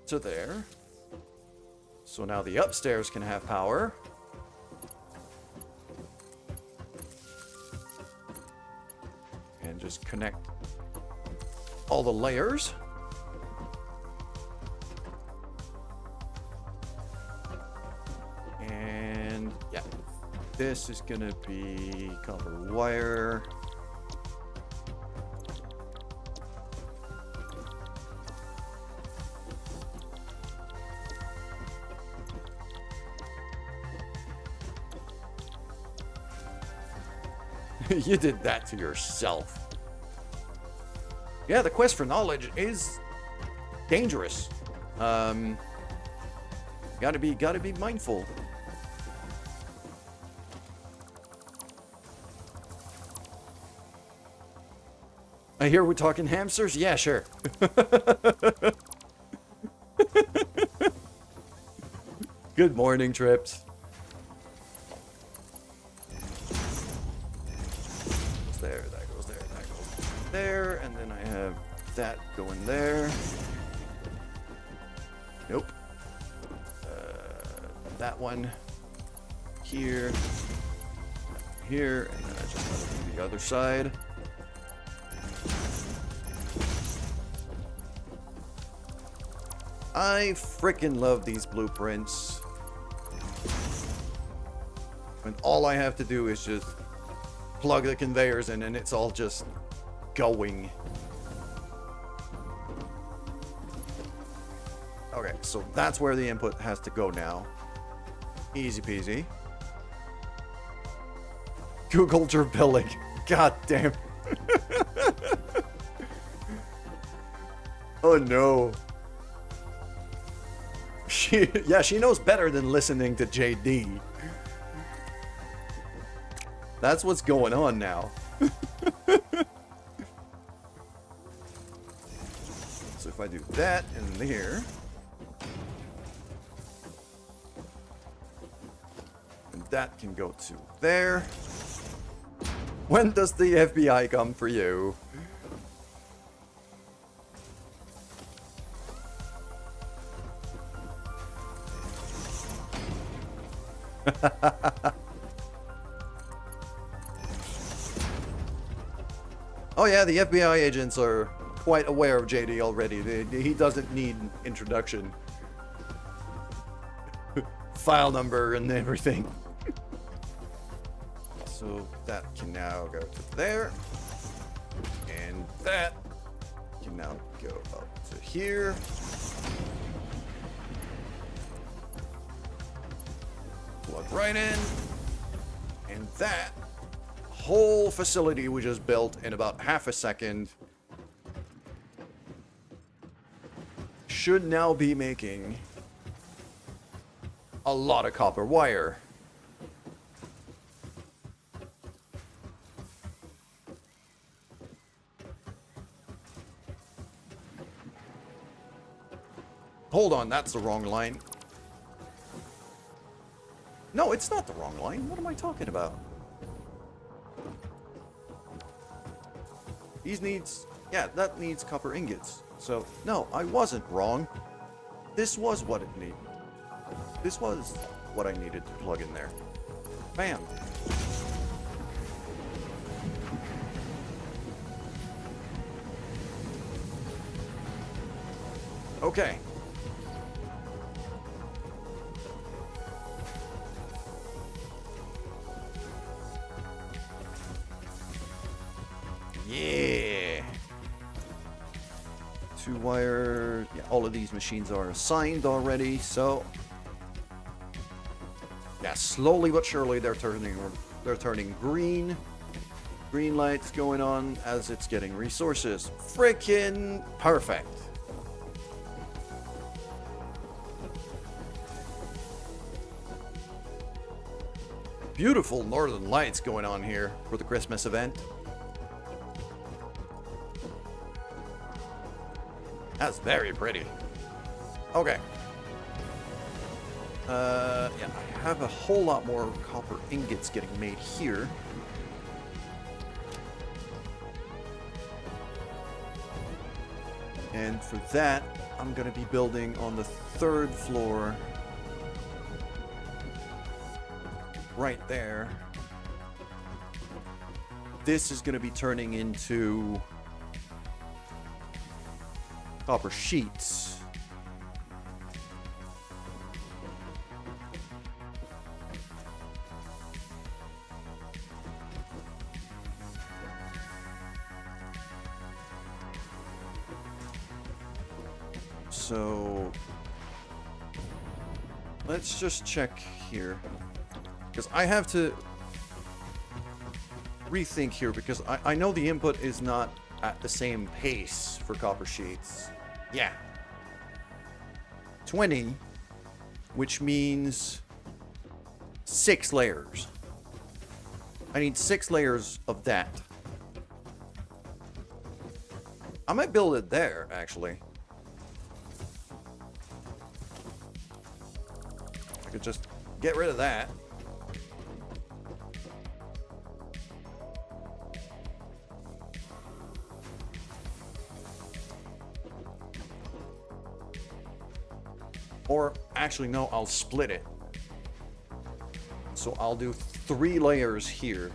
to there. So now the upstairs can have power. And just connect all the layers. And yeah, this is going to be copper wire. You did that to yourself. Yeah, the quest for knowledge is dangerous. Gotta be mindful. I hear we're talking hamsters? Yeah, sure. Good morning, Trips. There, that goes there, that goes there, and then I have that going there. Nope. That one here, here, and then I just gotta do the other side. I frickin' love these blueprints. And all I have to do is just plug the conveyors in and it's all just going. Okay, so that's where the input has to go now. Easy peasy. Google your billing. God damn. Oh no. She knows better than listening to JD. That's what's going on now. So if I do that in here, that can go to there. When does the FBI come for you? Oh yeah, the FBI agents are quite aware of JD already. He doesn't need introduction. File number and everything. So that can now go to there. And that can now go up to here. Plug right in. And that whole facility we just built in about half a second should now be making a lot of copper wire. Hold on, that's the wrong line. No, it's not the wrong line. What am I talking about? These needs... Yeah, that needs copper ingots. So, no, I wasn't wrong. This was what it needed. This was what I needed to plug in there. Bam. Okay. Yeah. 2-wire. Yeah, all of these machines are assigned already, so yeah, slowly but surely they're turning green. Green lights going on as it's getting resources. Freaking perfect. Beautiful northern lights going on here for the Christmas event. That's very pretty. Okay. Yeah, I have a whole lot more copper ingots getting made here. And for that, I'm going to be building on the 3rd floor. Right there. This is going to be turning into copper sheets. So let's just check here, because I have to rethink here, because I know the input is not at the same pace for copper sheets. Yeah. 20, which means 6 layers. I need 6 layers of that. I might build it there, actually. I could just get rid of that. Or, actually, no, I'll split it. So I'll do 3 layers here.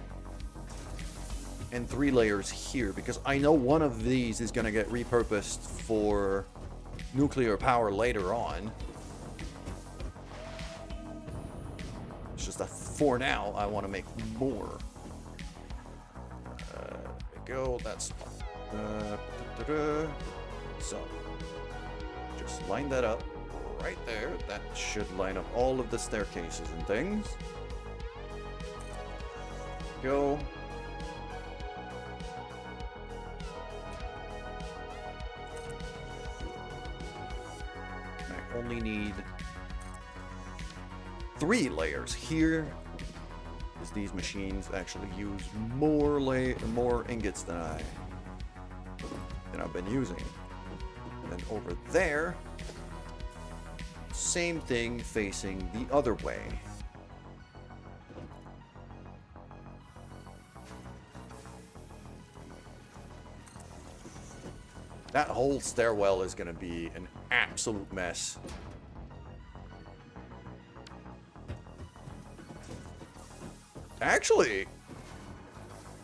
And 3 layers here. Because I know one of these is going to get repurposed for nuclear power later on. It's just that for now, I want to make more. There we go. That's... So, just line that up. Right there, that should line up all of the staircases and things. Go. I only need 3 layers here, because these machines actually use more ingots than I've been using. And then over there, same thing facing the other way. That whole stairwell is going to be an absolute mess. Actually,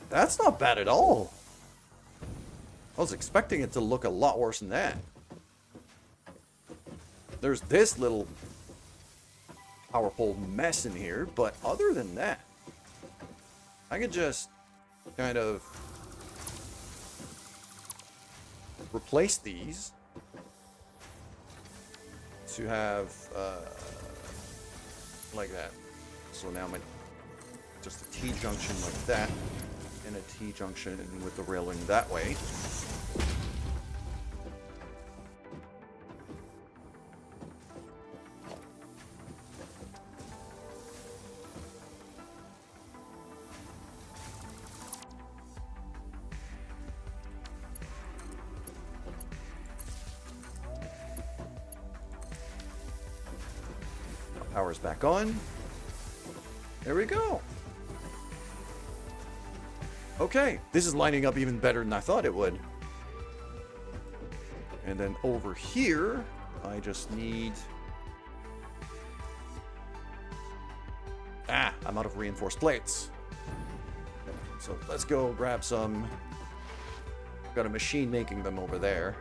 that's not bad at all. I was expecting it to look a lot worse than that. There's this little power pole mess in here, but other than that, I could just kind of replace these to have like that. So now my just a T-junction like that, and a T-junction with the railing that way. Power's back on. There we go. Okay, this is lining up even better than I thought it would. And then over here, I just need... I'm out of reinforced plates. So let's go grab some. Got a machine making them over there.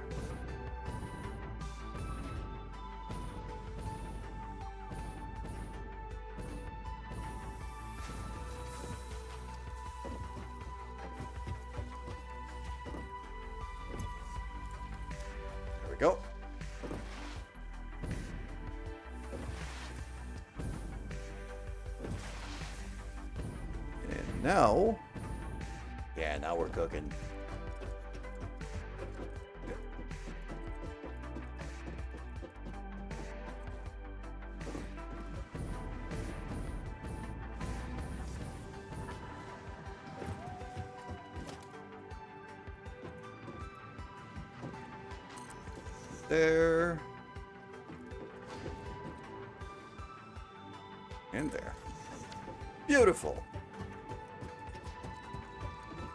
Go. And now, yeah, now we're cooking. There. And there. Beautiful.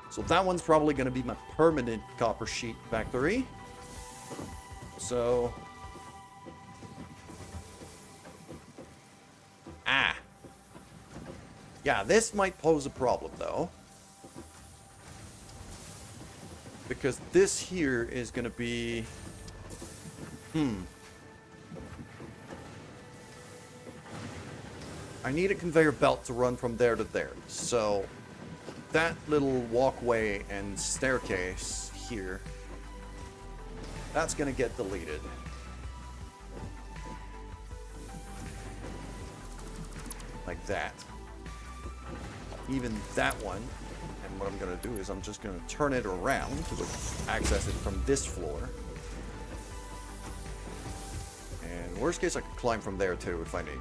So that one's probably going to be my permanent copper sheet factory. So... yeah, this might pose a problem, though. Because this here is going to be... I need a conveyor belt to run from there to there. So that little walkway and staircase here, that's going to get deleted. Like that. Even that one. And what I'm going to do is I'm just going to turn it around to access it from this floor. Worst case, I could climb from there too if I need.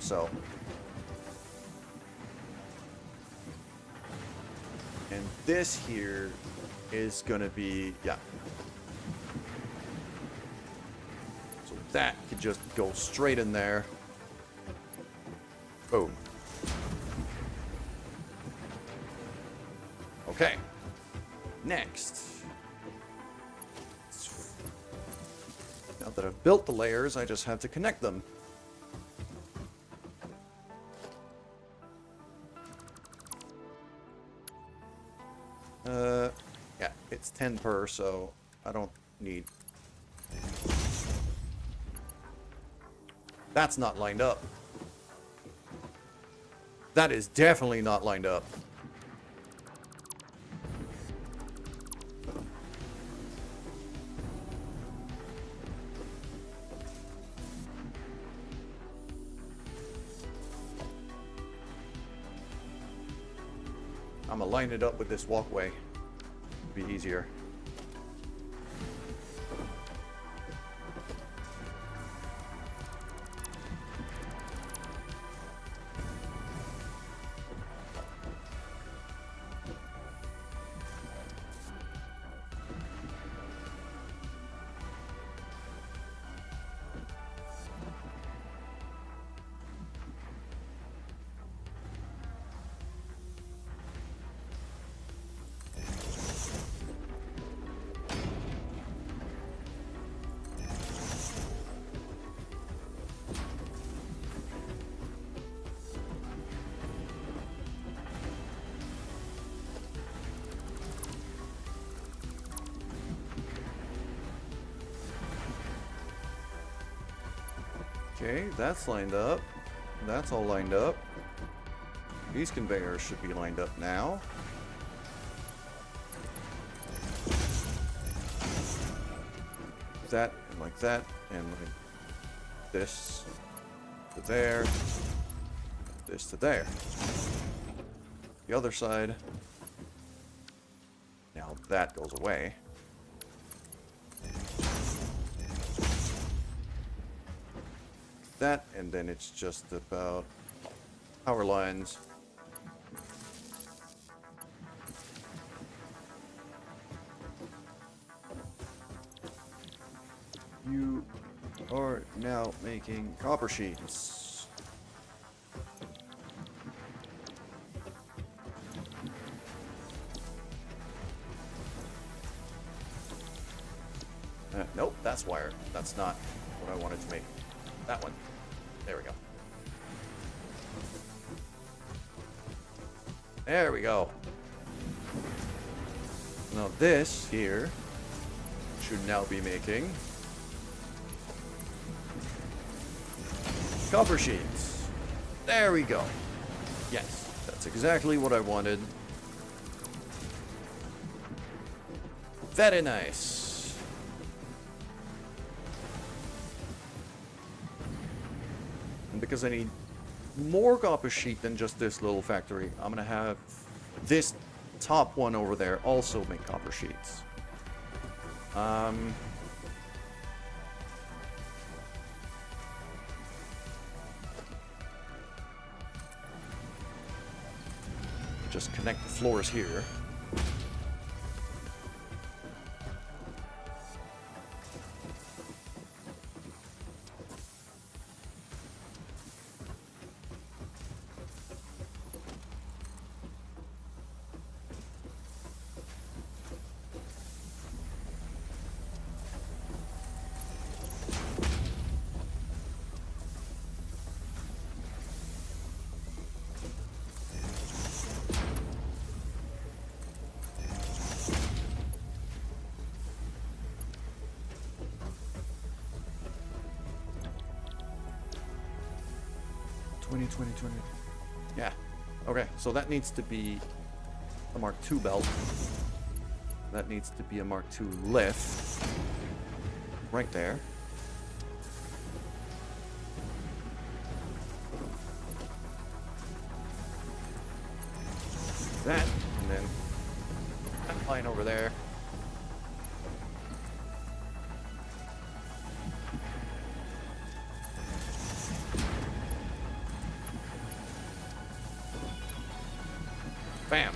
So. And this here is gonna be, yeah. So that could just go straight in there. Boom. Okay. Next. Now that I've built the layers, I just have to connect them. Yeah, it's 10 per, so I don't need... That's not lined up. That is definitely not lined up. I'm gonna line it up with this walkway. It'll be easier. Okay, that's lined up. That's all lined up. These conveyors should be lined up now. That, and like that, and like this to there, this to there. The other side. Now that goes away. That, and then it's just about power lines. You are now making copper sheets. Nope, that's wire. That's not what I wanted to make. That one. There we go. There we go. Now this here should now be making copper sheets. There we go. Yes, that's exactly what I wanted. Very nice. And because I need more copper sheet than just this little factory, I'm gonna have this top one over there also make copper sheets. Just connect the floors here. Yeah. Okay, so that needs to be a Mark II belt. That needs to be a Mark II lift. Right there. That, and then that line over there. Bam.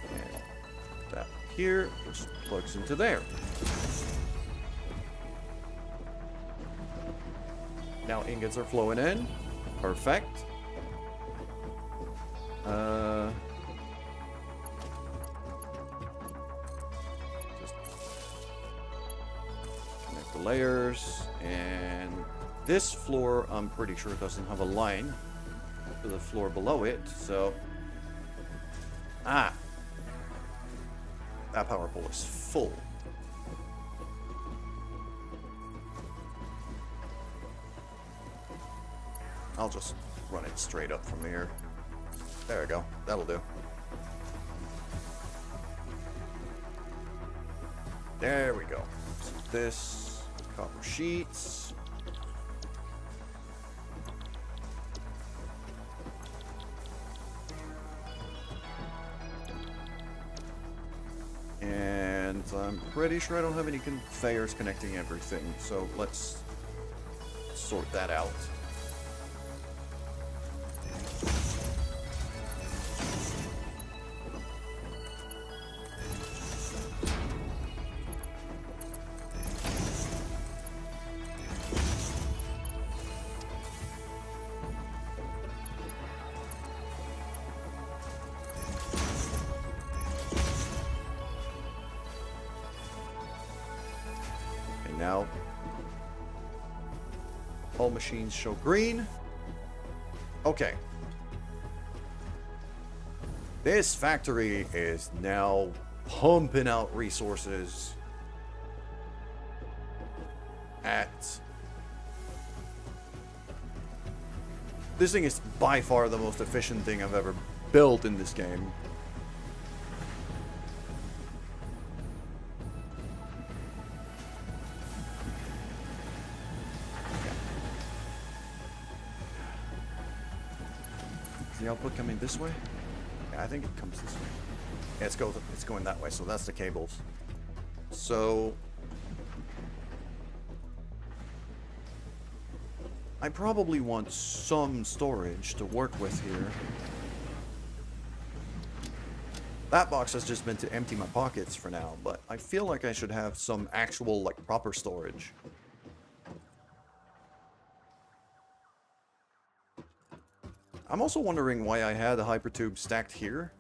And that here just plugs into there. Now ingots are flowing in. Perfect. Layers, and this floor I'm pretty sure doesn't have a line to the floor below it, so that power pole is full. I'll just run it straight up from here. There we go, that'll do. There we go. So this copper sheets. And I'm pretty sure I don't have any conveyors connecting everything, so let's sort that out. Now, all machines show green. Okay, This factory is now pumping out resources at... This thing is by far the most efficient thing I've ever built in this game. Is the output coming this way? Yeah, I think it comes this way. Yeah, it's going that way, so that's the cables. So I probably want some storage to work with here. That box has just been to empty my pockets for now, but I feel like I should have some actual, like, proper storage. I'm also wondering why I had a hypertube stacked here.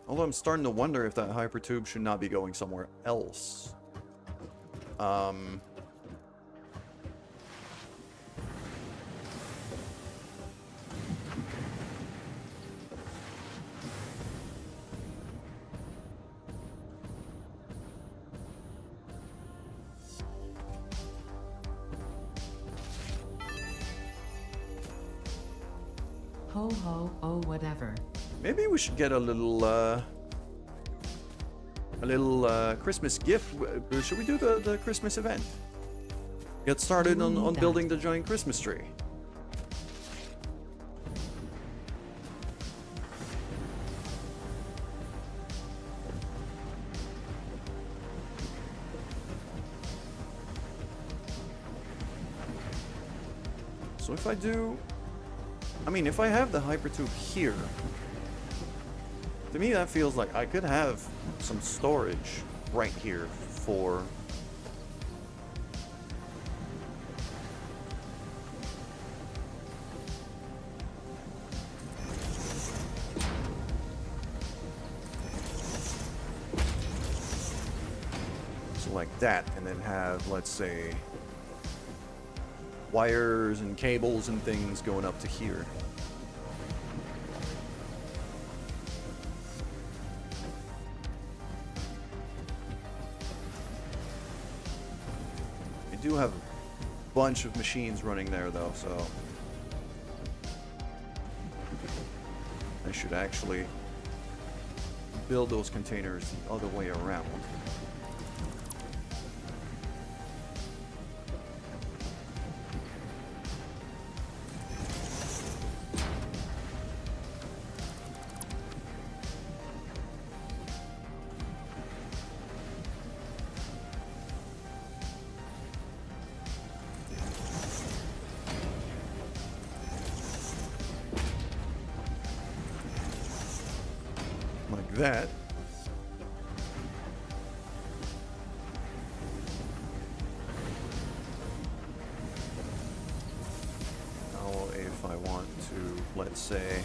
Although I'm starting to wonder if that hypertube should not be going somewhere else. Ho ho, oh whatever. Maybe we should get a little Christmas gift. Should we do the Christmas event? Get started on building the giant Christmas tree. So if I do... I mean, if I have the hypertube here, to me that feels like I could have some storage right here for... So like that, and then have, let's say, wires and cables and things going up to here. I do have a bunch of machines running there though, so I should actually build those containers the other way around. Like that. Now if I want to, let's say,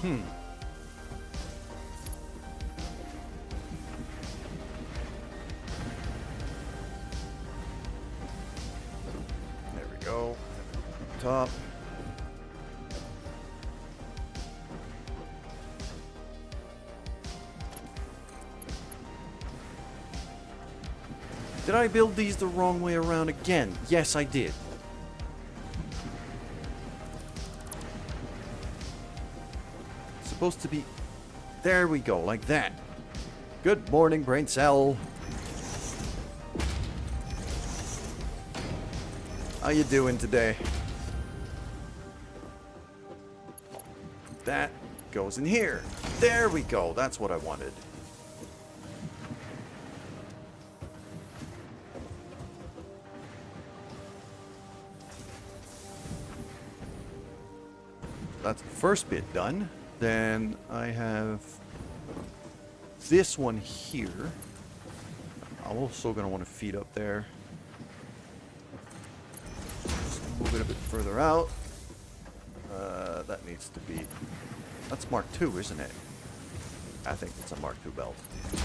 there we go. Top. Did I build these the wrong way around again? Yes, I did. Supposed to be... There we go, like that. Good morning, brain cell. How you doing today? That goes in here. There we go. That's what I wanted. That's the first bit done. Then I have this one here. I'm also going to want to feed up there. Just move it a bit further out. That needs to be... That's Mark II, isn't it? I think it's a Mark II belt. There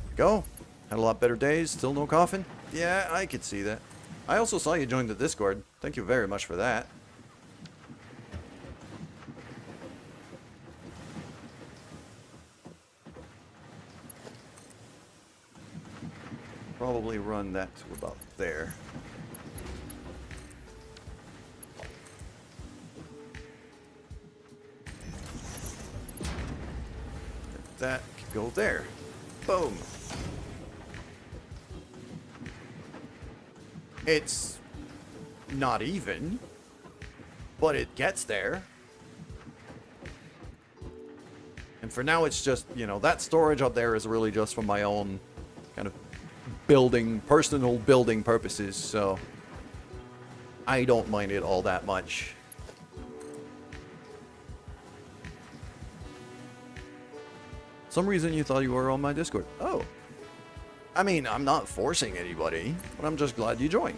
we go. Had a lot better days. Still no coffin? Yeah, I could see that. I also saw you join the Discord. Thank you very much for that. Probably run that to about there. That could go there. Boom. It's not even, but it gets there. And for now, it's just, you know, that storage up there is really just for my own kind of personal building purposes, so I don't mind it all that much. Some reason you thought you were on my Discord. Oh. I mean, I'm not forcing anybody, but I'm just glad you joined.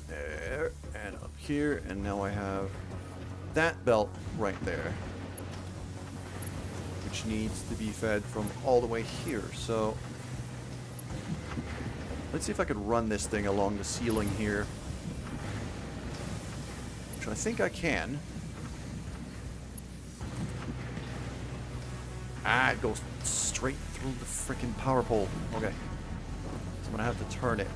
There, and up here, and now I have that belt right there, which needs to be fed from all the way here. So let's see if I could run this thing along the ceiling here, which I think I can. Ah, it goes straight through the freaking power pole. Okay, so I'm gonna have to turn it.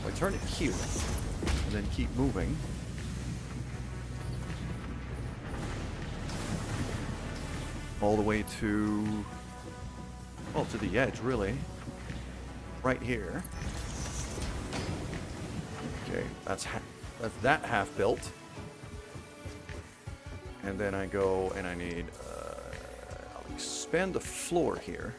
So I turn it here and then keep moving. All the way to, well, to the edge, really. Right here. Okay, that's that half built. And then I go and I need, I'll expand the floor here.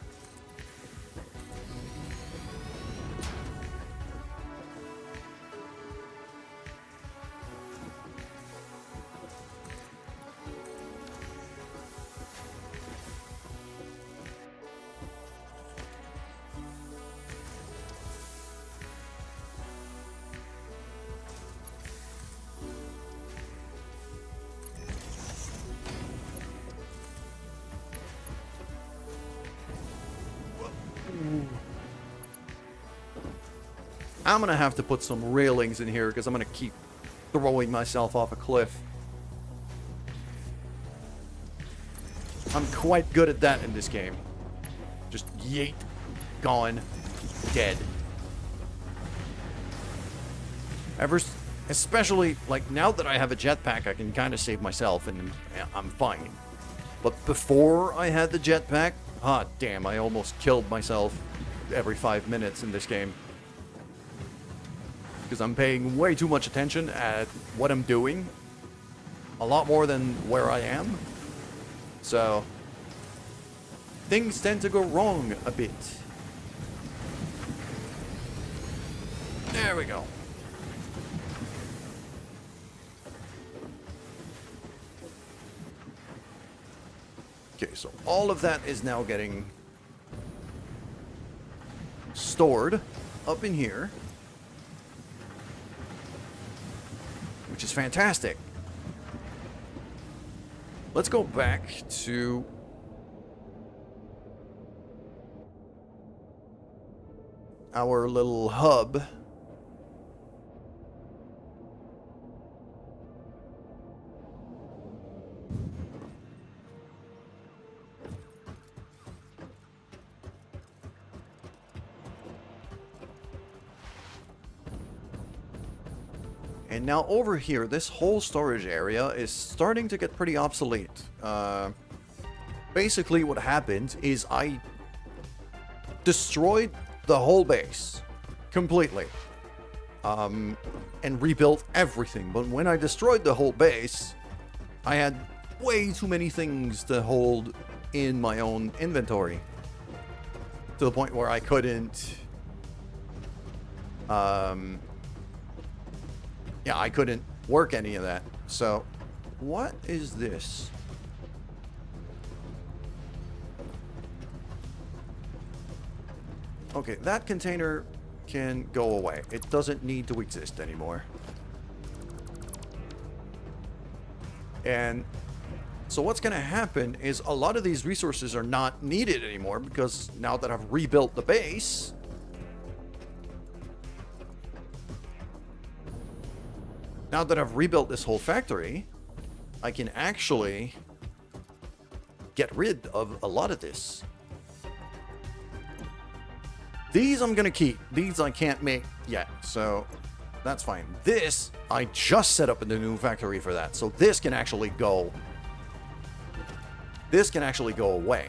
I'm gonna have to put some railings in here because I'm gonna keep throwing myself off a cliff. I'm quite good at that in this game. Just yeet, gone, dead. Especially, like, now that I have a jetpack, I can kind of save myself and I'm fine. But before I had the jetpack, damn, I almost killed myself every 5 minutes in this game. Because I'm paying way too much attention at what I'm doing. A lot more than where I am. So things tend to go wrong a bit. There we go. Okay, so all of that is now getting stored up in here, which is fantastic. Let's go back to our little hub. And now over here, this whole storage area is starting to get pretty obsolete. Basically what happened is I destroyed the whole base completely. And rebuilt everything. But when I destroyed the whole base, I had way too many things to hold in my own inventory. To the point where I couldn't... yeah, I couldn't work any of that. So, what is this? Okay, that container can go away. It doesn't need to exist anymore. And so what's going to happen is a lot of these resources are not needed anymore because now that I've rebuilt the base, now that I've rebuilt this whole factory, I can actually get rid of a lot of this. These I'm going to keep. These I can't make yet, so that's fine. This, I just set up in the new factory for that, so this can actually go. This can actually go away.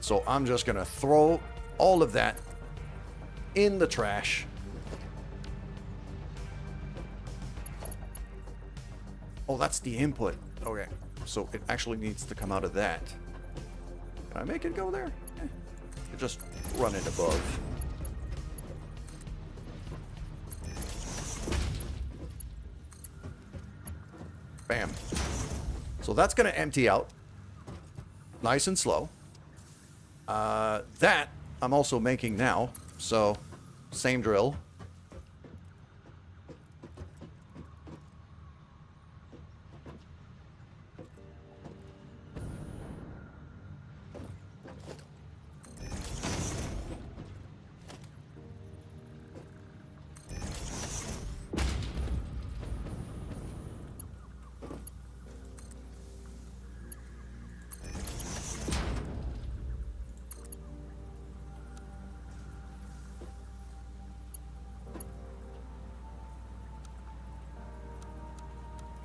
So I'm just going to throw all of that in the trash. Oh, that's the input. Okay, so it actually needs to come out of that. Can I make it go there? Just run it above. Bam. So that's going to empty out. Nice and slow. That I'm also making now. So, same drill.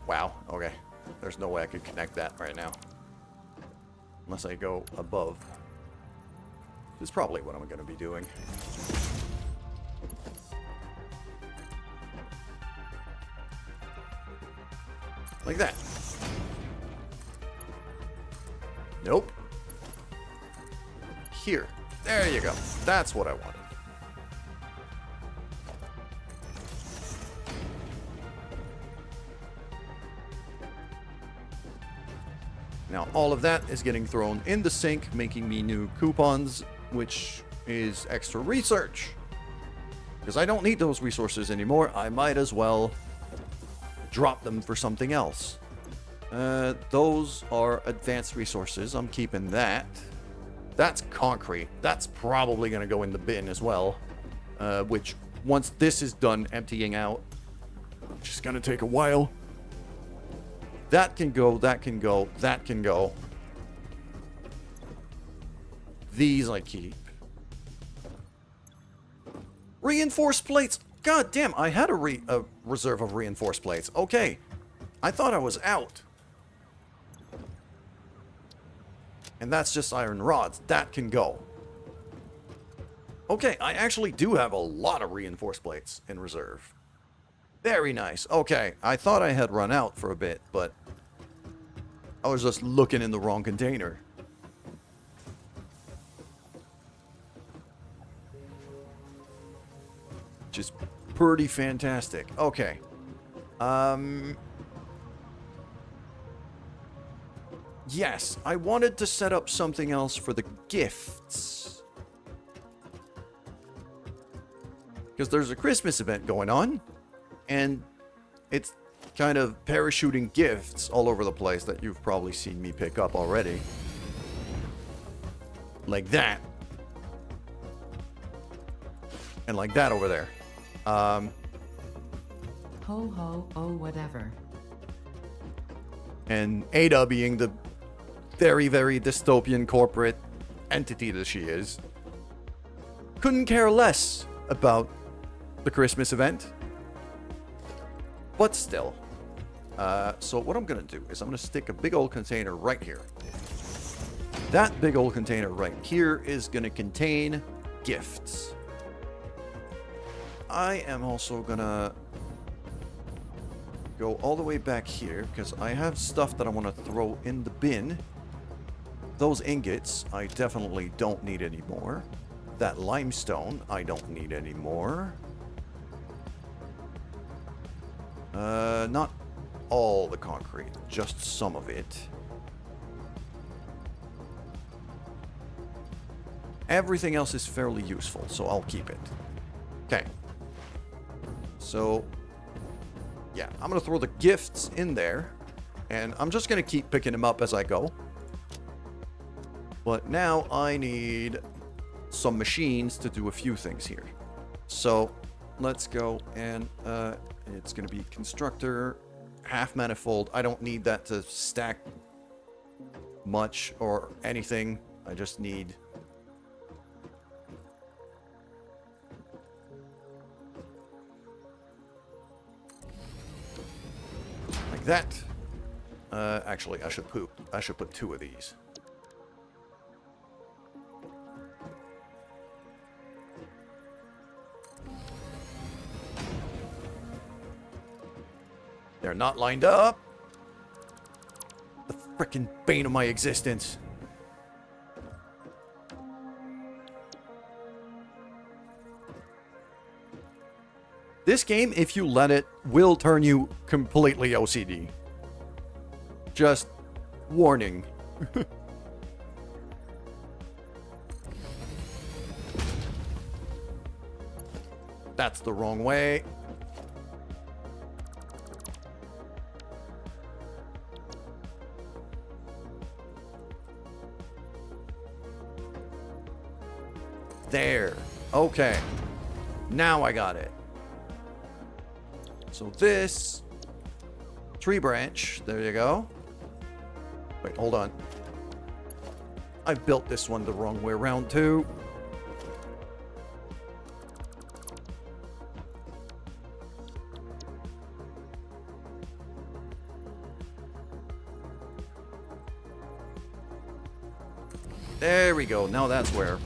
Wow, okay. There's no way I could connect that right now. Unless I go above. This is probably what I'm going to be doing. Like that. Nope. Here. There you go. That's what I wanted. Now, all of that is getting thrown in the sink, making me new coupons, which is extra research. Because I don't need those resources anymore. I might as well drop them for something else. Those are advanced resources. I'm keeping that. That's concrete. That's probably going to go in the bin as well. Which, once this is done emptying out, which is going to take a while. That can go, that can go, that can go. These I keep. Reinforced plates. God damn, I had a reserve of reinforced plates. Okay. I thought I was out. And that's just iron rods. That can go. Okay, I actually do have a lot of reinforced plates in reserve. Very nice. Okay, I thought I had run out for a bit, but I was just looking in the wrong container. Just pretty fantastic. Okay. Yes, I wanted to set up something else for the gifts. Because there's a Christmas event going on. And it's kind of parachuting gifts all over the place that you've probably seen me pick up already. Like that. And like that over there. Ho ho, oh whatever. And Ada being the very, very dystopian corporate entity that she is, couldn't care less about the Christmas event. But still. So what I'm going to do is I'm going to stick a big old container right here. that big old container right here is going to contain gifts. I am also going to go all the way back here because I have stuff that I want to throw in the bin. Those ingots I definitely don't need anymore. That limestone I don't need anymore. Not all the concrete, just some of it. Everything else is fairly useful, so I'll keep it. Okay. So, yeah, I'm going to throw the gifts in there, and I'm just going to keep picking them up as I go. But now I need some machines to do a few things here. So, let's go, and it's going to be constructor, half manifold. I don't need that to stack much or anything. I just need... like that. Actually, I should put 2 of these. They're not lined up. The frickin' bane of my existence. This game, if you let it, will turn you completely OCD. Just warning. That's the wrong way. There. Okay. Now I got it. So this tree branch, there you go. Wait, hold on. I built this one the wrong way around too. There we go. Now that's where.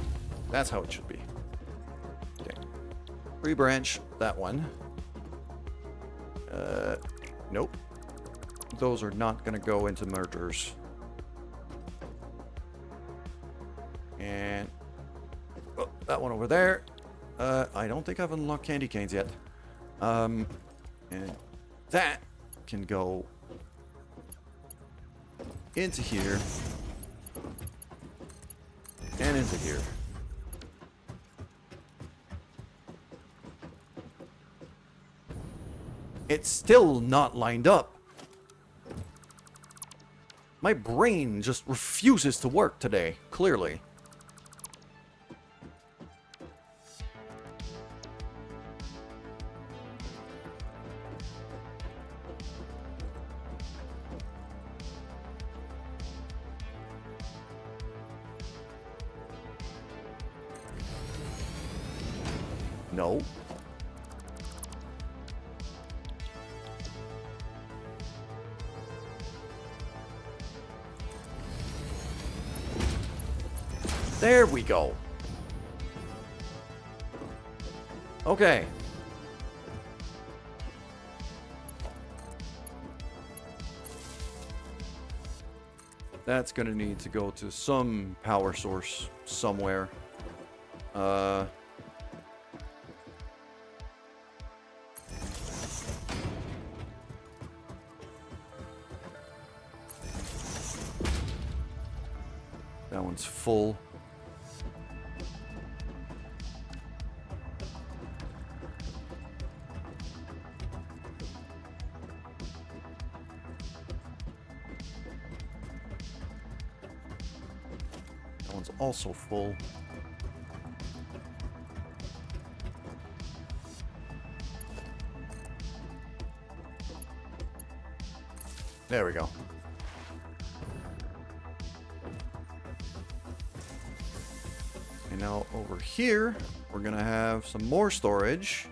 That's how it should be. Okay. Tree branch, that one. Nope. Those are not going to go into mergers. And oh, that one over there. I don't think I've unlocked candy canes yet. And that can go into here and into here. It's still not lined up. My brain just refuses to work today, clearly. No. There we go. Okay. That's gonna need to go to some power source somewhere. That one's full. That one's also full. There we go. And now over here, we're gonna have some more storage.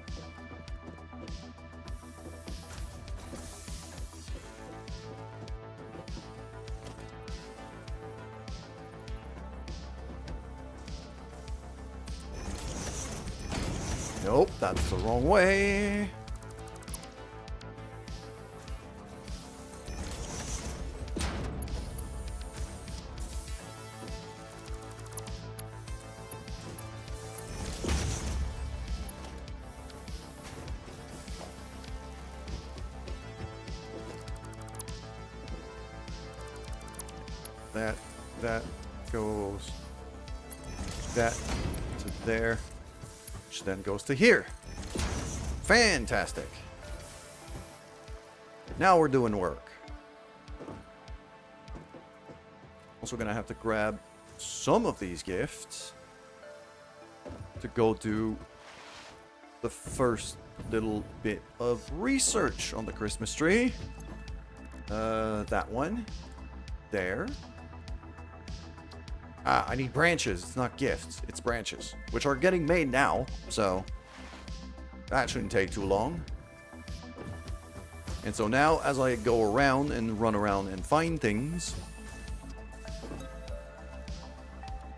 Nope, that's the wrong way. That goes that to there, which then goes to here. Fantastic. Now we're doing work. Also gonna have to grab some of these gifts to go do the first little bit of research on the Christmas tree. That one. There. Ah, I need branches. It's not gifts. It's branches, which are getting made now, so that shouldn't take too long. And so now, as I go around and run around and find things,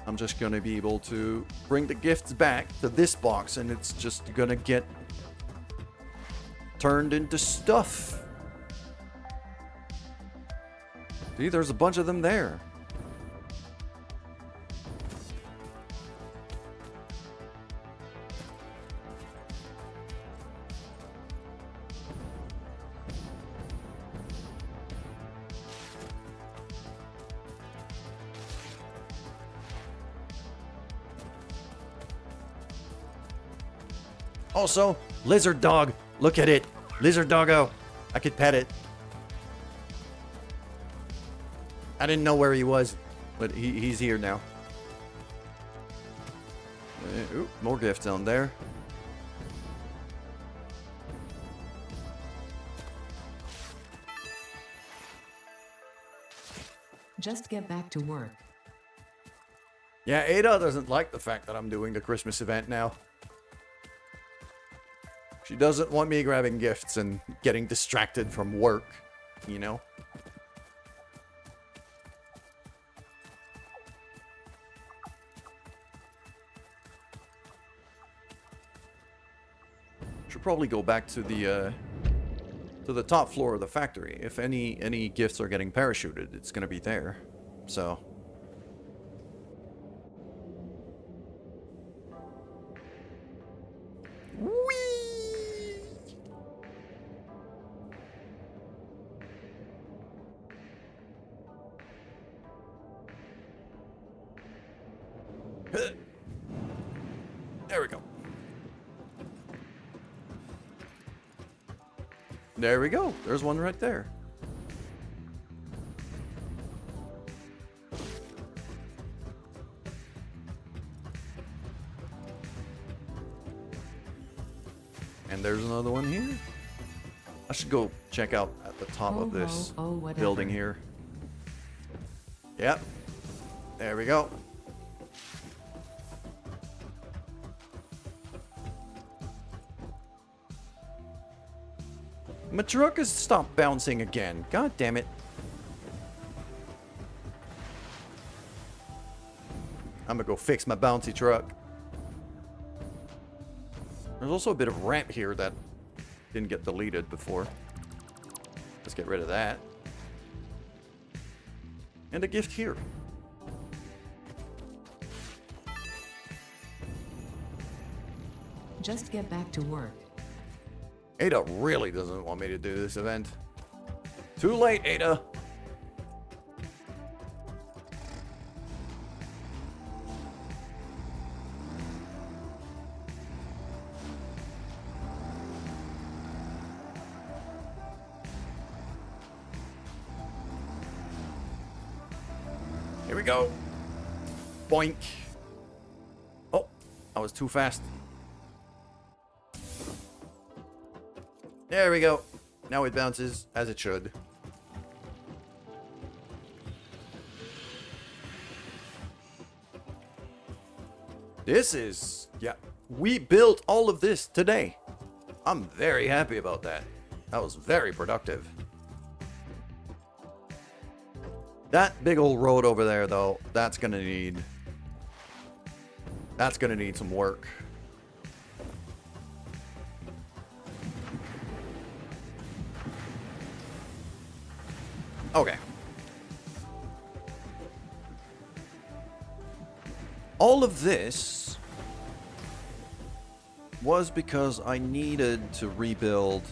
I'm just going to be able to bring the gifts back to this box, and it's just going to get turned into stuff. See, there's a bunch of them there. Also, lizard dog. Look at it. Lizard doggo. I could pet it. I didn't know where he was, but he's here now. Ooh, more gifts down there. Just get back to work. Yeah, Ada doesn't like the fact that I'm doing the Christmas event now. She doesn't want me grabbing gifts and getting distracted from work, you know? Should probably go back to the top floor of the factory. If any gifts are getting parachuted, it's gonna be there. So there we go. There we go. There's one right there. And there's another one here. I should go check out at the top of this building here. Yep. There we go. My truck has stopped bouncing again. God damn it. I'm gonna go fix my bouncy truck. There's also a bit of ramp here that didn't get deleted before. Let's get rid of that. And a gift here. Just get back to work. Ada really doesn't want me to do this event. Too late, Ada. Here we go. Boink. Oh, I was too fast. There we go. Now it bounces as it should. This is... yeah. We built all of this today. I'm very happy about that. That was very productive. That big old road over there, though, that's gonna need some work. Okay. All of this was because I needed to rebuild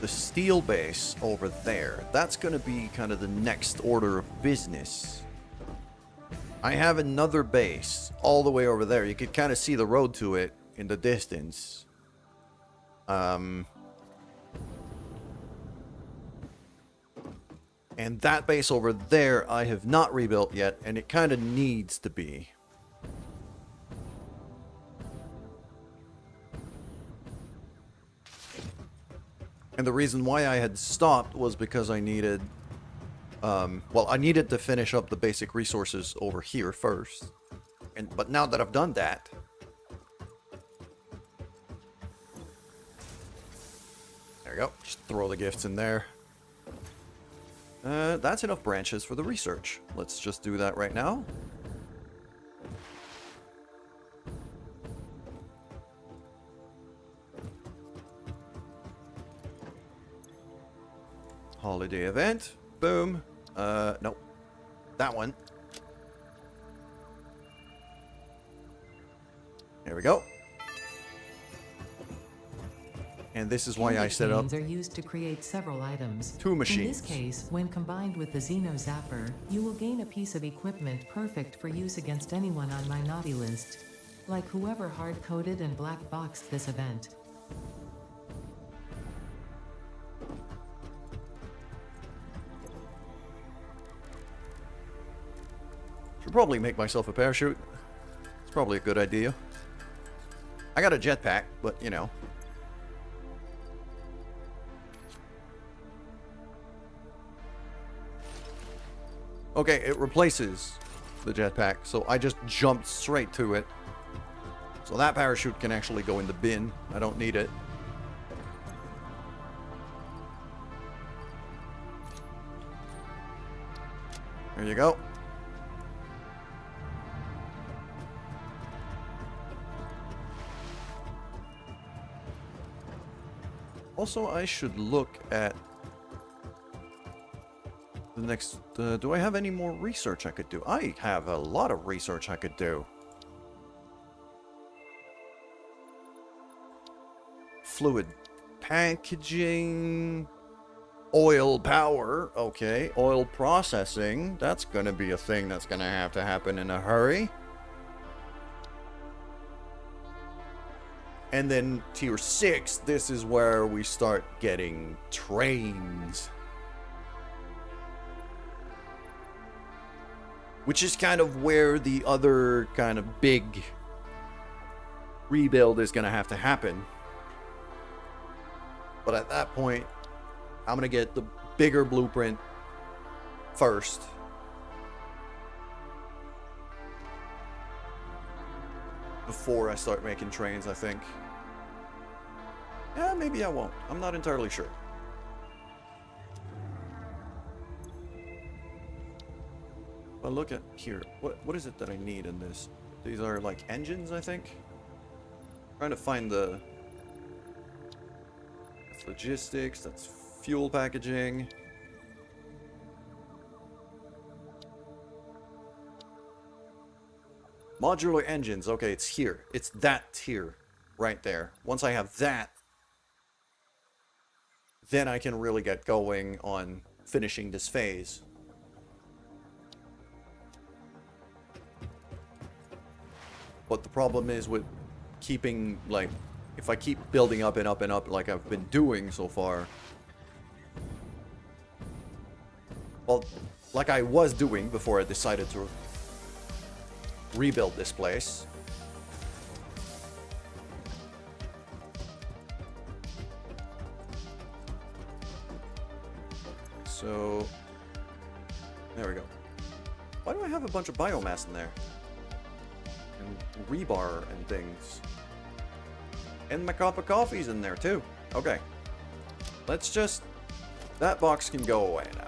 the steel base over there. That's going to be kind of the next order of business. I have another base all the way over there. You could kind of see the road to it in the distance. And that base over there I have not rebuilt yet, and it kind of needs to be. And the reason why I had stopped was because I needed... well, I needed to finish up the basic resources over here first. But now that I've done that... There we go. Just throw the gifts in there. That's enough branches for the research. Let's just do that right now. Holiday event. Boom. Nope. That one. There we go. And this is why I set up... are used to create several items. 2 machines. In this case, when combined with the Xeno Zapper, you will gain a piece of equipment perfect for use against anyone on my naughty list. Like whoever hard-coded and black-boxed this event. Should probably make myself a parachute. It's probably a good idea. I got a jetpack, but you know. Okay, it replaces the jetpack, so I just jumped straight to it. So that parachute can actually go in the bin. I don't need it. There you go. Also, I should look at the next... do I have any more research I could do? I have a lot of research I could do. Fluid packaging... Oil power. Okay, oil processing. That's gonna be a thing that's gonna have to happen in a hurry. And then tier 6, this is where we start getting trains. Which is kind of where the other kind of big rebuild is going to have to happen. But at that point, I'm going to get the bigger blueprint first. Before I start making trains, I think. Yeah, maybe I won't. I'm not entirely sure. But look at here. What is it that I need in this? These are like engines, I think. Trying to find the... That's logistics. That's fuel packaging. Modular engines. Okay, it's here. It's that tier right there. Once I have that, then I can really get going on finishing this phase. But the problem is with keeping, like, if I keep building up and up and up like I've been doing so far. Well, like I was doing before I decided to rebuild this place. So, there we go. Why do I have a bunch of biomass in there? And rebar and things. And my cup of coffee's in there too. Okay. Let's just... That box can go away now.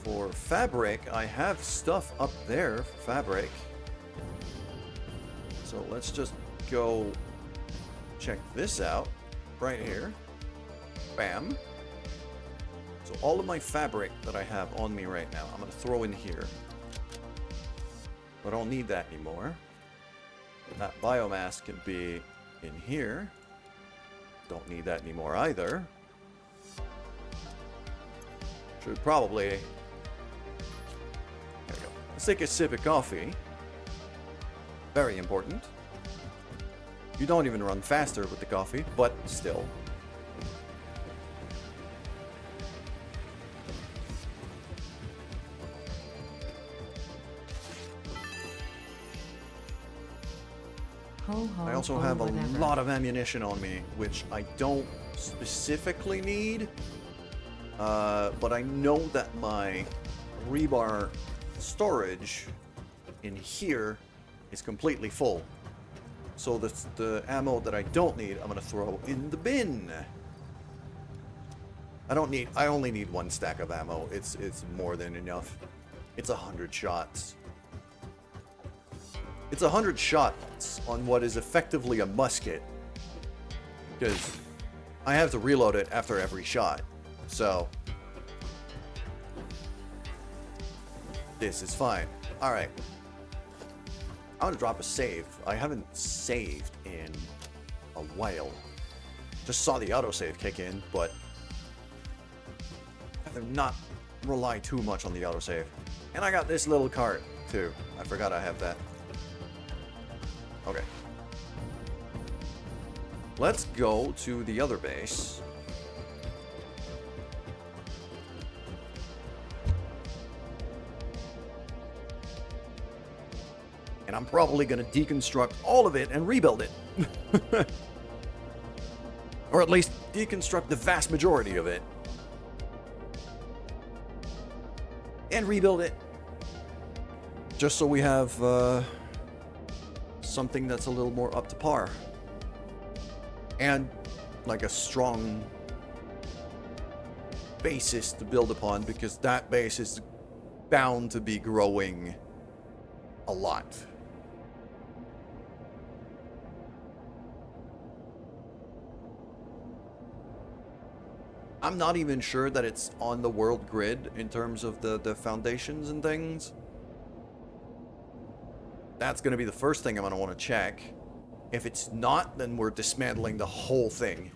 For fabric, I have stuff up there for fabric. So let's just go check this out. right here. Bam. So all of my fabric that I have on me right now, I'm going to throw in here. I don't need that anymore. That biomass can be in here. Don't need that anymore either. Should probably... There we go. Let's take a sip of coffee. Very important. You don't even run faster with the coffee, but still. Ho, ho, I also ho, have a whatever. lot of ammunition on me, which I don't specifically need. But I know that my rebar storage in here is completely full. So the ammo that I don't need, I'm gonna throw in the bin. I only need one stack of ammo. It's more than enough. It's 100 shots. It's 100 shots on what is effectively a musket. Because I have to reload it after every shot. So this is fine. Alright. I'm gonna drop a save. I haven't saved in a while. Just saw the autosave kick in, but I have to not rely too much on the autosave. And I got this little cart too. I forgot I have that. Okay. Let's go to the other base. And I'm probably going to deconstruct all of it and rebuild it. Or at least deconstruct the vast majority of it. And rebuild it. Just so we have something that's a little more up to par. And like a strong basis to build upon, because that base is bound to be growing a lot. I'm not even sure that it's on the world grid in terms of the foundations and things. That's going to be the first thing I'm going to want to check. If it's not, then we're dismantling the whole thing.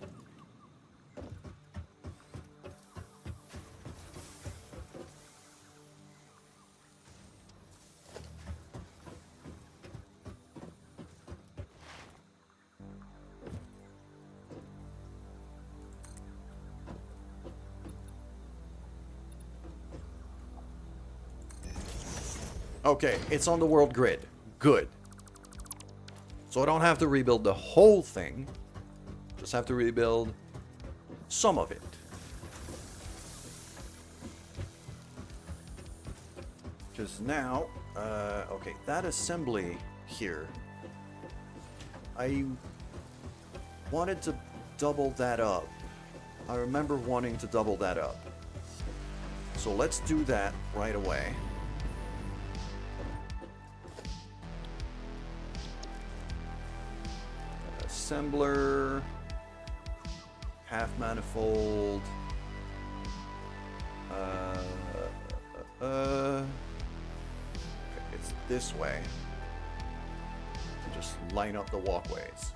Okay, it's on the world grid. Good. So I don't have to rebuild the whole thing. Just have to rebuild some of it. Because now, okay, that assembly here, I wanted to double that up. I remember wanting to double that up. So let's do that right away. Assembler, half manifold, it's this way. Just line up the walkways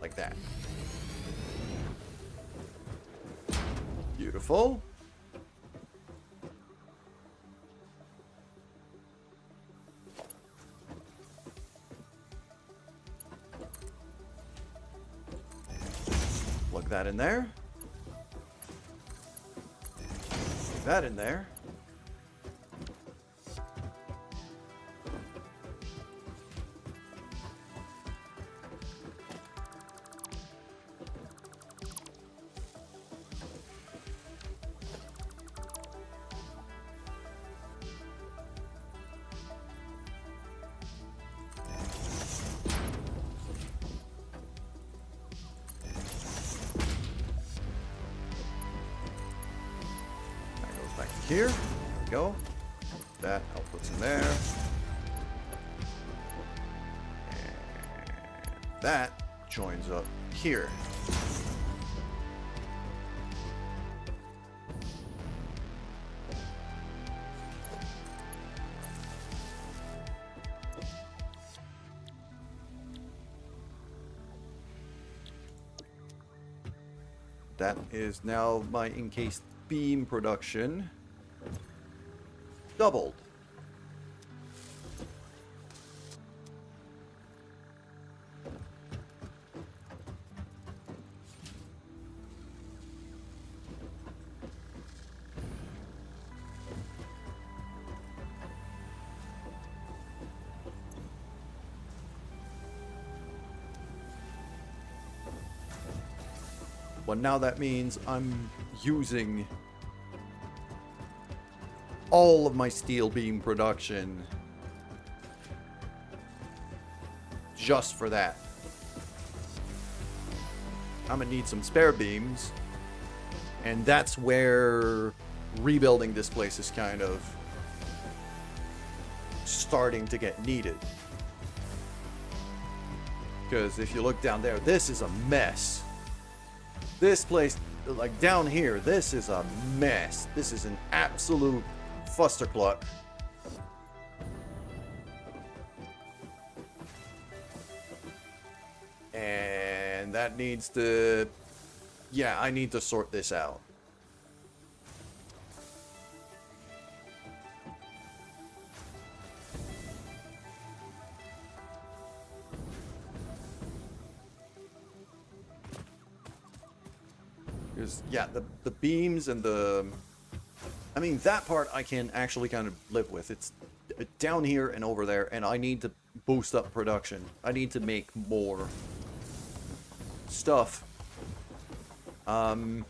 like that. Beautiful. Plug that in there. Plug that in there. Here, there we go. That outputs in there. And that joins up here. That is now my encased beam production doubled. But now that means I'm using all of my steel beam production just for that. I'm gonna need some spare beams, and that's where rebuilding this place is kind of starting to get needed. Because if you look down there, this is a mess. This place, like down here, this is a mess. This is an absolute fustercluck. And that needs to... Yeah, I need to sort this out. Because, yeah, the beams and the... I mean, that part I can actually kind of live with. It's down here and over there, and I need to boost up production. I need to make more stuff. To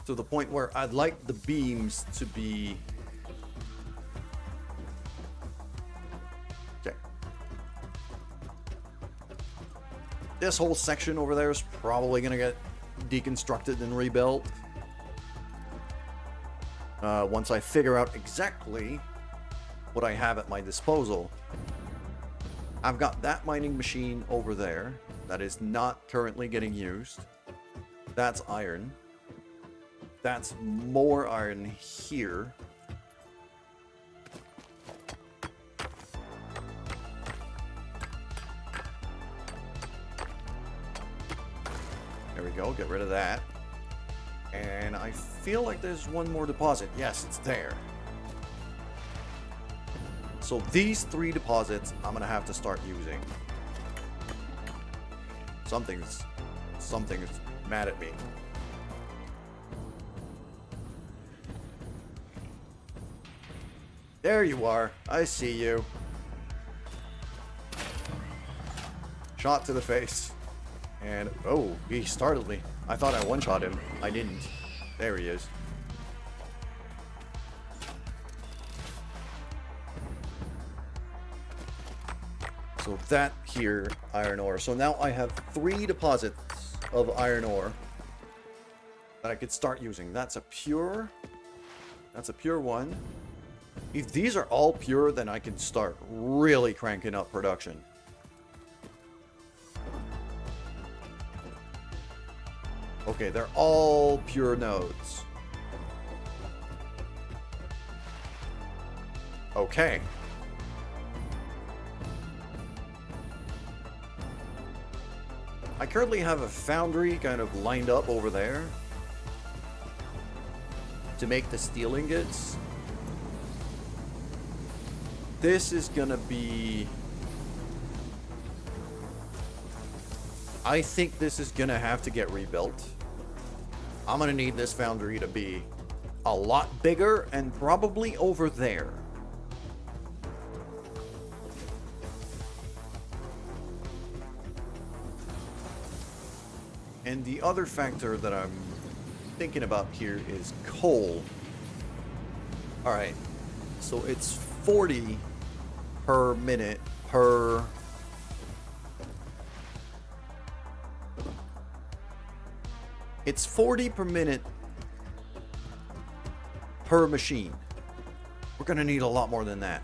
the point where I'd like the beams to be... Okay. This whole section over there is probably going to get deconstructed and rebuilt. Once I figure out exactly what I have at my disposal. I've got that mining machine over there that is not currently getting used. That's iron. That's more iron here. There we go, get rid of that. And I feel like there's one more deposit. Yes, it's there. So these 3 deposits I'm gonna have to start using. Something's mad at me. There you are. I see you. Shot to the face. And, oh, he startled me. I thought I one-shot him. I didn't. There he is. So that here, iron ore. So now I have 3 deposits of iron ore that I could start using. That's a pure one. If these are all pure, then I can start really cranking up production. Okay, they're all pure nodes. Okay. I currently have a foundry kind of lined up over there to make the steel ingots. This is gonna be... I think this is gonna have to get rebuilt. I'm gonna need this foundry to be a lot bigger and probably over there. And the other factor that I'm thinking about here is coal. Alright, so it's 40 per minute per... It's 40 per minute per machine. We're gonna need a lot more than that.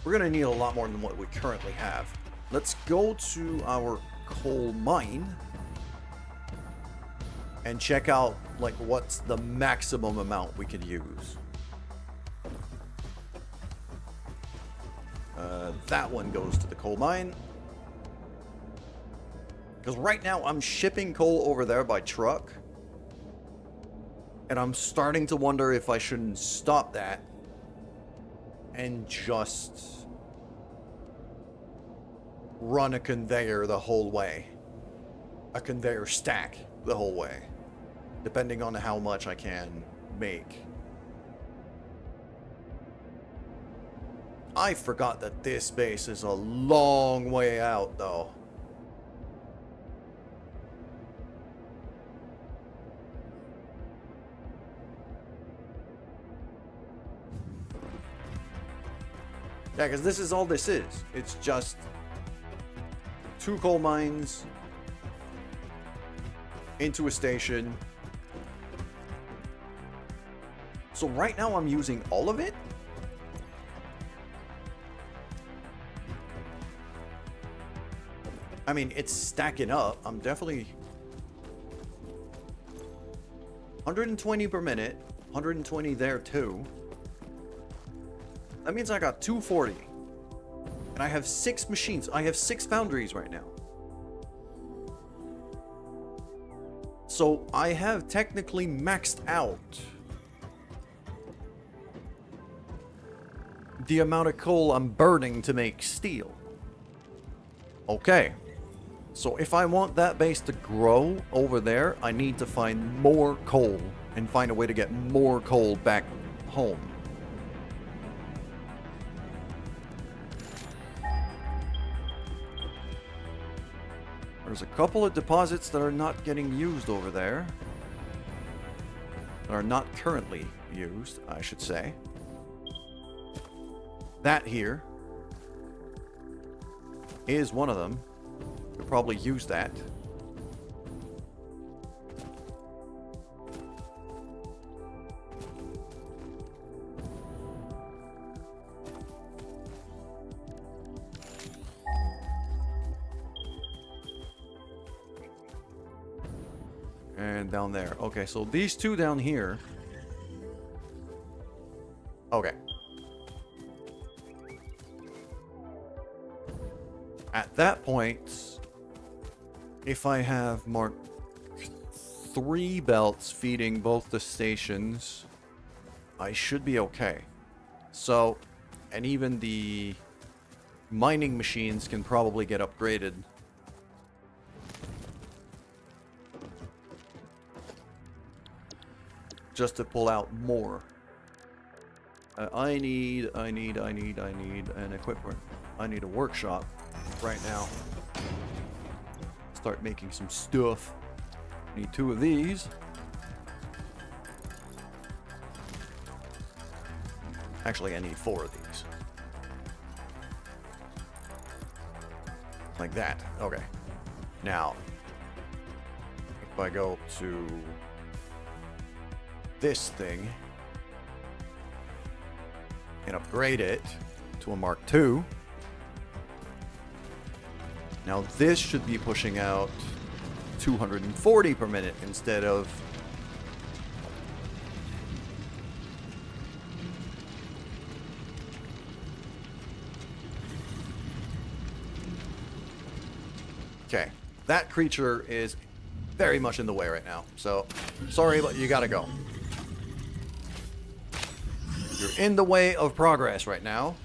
We're gonna need a lot more than what we currently have. Let's go to our coal mine and check out like what's the maximum amount we could use. That one goes to the coal mine. Because right now I'm shipping coal over there by truck. And I'm starting to wonder if I shouldn't stop that and just run a conveyor the whole way. A conveyor stack the whole way. Depending on how much I can make. I forgot that this base is a long way out, though. Yeah, because this is all this is. It's just 2 coal mines into a station. So right now I'm using all of it? I mean, it's stacking up. I'm definitely 120 per minute, 120 there too. That means I got 240. And I have 6 machines. I have 6 foundries right now. So I have technically maxed out the amount of coal I'm burning to make steel. Okay. So if I want that base to grow over there, I need to find more coal and find a way to get more coal back home. There's a couple of deposits that are not getting used over there. That are not currently used, I should say. That here is one of them. Could probably use that. And down there. Okay, so these 2 down here. Okay. At that point, if I have marked 3 belts feeding both the stations, I should be okay. So, and even the mining machines can probably get upgraded. Just to pull out more. I need an equipment. I need a workshop right now. Start making some stuff. Need 2 of these. Actually, I need 4 of these. Like that. Okay. Now, if I go to this thing and upgrade it to a Mark II. Now this should be pushing out 240 per minute instead of okay. That creature is very much in the way right now. So, sorry, but you gotta go. You're in the way of progress right now.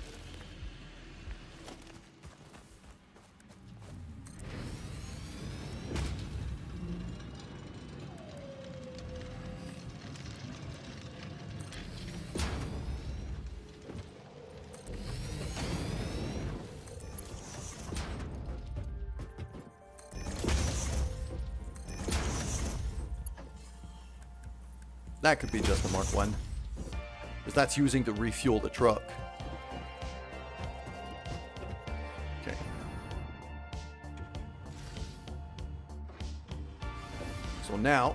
That could be just a Mark 1. Because that's using to refuel the truck. Okay. So now...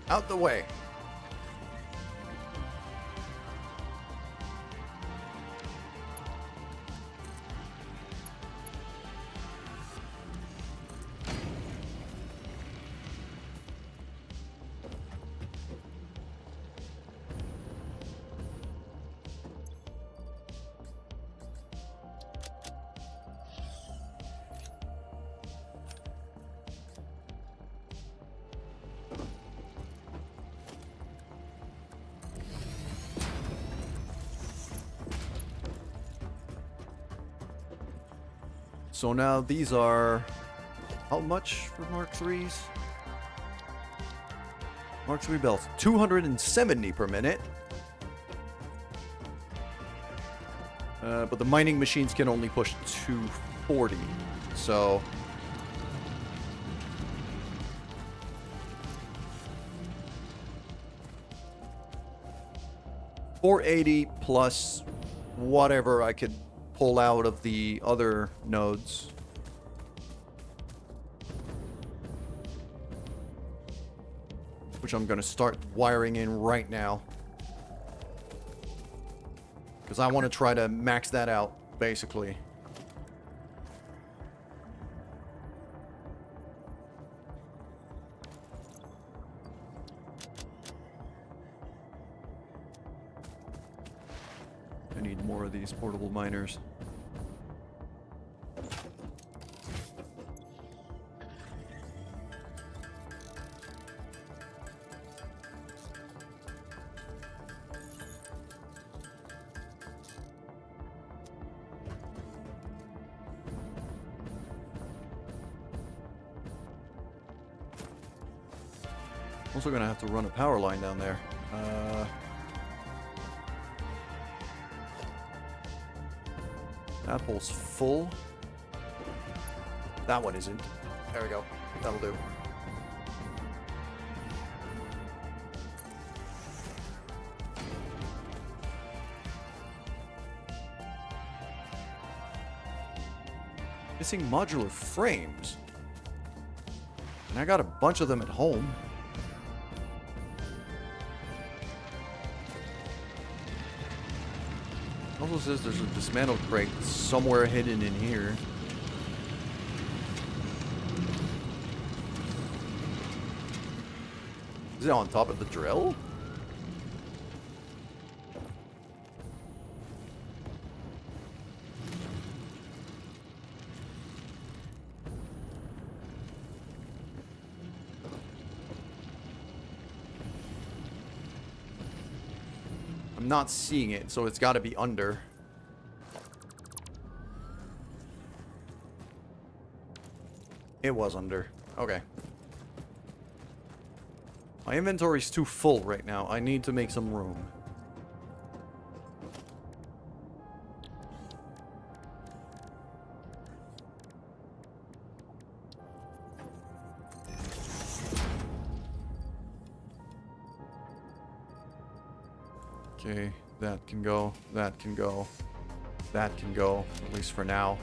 out the way. So now these are... How much for Mark 3s? Mark 3 belts. 270 per minute. But the mining machines can only push 240. So... $480 plus whatever I could pull out of the other nodes. Which I'm going to start wiring in right now. Because I want to try to max that out, basically. I need more of these portable miners. Also gonna have to run a power line down there. That pole's full. That one isn't. There we go. That'll do. Missing modular frames. And I got a bunch of them at home. Also says there's a dismantled crate somewhere hidden in here. Is it on top of the drill? I'm not seeing it, so it's got to be under. It was under. Okay. My inventory's too full right now. I need to make some room. Okay, that can go, that can go, that can go, at least for now.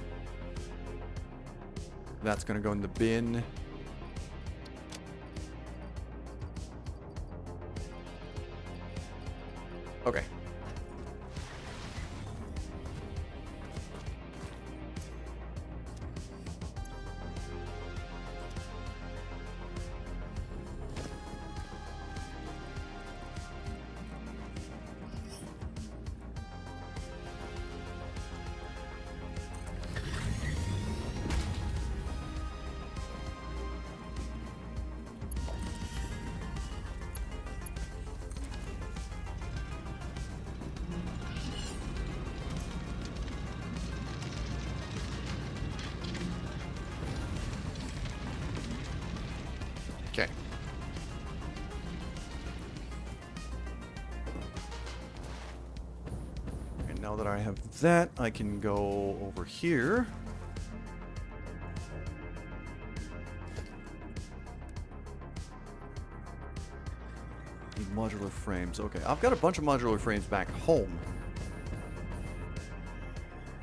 That's gonna go in the bin. Okay. Okay. And now that I have that, I can go over here. Need modular frames. Okay, I've got a bunch of modular frames back home.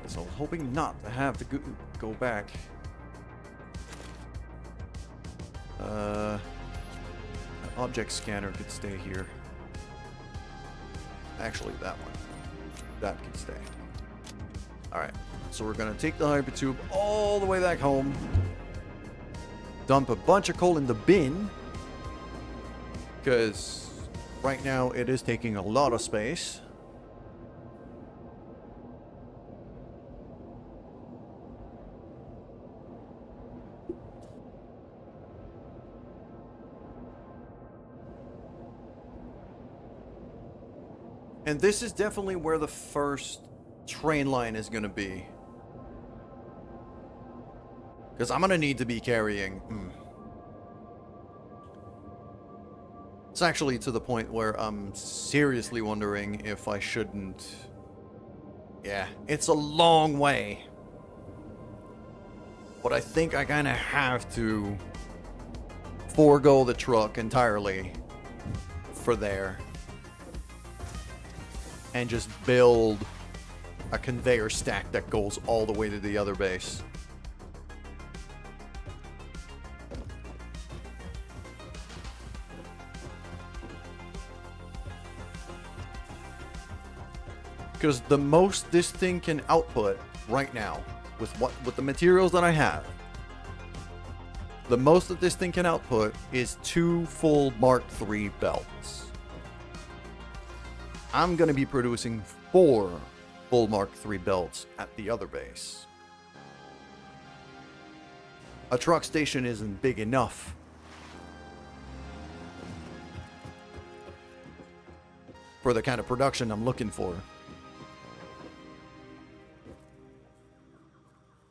So I was hoping not to have to go back. Object scanner could stay here. Actually, that one. That can stay. Alright, so we're gonna take the hypertube all the way back home. Dump a bunch of coal in the bin. Because right now it is taking a lot of space. And this is definitely where the first train line is going to be. Because I'm going to need to be carrying... It's actually to the point where I'm seriously wondering if I shouldn't... Yeah, it's a long way. But I think I kind of have to forego the truck entirely for there. And just build a conveyor stack that goes all the way to the other base. Because the most this thing can output right now, with the materials that I have, the most that this thing can output is 2 full Mark III belts. I'm going to be producing 4 full Mark III belts at the other base. A truck station isn't big enough. For the kind of production I'm looking for.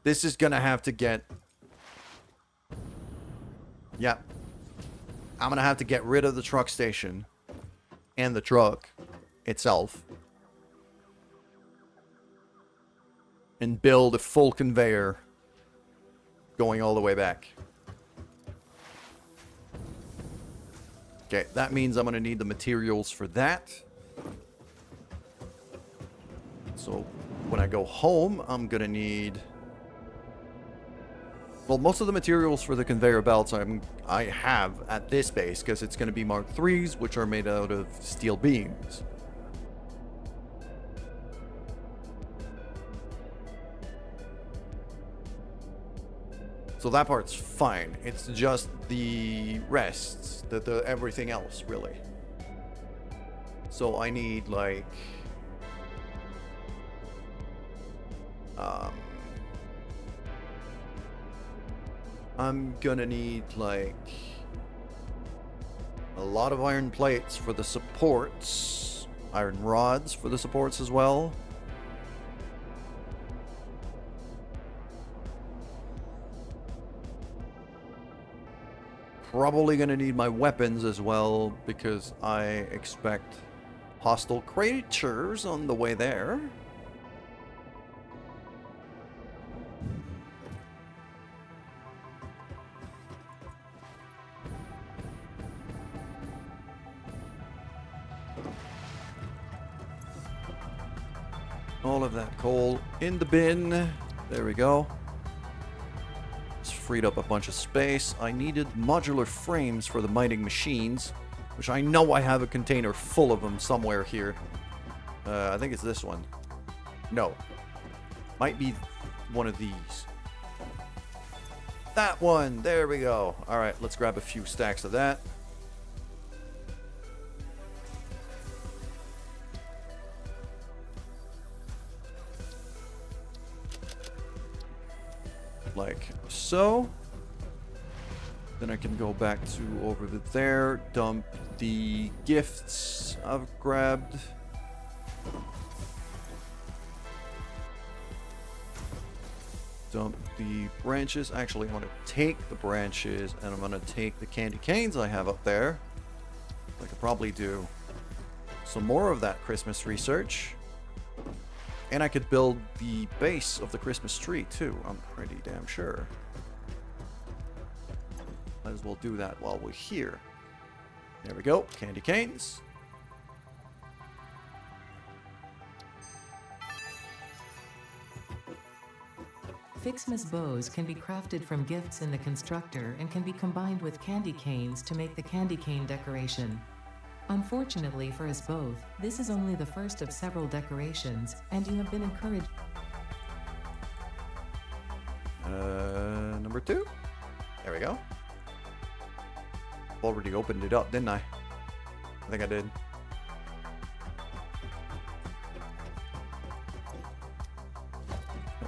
This is going to have to get... Yep. I'm going to have to get rid of the truck station. And the truck itself. And build a full conveyor. Going all the way back. Okay, that means I'm going to need the materials for that. So, when I go home, I'm going to need... Well, most of the materials for the conveyor belts I have at this base, because it's going to be Mark IIIs, which are made out of steel beams. So that part's fine. It's just the rest, the everything else, really. So I need, like... I'm gonna need, like, a lot of iron plates for the supports. Iron rods for the supports as well. Probably gonna need my weapons as well, because I expect hostile creatures on the way there. All of that coal in the bin. There we go. Just freed up a bunch of space. I needed modular frames for the mining machines, which I know I have a container full of them somewhere here. I think it's this one. No. Might be one of these. That one! There we go. Alright, let's grab a few stacks of that. Like so. Then I can go back to over there, dump the gifts I've grabbed. Dump the branches. Actually, I want to take the branches and I'm going to take the candy canes I have up there. I could probably do some more of that Christmas research. And I could build the base of the Christmas tree, too. I'm pretty damn sure. Might as well do that while we're here. There we go. Candy canes. Fixmas bows can be crafted from gifts in the constructor and can be combined with candy canes to make the candy cane decoration. Unfortunately for us both, this is only the first of several decorations, and you have been encouraged. Number 2. There we go. Already opened it up, didn't I? I think I did.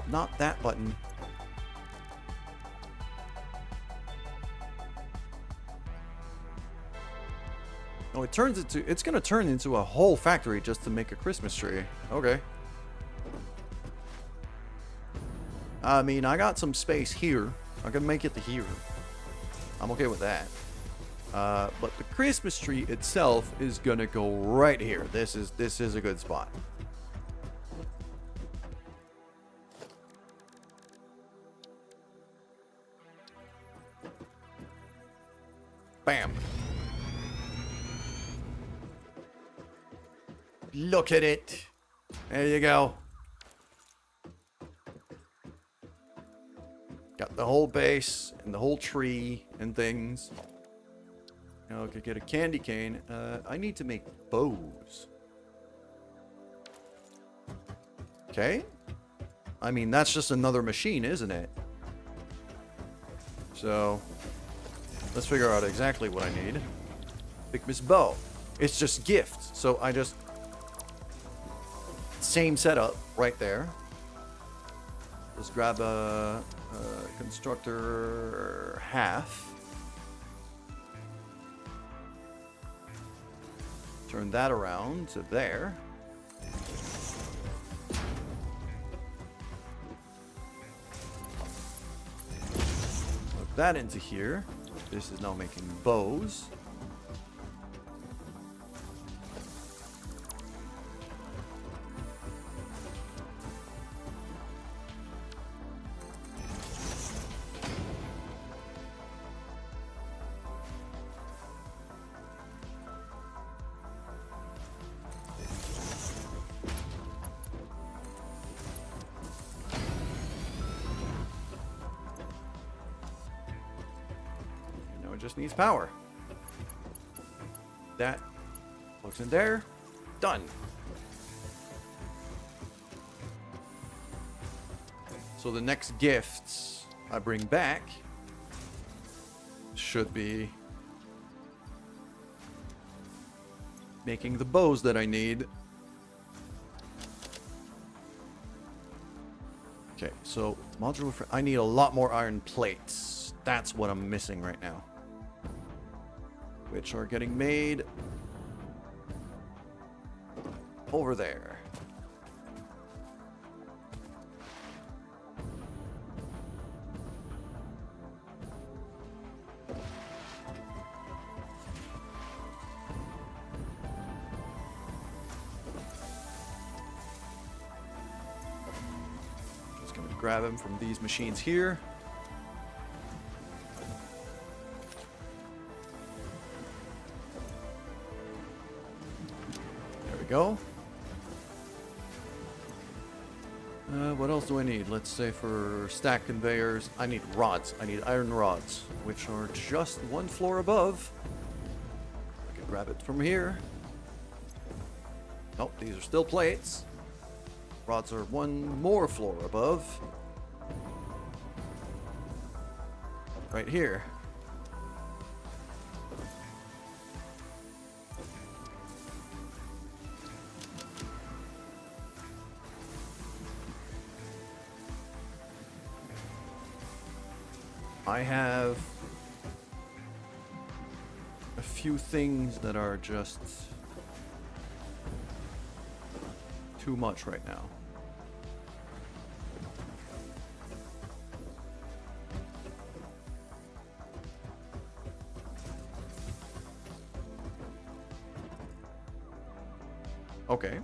Not that button. Oh, it's gonna turn into a whole factory just to make a Christmas tree. Okay. I mean, I got some space here. I'm gonna make it to here. I'm okay with that. But the Christmas tree itself is gonna go right here. This is a good spot. Bam. Look at it. There you go. Got the whole base and the whole tree and things. Now I could get a candy cane. I need to make bows. Okay. I mean, that's just another machine, isn't it? So, let's figure out exactly what I need. Big Miss Bow. It's just gifts. So I just... Same setup right there. Just grab a constructor half. Turn that around to there. Plug that into here. This is now making bows. Just needs power. That plugs in there. Done. So the next gifts I bring back should be making the bows that I need. Okay, so modular. I need a lot more iron plates. That's what I'm missing right now. Which are getting made over there. Just going to grab them from these machines here. Go. What else do I need? Let's say for stack conveyors, I need rods. I need iron rods, which are just one floor above. I can grab it from here. Nope, these are still plates. Rods are one more floor above. Right here. I have a few things that are just too much right now. Okay.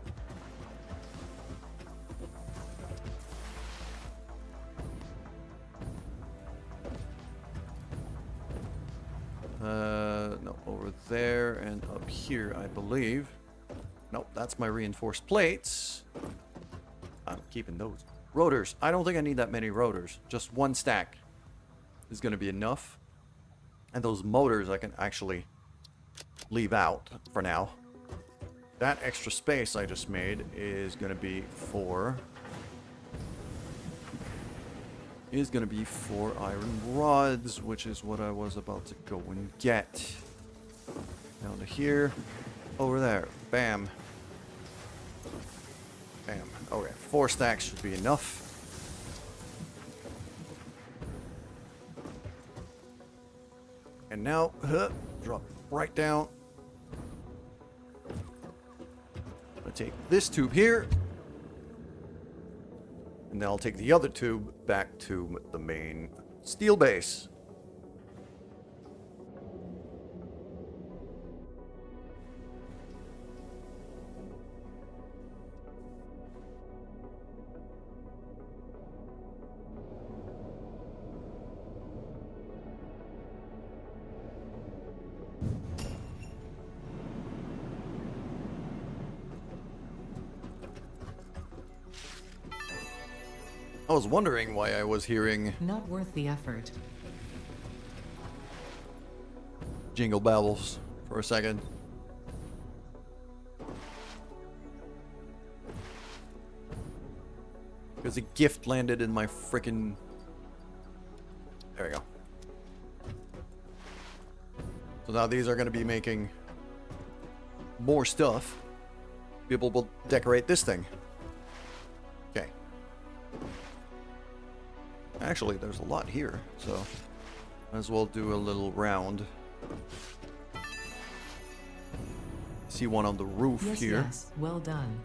No, over there and up here, I believe. Nope, that's my reinforced plates. I'm keeping those. Rotors. I don't think I need that many rotors. Just one stack is going to be enough. And those motors I can actually leave out for now. That extra space I just made is going to be for... iron rods, which is what I was about to go and get. Down to here. Over there. Bam. Bam. Okay, 4 stacks should be enough. And now, drop right down. I'm gonna take this tube here. And then I'll take the other tube back to the main Steel base. I was wondering why I was hearing Not worth the effort. jingle bells for a second. Because a gift landed in my frickin'... There we go. So now these are going to be making more stuff. People will decorate this thing. Okay. Actually, there's a lot here, so might as well do a little round. See one on the roof Yes, here. yes, well done.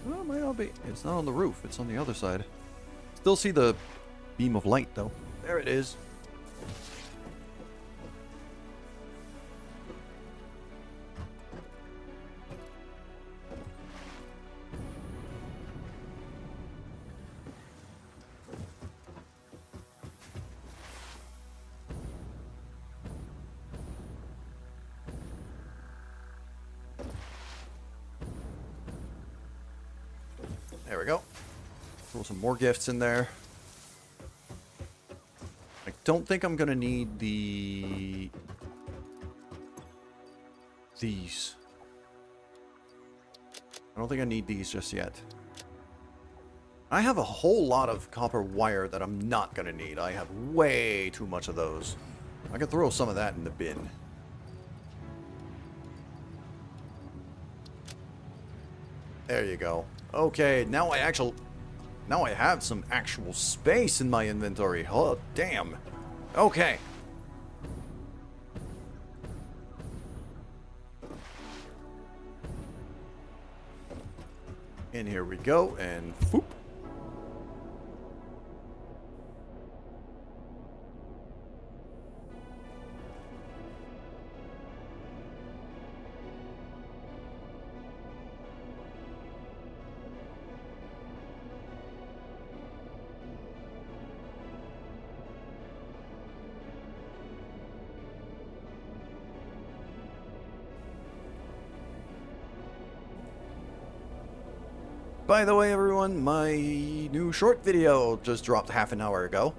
Well, it might not be. It's not on the roof. It's on the other side. Still see the beam of light, though. There it is. There we go. Throw some more gifts in there. I don't think I'm gonna need these. I don't think I need these just yet. I have a whole lot of copper wire that I'm not gonna need. I have way too much of those. I could throw some of that in the bin. There you go. Okay, now I have some actual space in my inventory. Oh, damn. Okay. And here we go, and whoop. By the way, everyone, my new short video just dropped half an hour ago.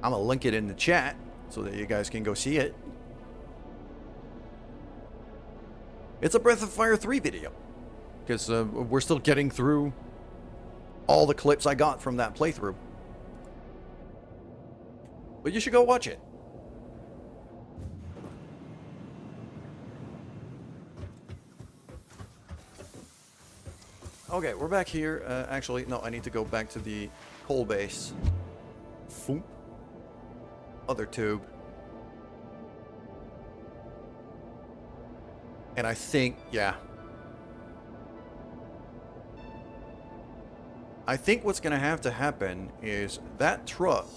I'm gonna link it in the chat so that you guys can go see it. It's a Breath of Fire 3 video. Because we're still getting through all the clips I got from that playthrough. But you should go watch it. Okay, we're back here. Actually, no, I need to go back to the coal base. Foom. Other tube. And I think, yeah. I think what's going to have to happen is that truck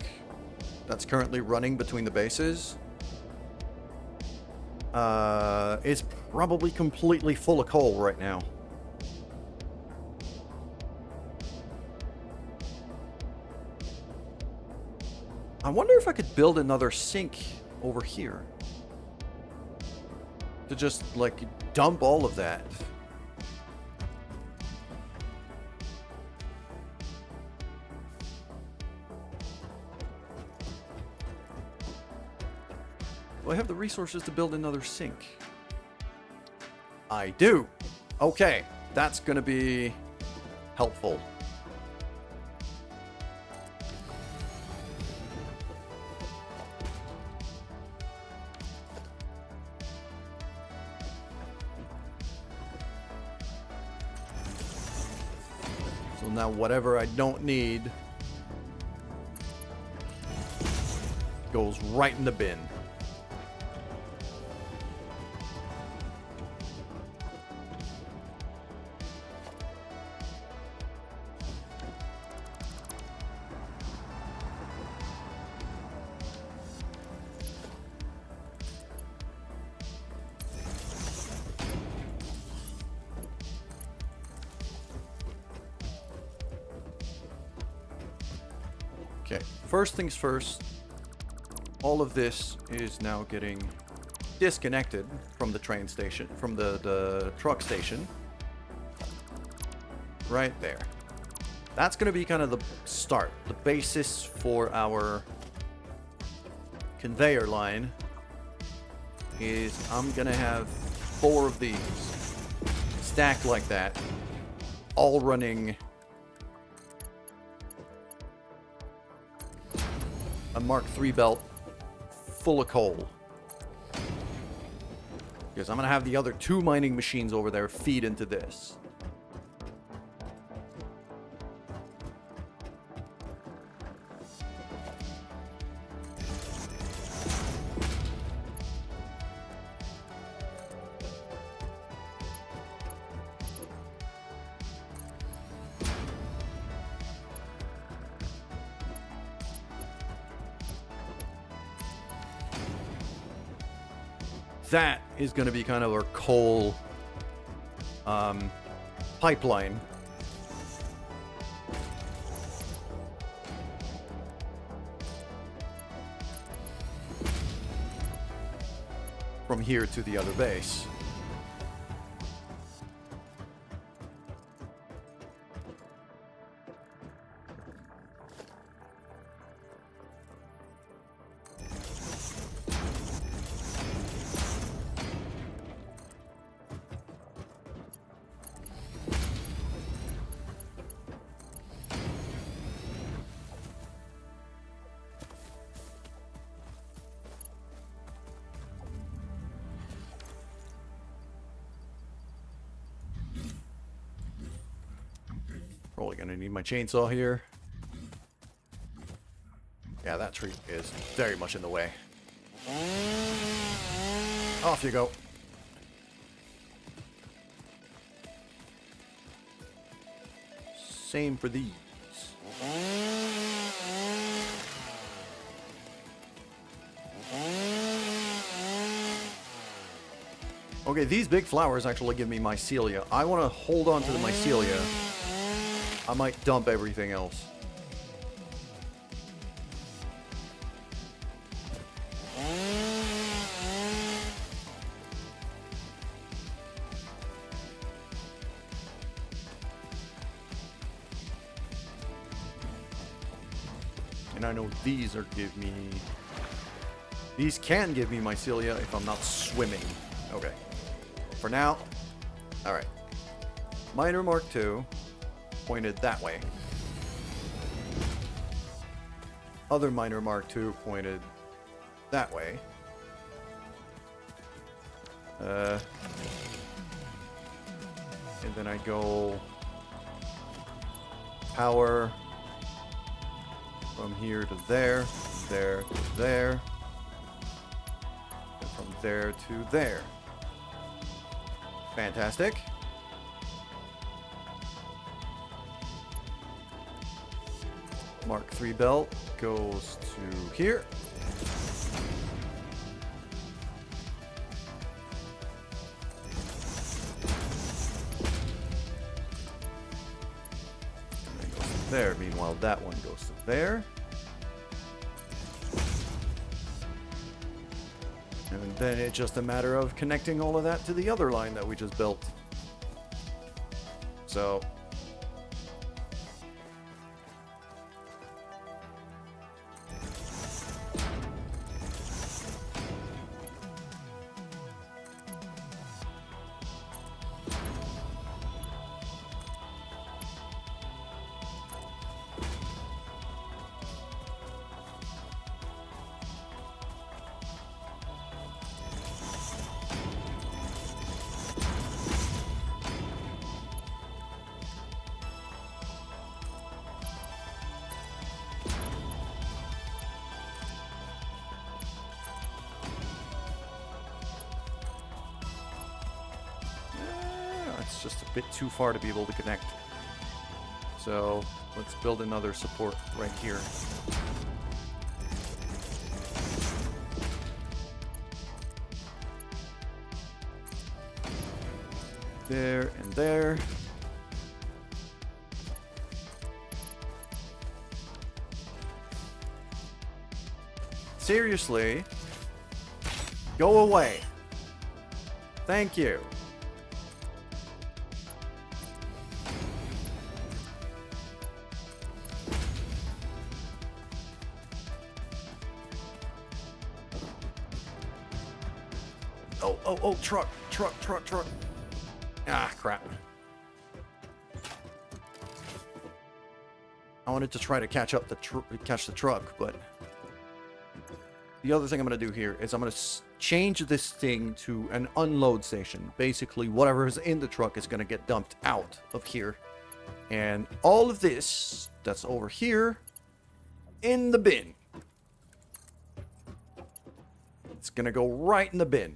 that's currently running between the bases is probably completely full of coal right now. I wonder if I could build another sink over here. To just, like, dump all of that. Do I have the resources to build another sink? I do. Okay, that's gonna be helpful. So now whatever I don't need goes right in the bin. Okay, first things first. All of this is now getting disconnected from the train station, from the truck station. Right there. That's going to be kind of the start, the basis for our conveyor line. Is I'm going to have 4 of these stacked like that, all running a Mark III belt full of coal. Because I'm going to have the other 2 mining machines over there feed into this. That is going to be kind of our coal pipeline. From here to the other base. Probably gonna need my chainsaw here. Yeah, that tree is very much in the way. Off you go. Same for these. Okay, these big flowers actually give me mycelia. I want to hold on to the mycelia. I might dump everything else. And I know these are give me... These can give me mycelia if I'm not swimming. Okay. For now, alright. Miner Mark II. Pointed that way. Other miner Mark II pointed that way. And then I go power from here to there, there to there, and from there to there. Fantastic. Mark III belt goes to here. And it goes to there. Meanwhile, that one goes to there. And then it's just a matter of connecting all of that to the other line that we just built. So... it's just a bit too far to be able to connect. So let's build another support right here. There and there. Seriously. Go away. Thank you. Oh, truck. Ah, crap. I wanted to try to catch up catch the truck, but the other thing I'm going to do here is I'm going to change this thing to an unload station. Basically, whatever is in the truck is going to get dumped out of here. And all of this that's over here in the bin. It's going to go right in the bin.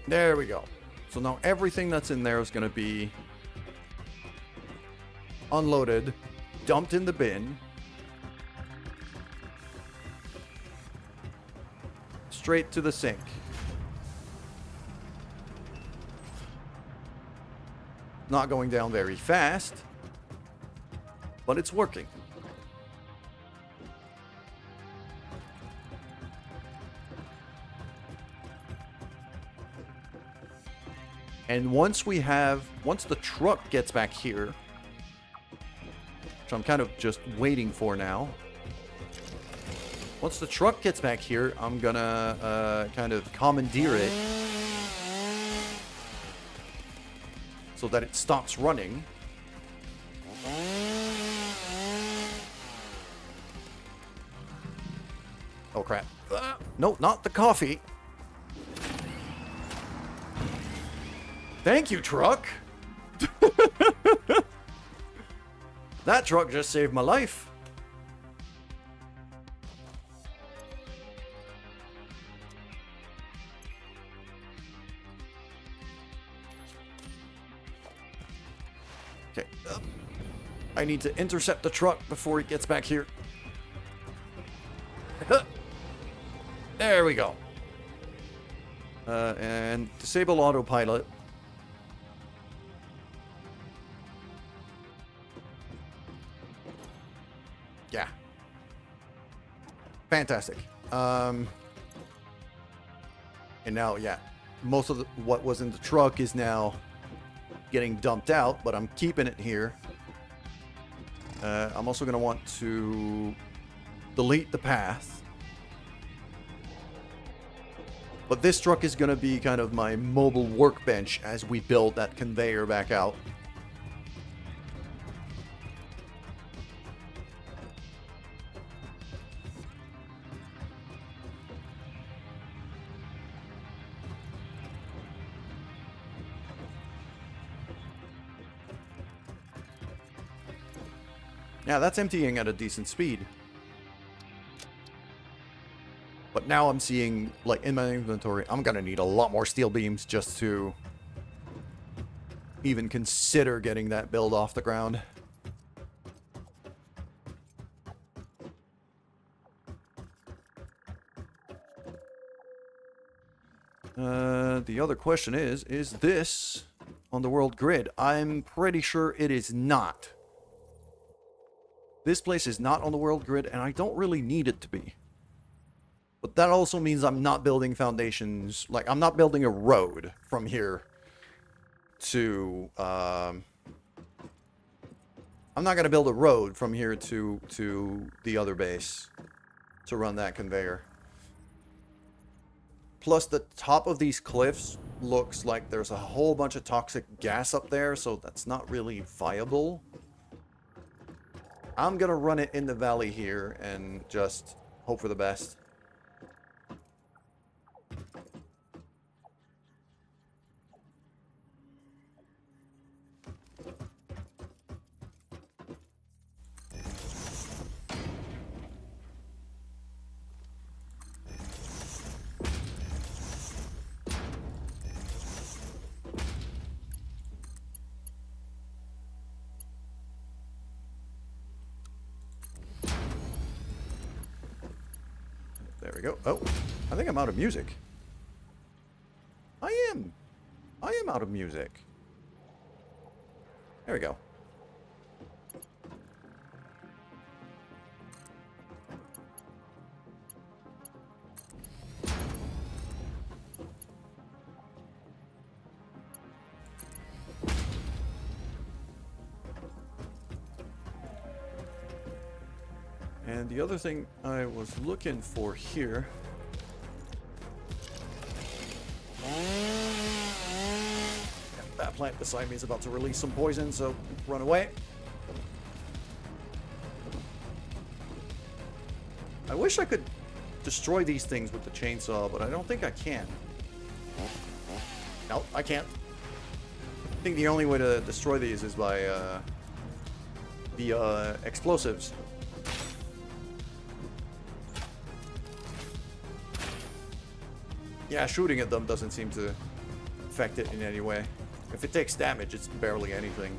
There we go. So now everything that's in there is going to be unloaded, dumped in the bin, straight to the sink. Not going down very fast, but it's working. And once the truck gets back here, which I'm kind of just waiting for now. Once the truck gets back here, I'm gonna kind of commandeer it so that it stops running. Oh crap. No, not the coffee. Thank you, truck. That truck just saved my life. Okay. I need to intercept the truck before it gets back here. There we go. And disable autopilot. Yeah. Fantastic. And now, yeah, most of what was in the truck is now getting dumped out, but I'm keeping it here. I'm also going to want to delete the path. But this truck is going to be kind of my mobile workbench as we build that conveyor back out. Yeah, that's emptying at a decent speed. But now I'm seeing, like, in my inventory, I'm gonna need a lot more steel beams just to even consider getting that build off the ground. The other question is this on the world grid? I'm pretty sure it is not. This place is not on the world grid, and I don't really need it to be. But that also means I'm not building foundations, like, I'm not building a road from here to, I'm not going to build a road from here to the other base to run that conveyor. Plus, the top of these cliffs looks like there's a whole bunch of toxic gas up there, so that's not really viable. I'm gonna run it in the valley here and just hope for the best. There we go. Oh, I think I'm out of music. I am out of music. There we go. And the other thing I was looking for here. That plant beside me is about to release some poison, so run away. I wish I could destroy these things with the chainsaw, but I don't think I can. No, I can't. I think the only way to destroy these is by the explosives. Yeah, shooting at them doesn't seem to affect it in any way. If it takes damage, it's barely anything.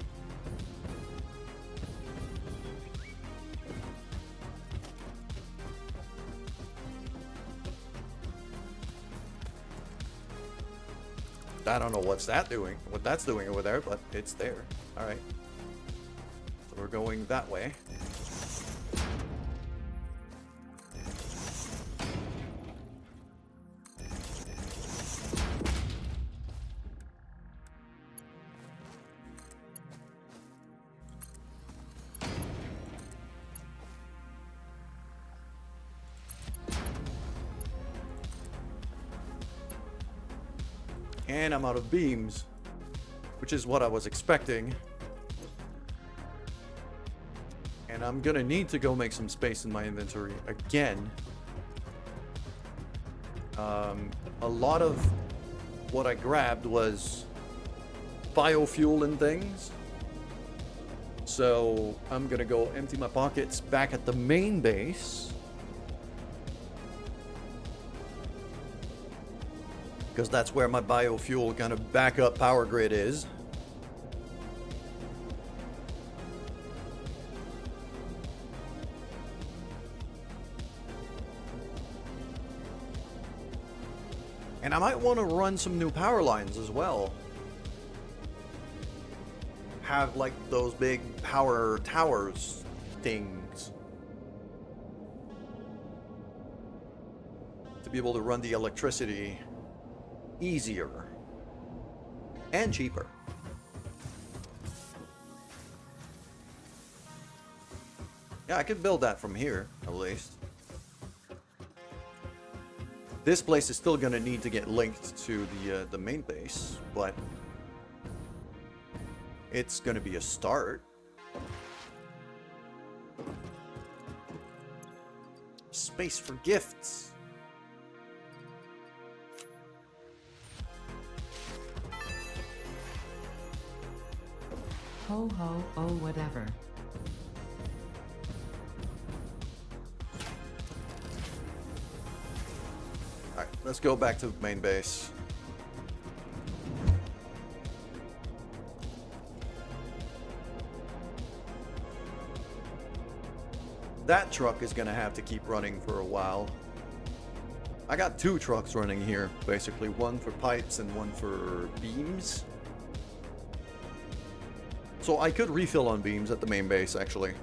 I don't know what that's doing over there, but it's there. Alright. So we're going that way. And I'm out of beams, which is what I was expecting. And I'm gonna need to go make some space in my inventory again. A lot of what I grabbed was biofuel and things. So I'm gonna go empty my pockets back at the main base. Because that's where my biofuel kind of backup power grid is. And I might want to run some new power lines as well. Have like those big power towers things. To be able to run the electricity easier and cheaper. Yeah, I could build that from here, at least. This place is still gonna need to get linked to the main base, but it's gonna be a start. Space for gifts. Ho ho, oh whatever. Alright, let's go back to the main base. That truck is gonna have to keep running for a while. I got two trucks running here, basically. One for pipes and one for beams. So I could refill on beams at the main base, actually.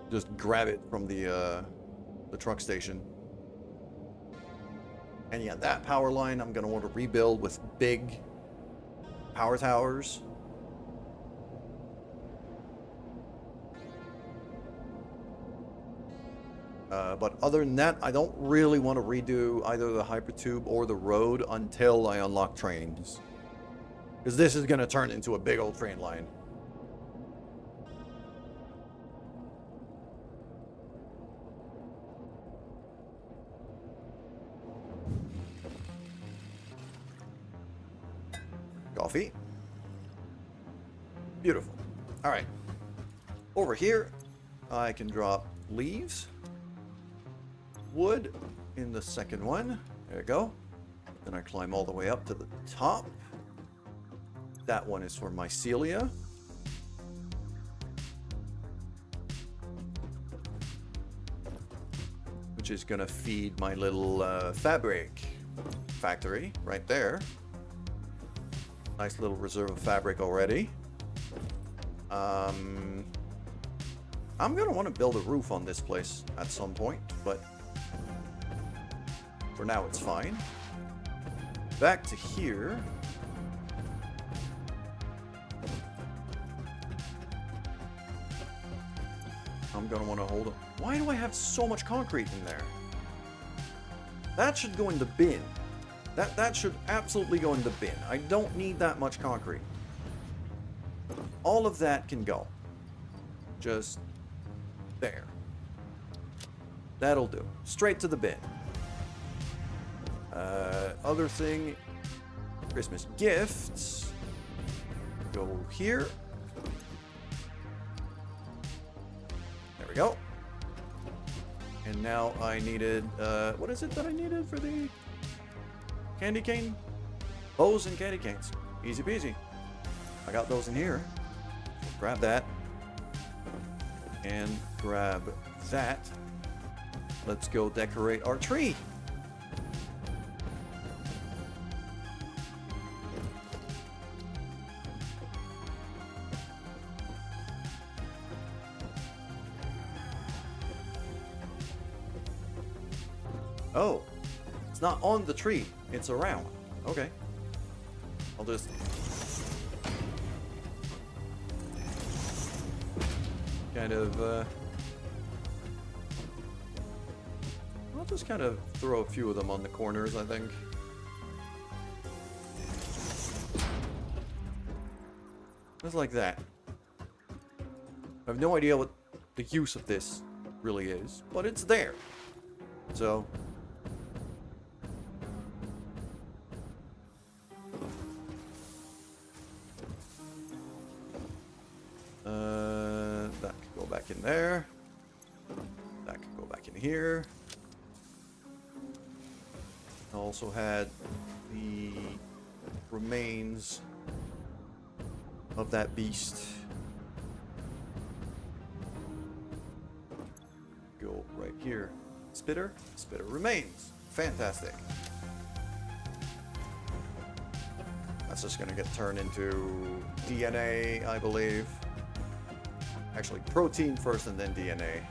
Just grab it from the truck station. And yeah, that power line I'm gonna want to rebuild with big power towers. But other than that, I don't really want to redo either the hypertube or the road until I unlock trains. Because this is going to turn into a big old train line. Coffee. Beautiful. All right. Over here, I can drop leaves. Wood in the second one. There you go. Then I climb all the way up to the top. That one is for mycelia. Which is going to feed my little fabric factory right there. Nice little reserve of fabric already. I'm going to want to build a roof on this place at some point, but for now it's fine. Back to here. I'm going to want to hold it. Why do I have so much concrete in there? That should go in the bin. That should absolutely go in the bin. I don't need that much concrete. All of that can go. Just there. That'll do. Straight to the bin. Other thing, Christmas gifts. Go here. There we go. And now I needed, what is it that I needed for the candy cane? Bows and candy canes. Easy peasy. I got those in here. Grab that. And grab that. Let's go decorate our tree. Oh, it's not on the tree. It's around. Okay. I'll just kind of I'll just kind of throw a few of them on the corners, I think. Just like that. I have no idea what the use of this really is, but it's there. So that could go back in there. That could go back in here. I also had the remains of that beast. Go right here. Spitter. Spitter remains. Fantastic. That's just going to get turned into DNA, I believe. Actually, protein first and then DNA.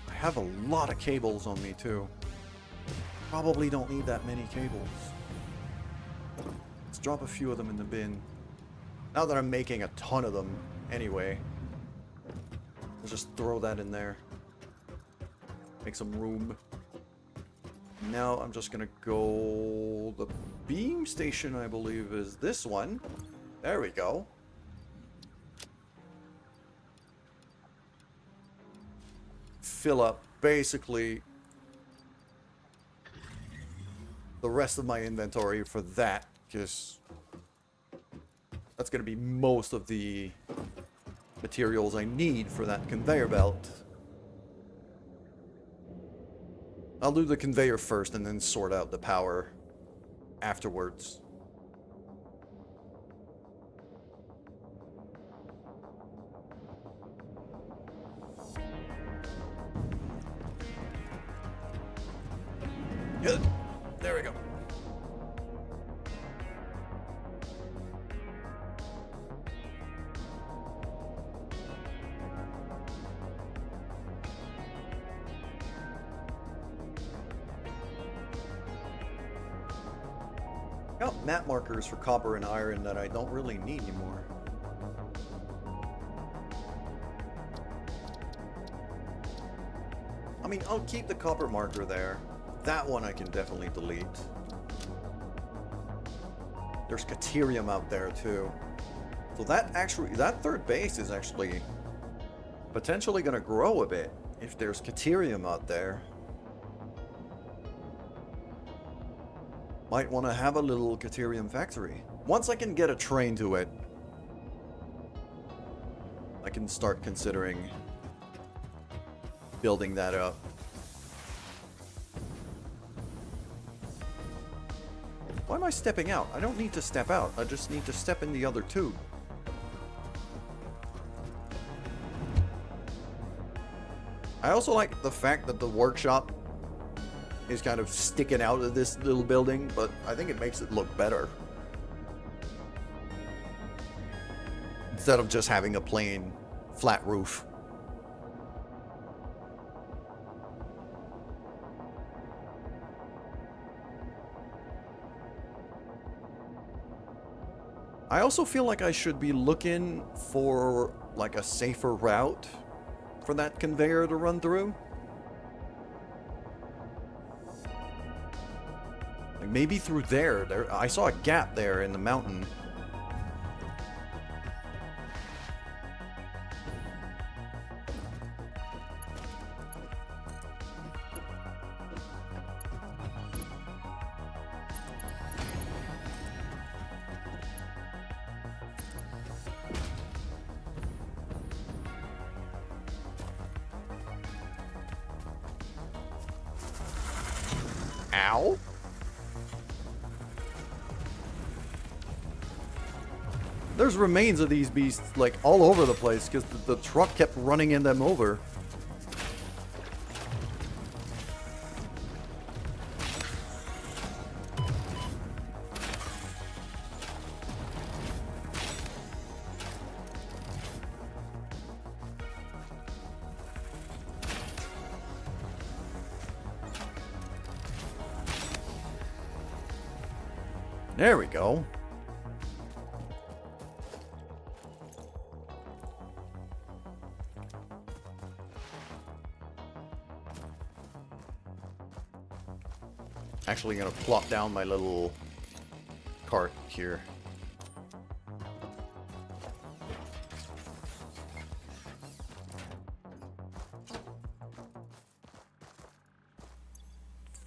I have a lot of cables on me too. Probably don't need that many cables. Let's drop a few of them in the bin. Now that I'm making a ton of them anyway, let's just throw that in there. Make some room. Now I'm just gonna go... The beam station, I believe, is this one. There we go. Fill up basically the rest of my inventory for that, because that's going to be most of the materials I need for that conveyor belt. I'll do the conveyor first and then sort out the power afterwards. Good. There we go. out map markers for copper and iron that I don't really need anymore. I mean, I'll keep the copper marker there. That one I can definitely delete. There's Caterium out there too. So that third base is actually potentially going to grow a bit if there's Caterium out there. Might want to have a little Caterium factory. Once I can get a train to it, I can start considering building that up. Why am I stepping out? I don't need to step out. I just need to step in the other tube. I also like the fact that the workshop is kind of sticking out of this little building, but I think it makes it look better. Instead of just having a plain flat roof. I also feel like I should be looking for like a safer route for that conveyor to run through. Like maybe through there. I saw a gap there in the mountain. Ow. There's remains of these beasts like all over the place because the truck kept running in them over. There we go. Actually gonna plop down my little cart here.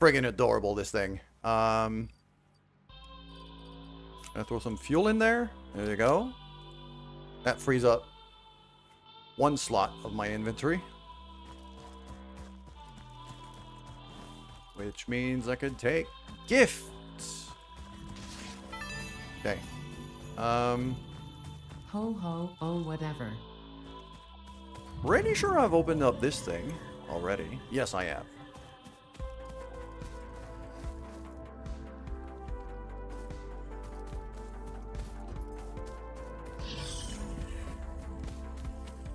Friggin' adorable, this thing. Gonna throw some fuel in there. There you go. That frees up one slot of my inventory. Which means I could take gifts. Okay. Ho ho, oh whatever. Pretty sure I've opened up this thing already. Yes, I have.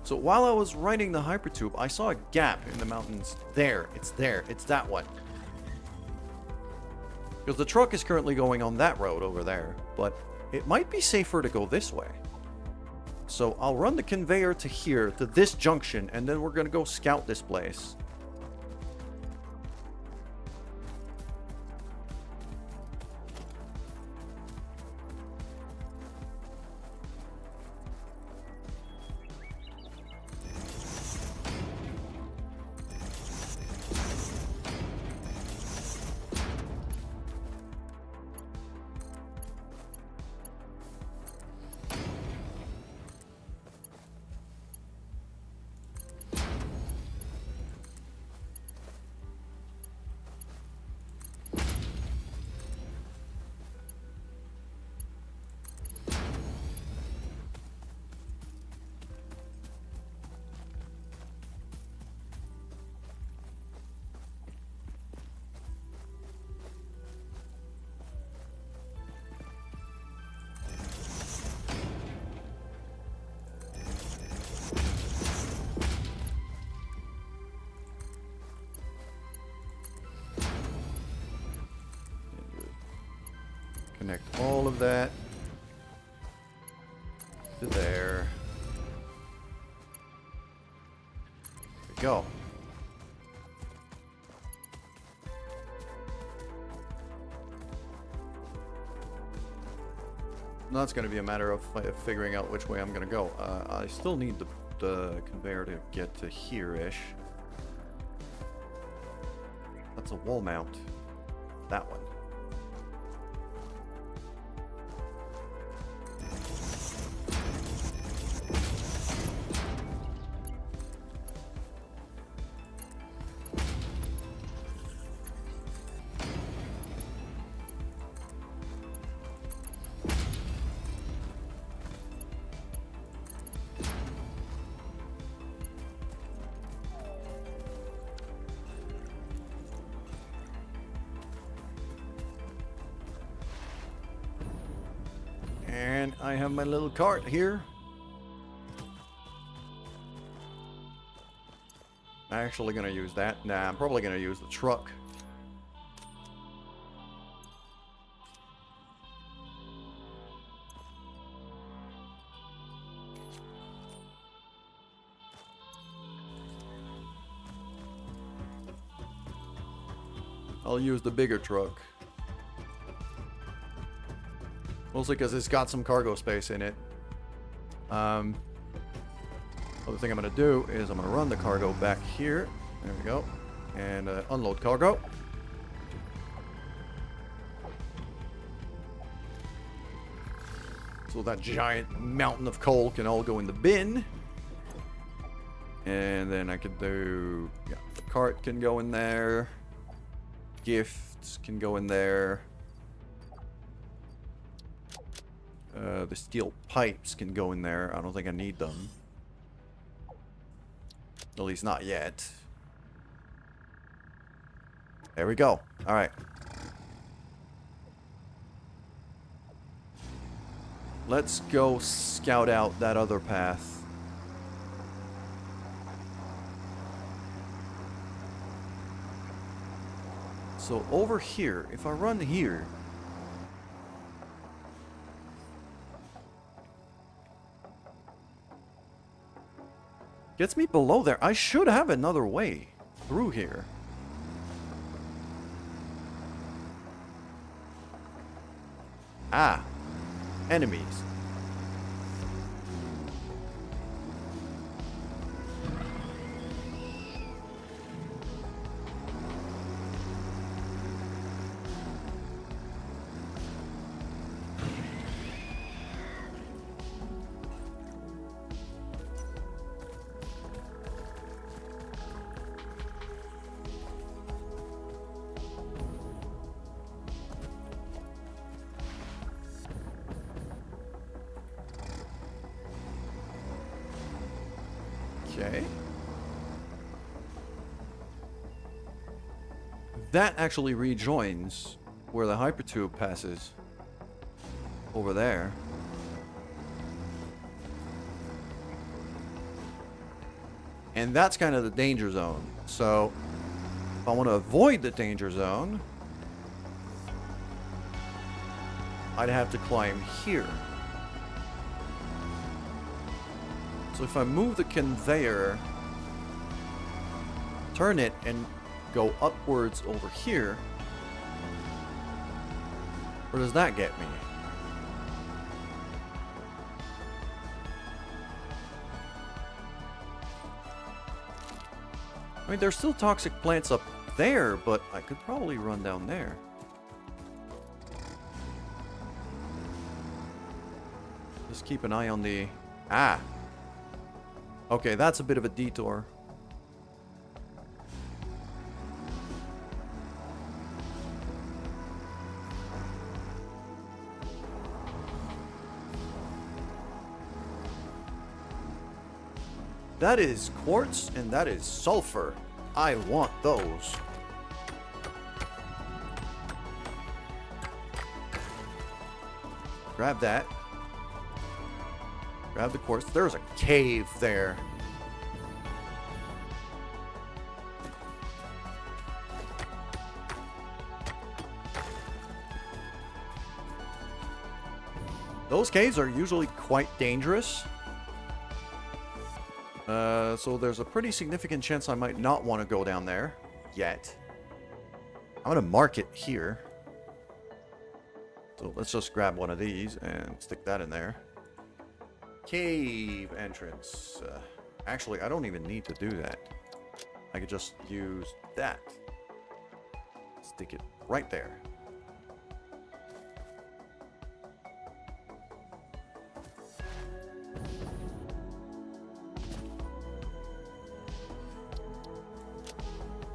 So while I was riding the hypertube, I saw a gap in the mountains. There. It's that one. Because the truck is currently going on that road over there, but it might be safer to go this way. So I'll run the conveyor to here, to this junction, and then we're going to go scout this place. Connect all of that to there. There we go. Now it's going to be a matter of figuring out which way I'm going to go. I still need the conveyor to get to here-ish. That's a wall mount. That one. And I have my little cart here. I'm actually going to use that. Nah, I'm probably going to use the truck. I'll use the bigger truck. Mostly because it's got some cargo space in it. Other thing I'm going to do is I'm going to run the cargo back here. There we go. And unload cargo. So that giant mountain of coal can all go in the bin. And then I could do... yeah, the cart can go in there. Gifts can go in there. The steel pipes can go in there. I don't think I need them. At least not yet. There we go. Alright. Let's go scout out that other path. So over here, if I run here... gets me below there. I should have another way through here. Ah. Enemies. Okay. That actually rejoins where the hypertube passes. Over there. And that's kind of the danger zone. So, if I want to avoid the danger zone, I'd have to climb here. So if I move the conveyor, turn it, and go upwards over here, where does that get me? I mean, there's still toxic plants up there, but I could probably run down there. Just keep an eye on the... ah! Okay, that's a bit of a detour. That is quartz and that is sulfur. I want those. Grab that. Grab the quartz. There's a cave there. Those caves are usually quite dangerous. So there's a pretty significant chance I might not want to go down there yet. I'm going to mark it here. So let's just grab one of these and stick that in there. Cave entrance. Actually, I don't even need to do that. I could just use that. Stick it right there.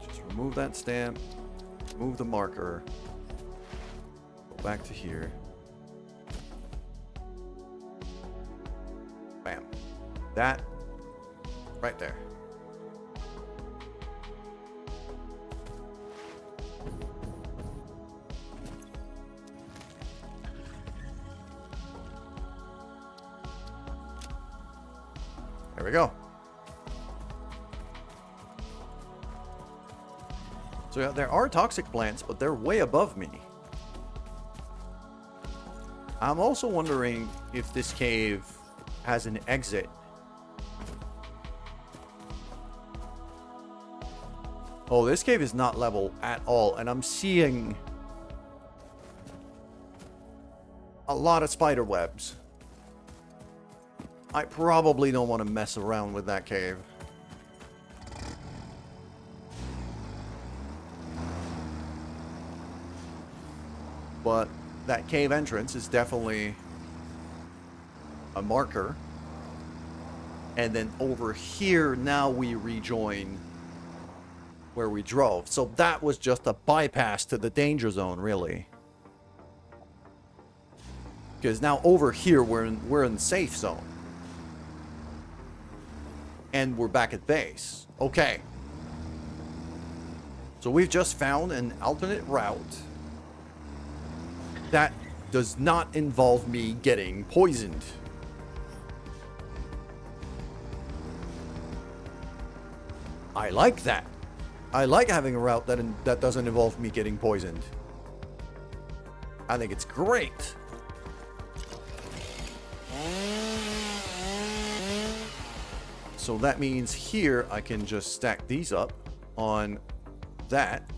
Just remove that stamp. Move the marker. Go back to here. Bam. That right there. There we go. So yeah, there are toxic plants, but they're way above me. I'm also wondering if this cave has an exit. Oh, this cave is not level at all, and I'm seeing a lot of spider webs. I probably don't want to mess around with that cave. But that cave entrance is definitely a marker. And then over here, now we rejoin where we drove. So that was just a bypass to the danger zone, really. Because now over here, we're in the safe zone. And we're back at base. Okay. So we've just found an alternate route that does not involve me getting poisoned. I like that. I like having a route that doesn't involve me getting poisoned. I think it's great. So that means here I can just stack these up on that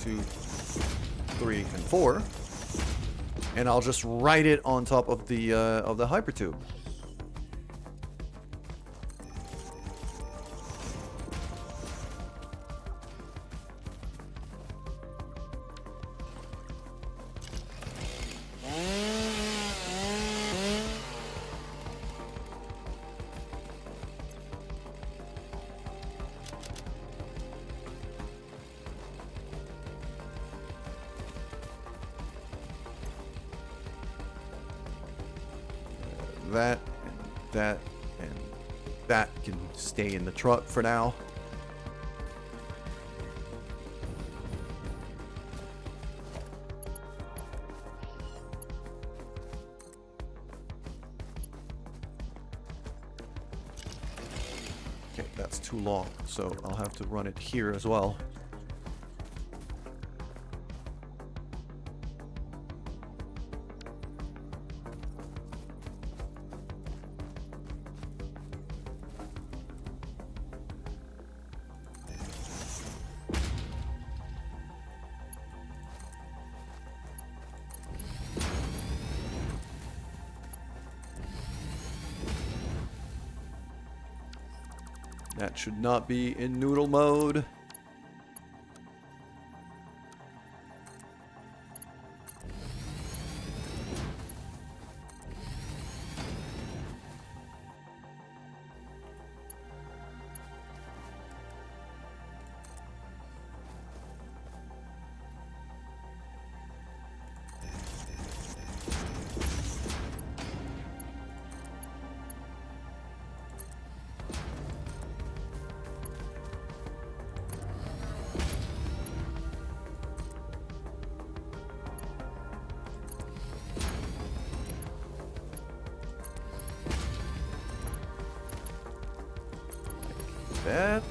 2, 3, and 4. And I'll just write it on top of the hypertube. That, and that can stay in the truck for now. Okay, that's too long, so I'll have to run it here as well. That should not be in noodle mode.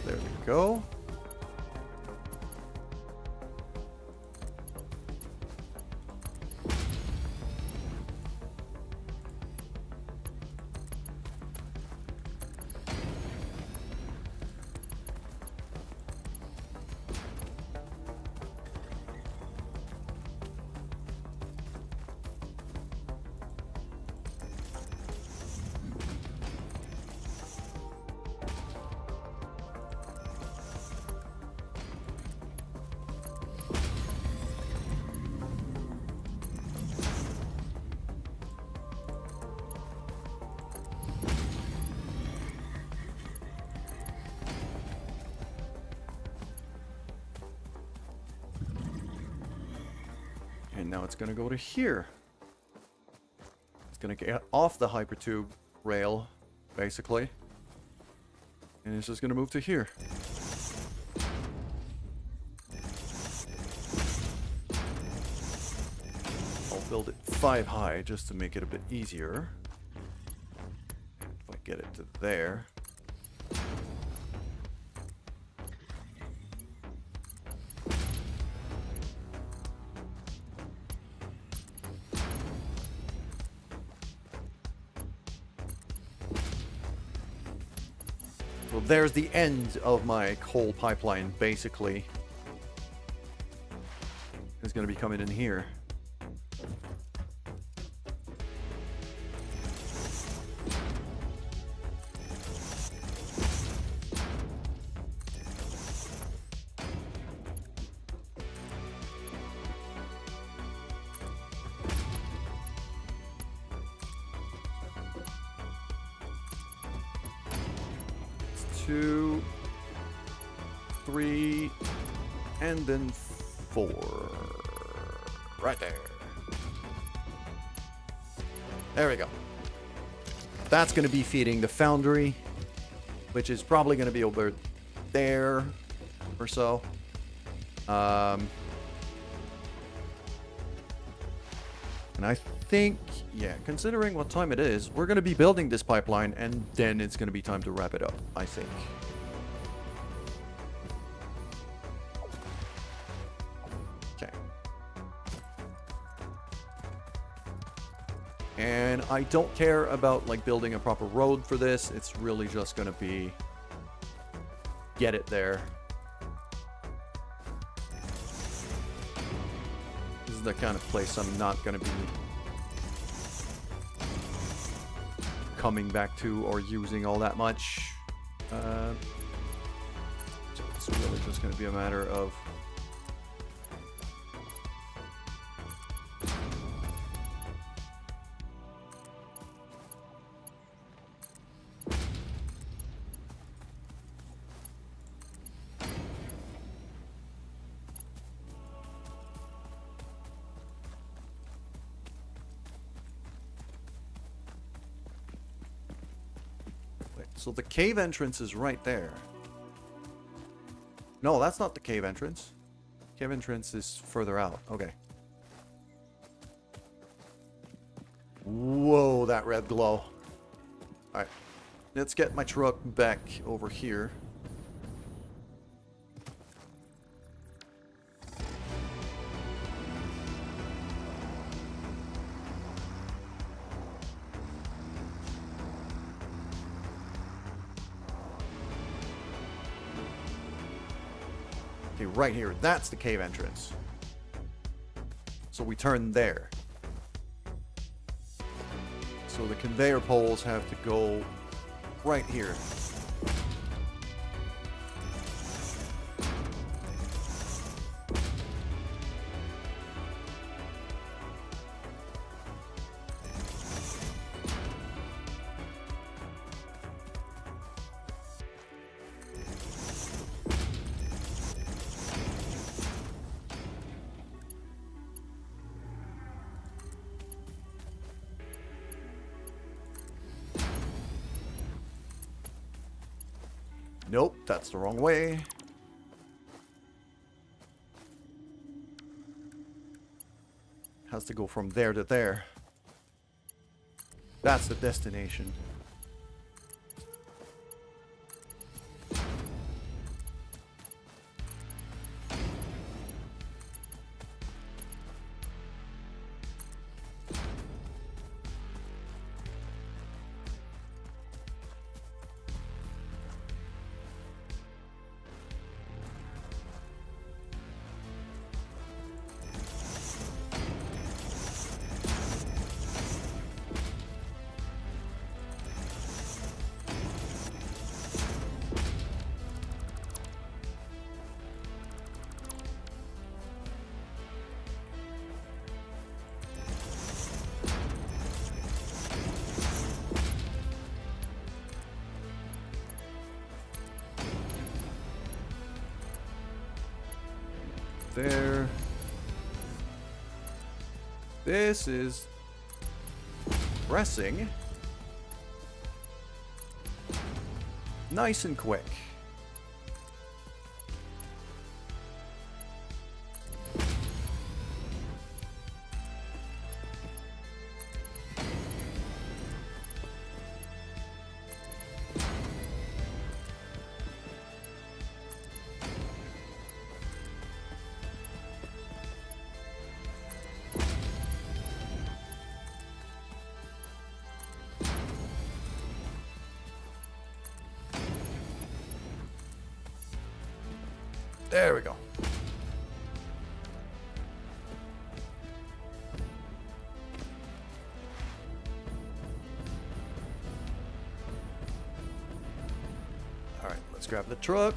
There we go. And now it's going to go to here. It's going to get off the hypertube rail, basically. And it's just going to move to here. I'll build it 5 high just to make it a bit easier. If I get it to there. So there's the end of my coal pipeline, basically. It's going to be coming in here. It's 2, 3, and then 4. Right there. There we go. That's going to be feeding the foundry, which is probably going to be over there or so. And I think, yeah, considering what time it is, we're going to be building this pipeline, and then it's going to be time to wrap it up, I think. Okay. And I don't care about, like, building a proper road for this. It's really just going to be get it there. This is the kind of place I'm not going to be coming back to or using all that much. So it's really just going to be a matter of so the cave entrance is right there. No, that's not the cave entrance. Cave entrance is further out. Okay. Whoa, that red glow. Alright. Let's get my truck back over here. Okay, right here. That's the cave entrance. So we turn there. So the conveyor poles have to go right here. Nope, that's the wrong way. Has to go from there to there. That's the destination. There. This is pressing. Nice and quick. There we go. All right, let's grab the truck.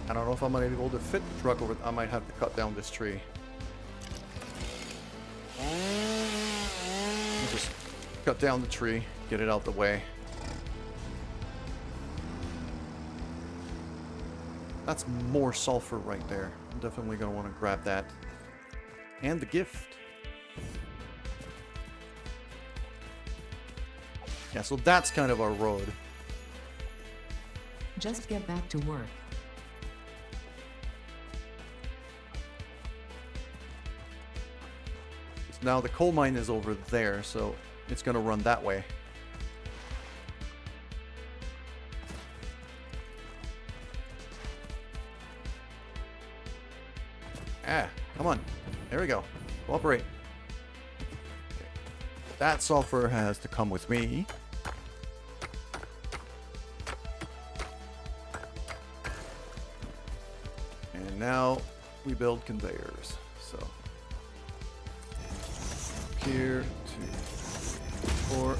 I don't know if I'm gonna be able to fit the truck over. I might have to cut down this tree. Just cut down the tree, get it out the way. That's more sulfur right there. I'm definitely going to want to grab that. And the gift. Yeah, so that's kind of our road. Just get back to work. Now the coal mine is over there, so it's going to run that way. Ah, come on. There we go. Cooperate. Okay. That sulfur has to come with me. And now we build conveyors. So here, 2, 4.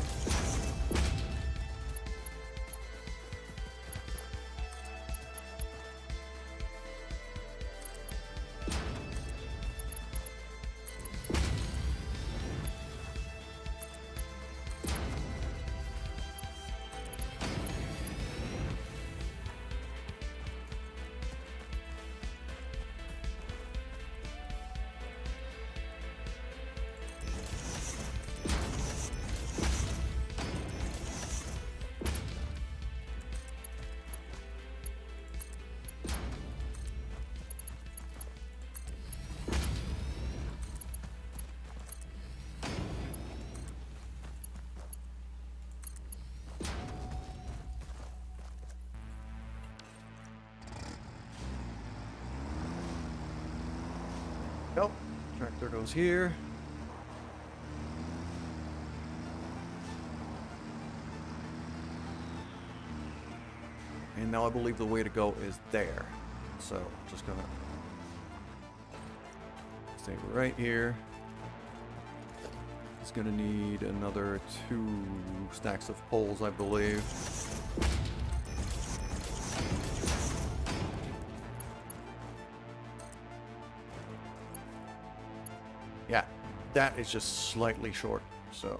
Go. Tractor goes here. And now I believe the way to go is there. So just gonna stay right here. It's gonna need another 2 stacks of poles, I believe. Yeah, that is just slightly short, so.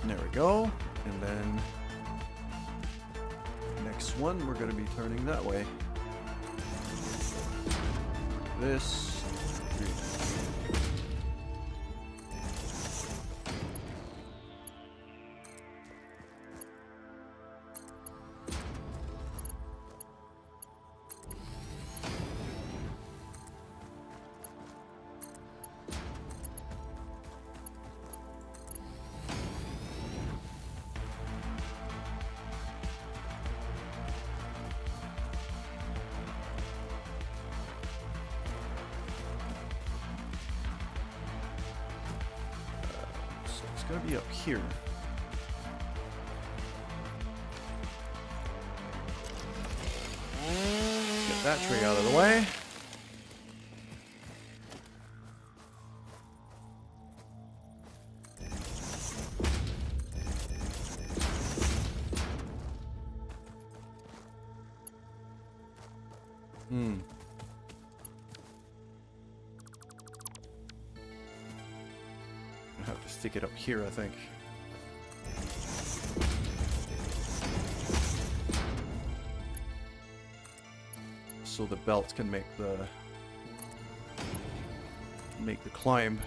There we go. And then next one, we're going to be turning that way. This. It's going to be up here. Get that tree out of the way. Hmm. I have to stick it up here, I think. So the belt can make the climb.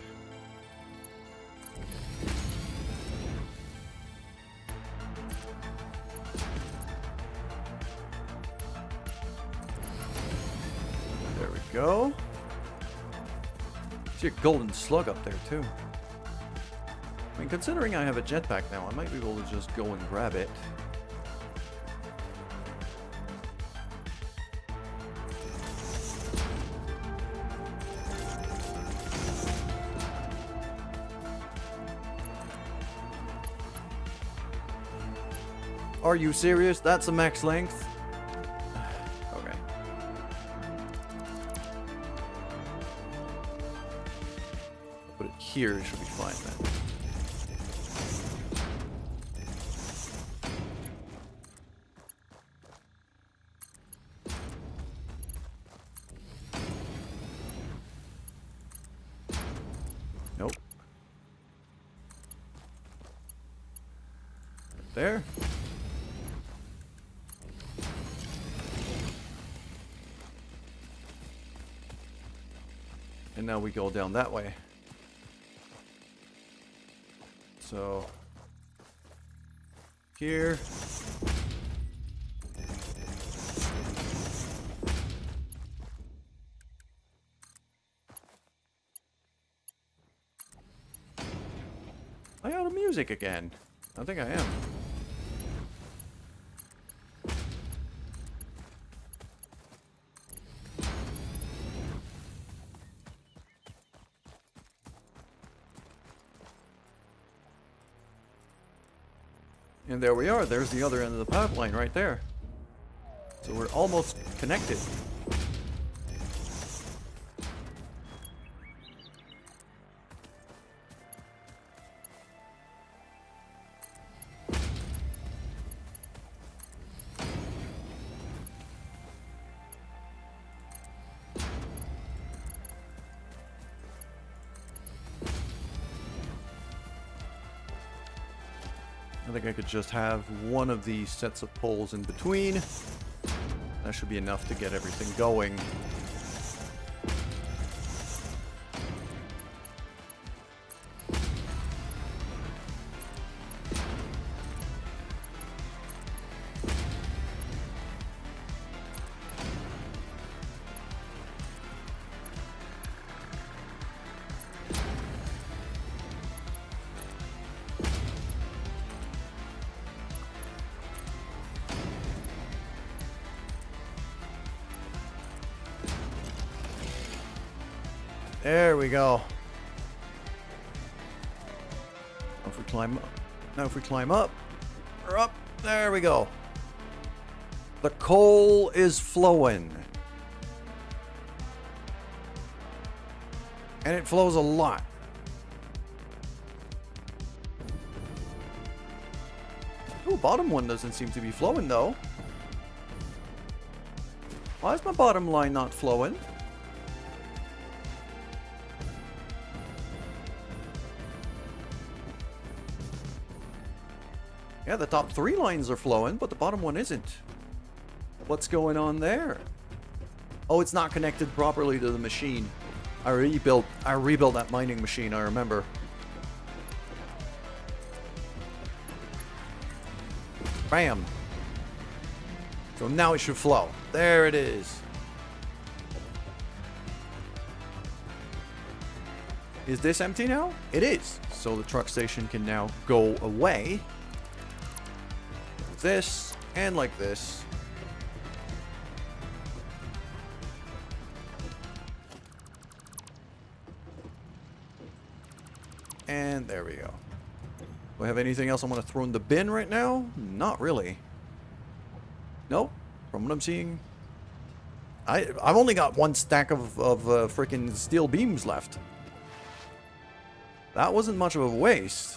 There we go. See a golden slug up there too. I mean, considering I have a jetpack now, I might be able to just go and grab it. Are you serious? That's a max length? Okay. Put it here, it should be fine then. Nope. Right there. And now we go down that way. So here. Am I out of music again? I think I am. And there we are. There's the other end of the pipeline right there. So we're almost connected. I think I could just have one of these sets of poles in between. That should be enough to get everything going. There we go. Now if we climb up, we're up. There we go. The coal is flowing. And it flows a lot. Ooh, bottom one doesn't seem to be flowing though. Why is my bottom line not flowing? Yeah, the top 3 lines are flowing, but the bottom one isn't. What's going on there? Oh, it's not connected properly to the machine. I rebuilt that mining machine, I remember. Bam. So now it should flow. There it is. Is this empty now? It is. So the truck station can now go away. This and like this. And there we go. Do I have anything else I want to throw in the bin right now? Not really. Nope. From what I'm seeing, I've only got 1 stack of freaking steel beams left. That wasn't much of a waste.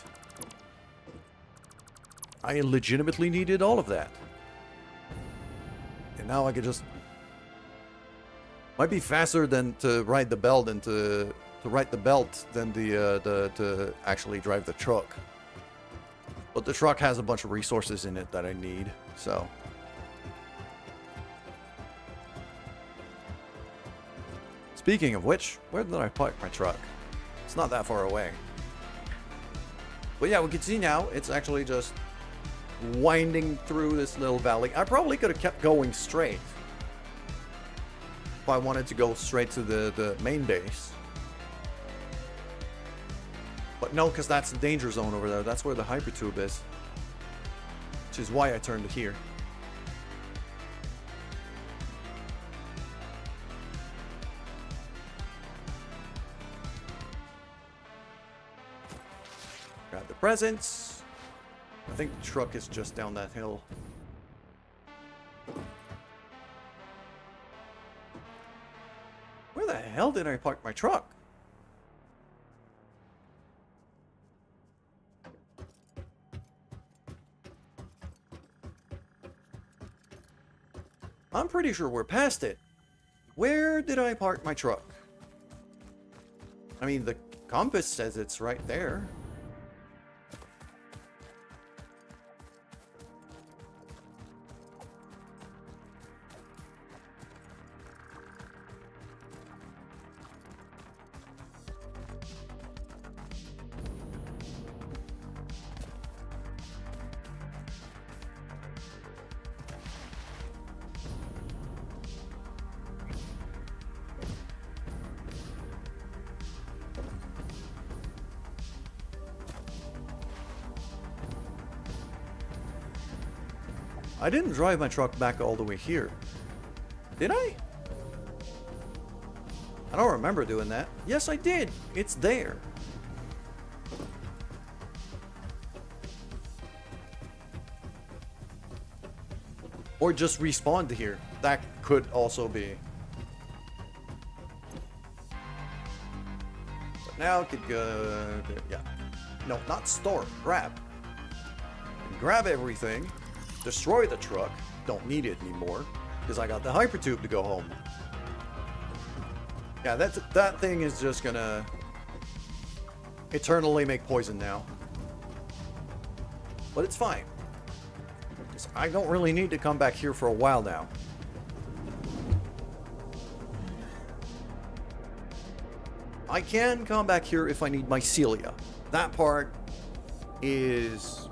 I legitimately needed all of that. And now I could just Might be faster than to ride the belt and to ride the belt than to actually drive the truck. But the truck has a bunch of resources in it that I need, so. Speaking of which, where did I park my truck? It's not that far away. But yeah, we can see now, it's actually just winding through this little valley. I probably could have kept going straight if I wanted to go straight to the main base. But no, because that's the danger zone over there. That's where the hypertube is. Which is why I turned here. Grab the presents. I think the truck is just down that hill. Where the hell did I park my truck? I'm pretty sure we're past it. Where did I park my truck? I mean, the compass says it's right there. I didn't drive my truck back all the way here. Did I? I don't remember doing that. Yes, I did. It's there. Or just respawn to here. That could also be. But now I could go... Yeah. No, not store. Grab. Grab everything. Destroy the truck. Don't need it anymore because I got the hypertube to go home. Yeah, that thing is just gonna eternally make poison now. But it's fine. I don't really need to come back here for a while now. I can come back here if I need mycelia. That part is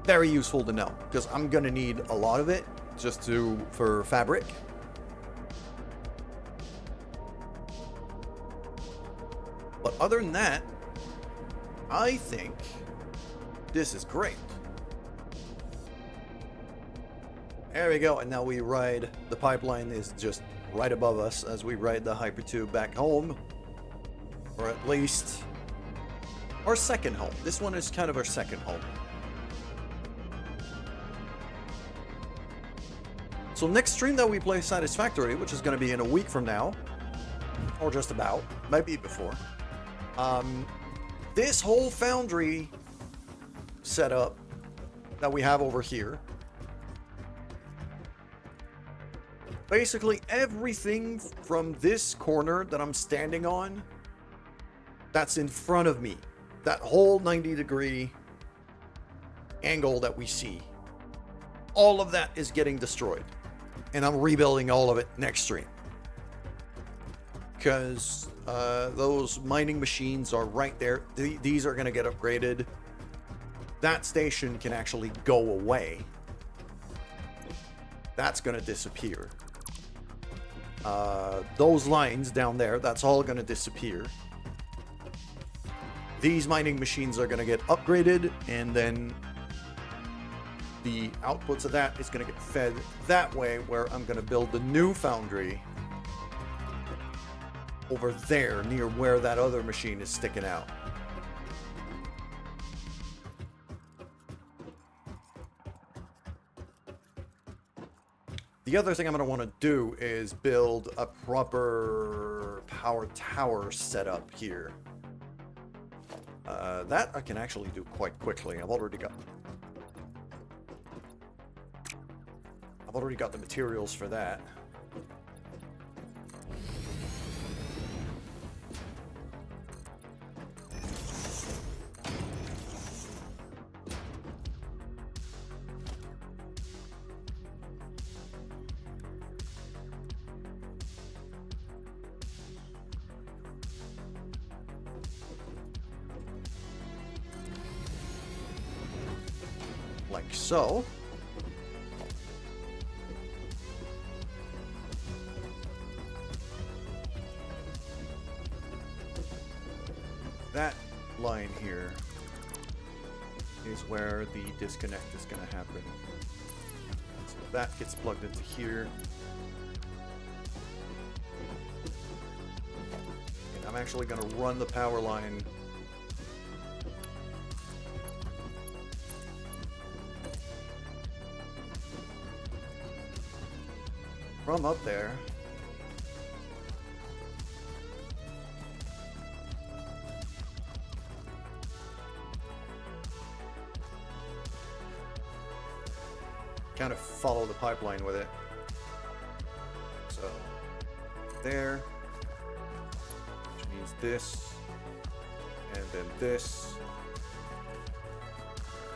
very useful to know because I'm gonna need a lot of it just for fabric. But other than that, I think this is great. There we go, and now we ride, the pipeline is just right above us as we ride the hypertube back home. Or at least our second home. This one is kind of our second home. So next stream that we play Satisfactory, which is going to be in a week from now, or just about, maybe before. This whole foundry setup that we have over here, basically everything from this corner that I'm standing on, that's in front of me, that whole 90-degree angle that we see, all of that is getting destroyed. And I'm rebuilding all of it next stream. Because those mining machines are right there. These are going to get upgraded. That station can actually go away. That's going to disappear. Those lines down there, that's all going to disappear. These mining machines are going to get upgraded, and then the outputs of that is going to get fed that way, where I'm going to build the new foundry over there near where that other machine is sticking out. The other thing I'm going to want to do is build a proper power tower setup here. That I can actually do quite quickly. I've already got the materials for that. like so. That line here is where the disconnect is going to happen. So that gets plugged into here. And I'm actually going to run the power line from up there kind of follow the pipeline with it. So there, which means this, and then this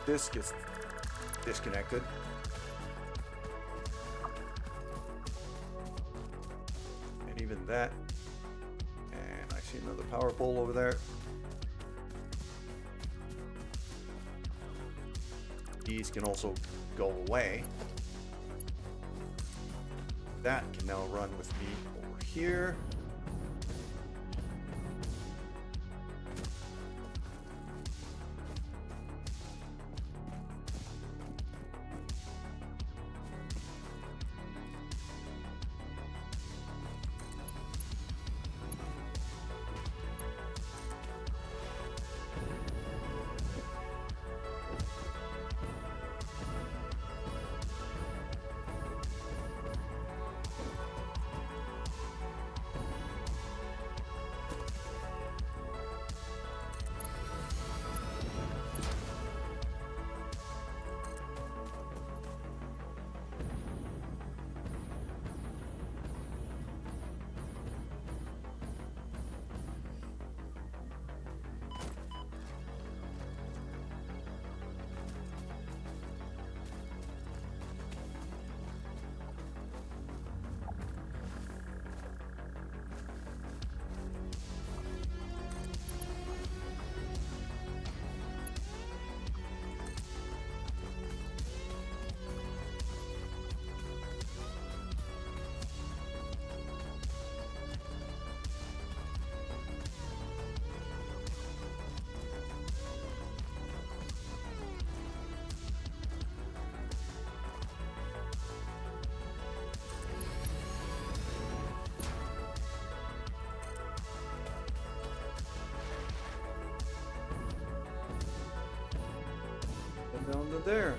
gets disconnected. And even that, and I see another power pole over there. These can also go away. That can now run with me over here. Down to there.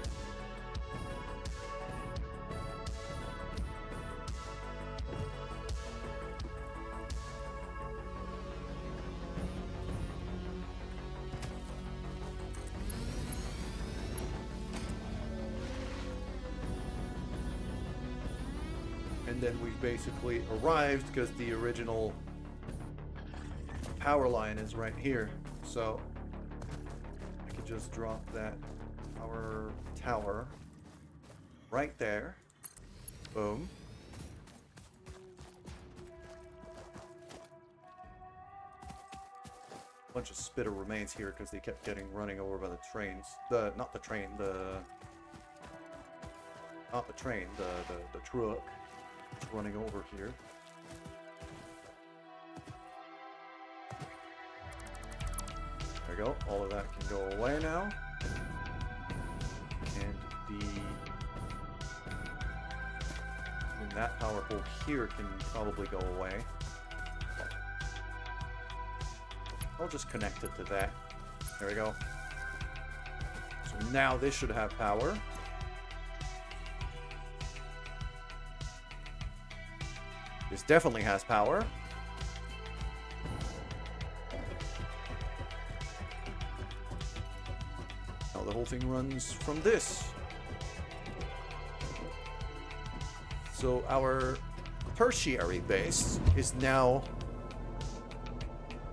And then we basically arrived because the original power line is right here. So I could just drop that power tower right there. Boom. Bunch of spitter remains here because they kept getting running over by the trains. Not the train, the truck. It's running over here. There we go. All of that can go away now. And that power pole here can probably go away. I'll just connect it to that. There we go. So now this should have power. This definitely has power. Now the whole thing runs from this. So our tertiary base is now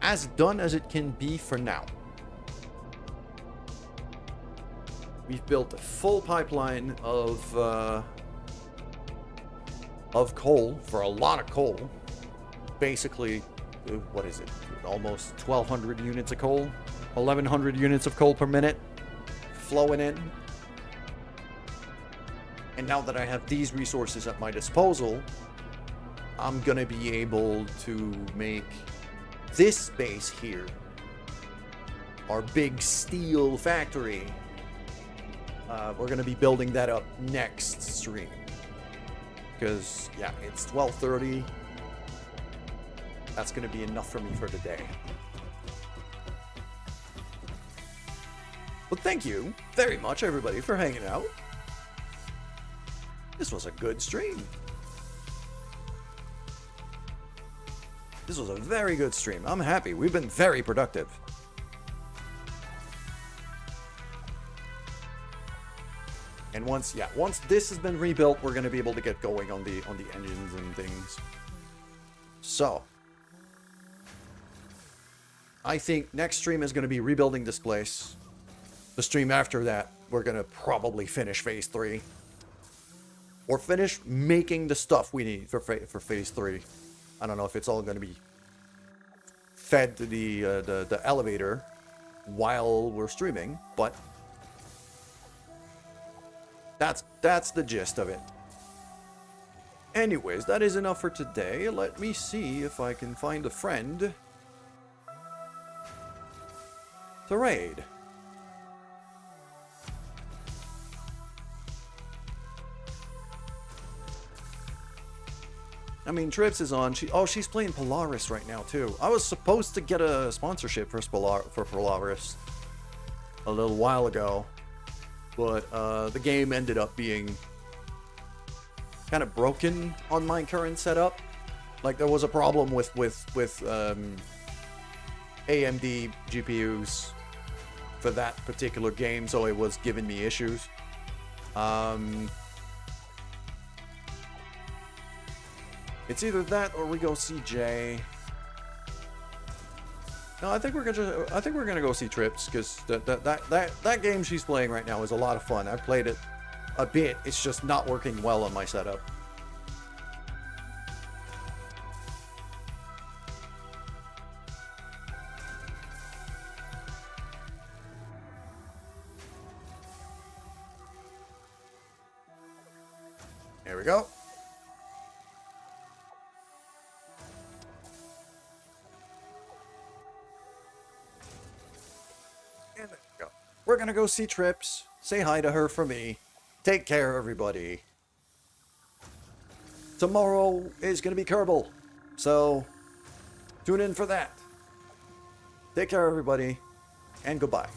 as done as it can be for now. We've built a full pipeline of coal, for a lot of coal. Basically, what is it? Almost 1,200 units of coal, 1,100 units of coal per minute flowing in. And now that I have these resources at my disposal, I'm gonna be able to make this base here our big steel factory. We're gonna be building that up next stream. Because, yeah, it's 12:30. That's gonna be enough for me for today. But thank you very much, everybody, for hanging out. This was a good stream. This was a very good stream. I'm happy. We've been very productive. And once this has been rebuilt, we're going to be able to get going on the engines and things. So, I think next stream is going to be rebuilding this place. The stream after that, we're going to probably finish phase 3. Or finish making the stuff we need for phase 3. I don't know if it's all going to be fed to the elevator while we're streaming, but that's the gist of it. Anyways, that is enough for today. Let me see if I can find a friend to raid. I mean, Trips is on. She's playing Polaris right now too. I was supposed to get a sponsorship for Polaris a little while ago, but the game ended up being kind of broken on my current setup. Like, there was a problem with AMD GPUs for that particular game, so it was giving me issues. It's either that or we go see Jay. No, I think we're gonna go see Trips, because that game she's playing right now is a lot of fun. I've played it a bit. It's just not working well on my setup. There we go. And there we go. We're gonna go see Trips. Say hi to her for me. Take care, everybody. Tomorrow is gonna be Kerbal, so tune in for that. Take care, everybody, and goodbye.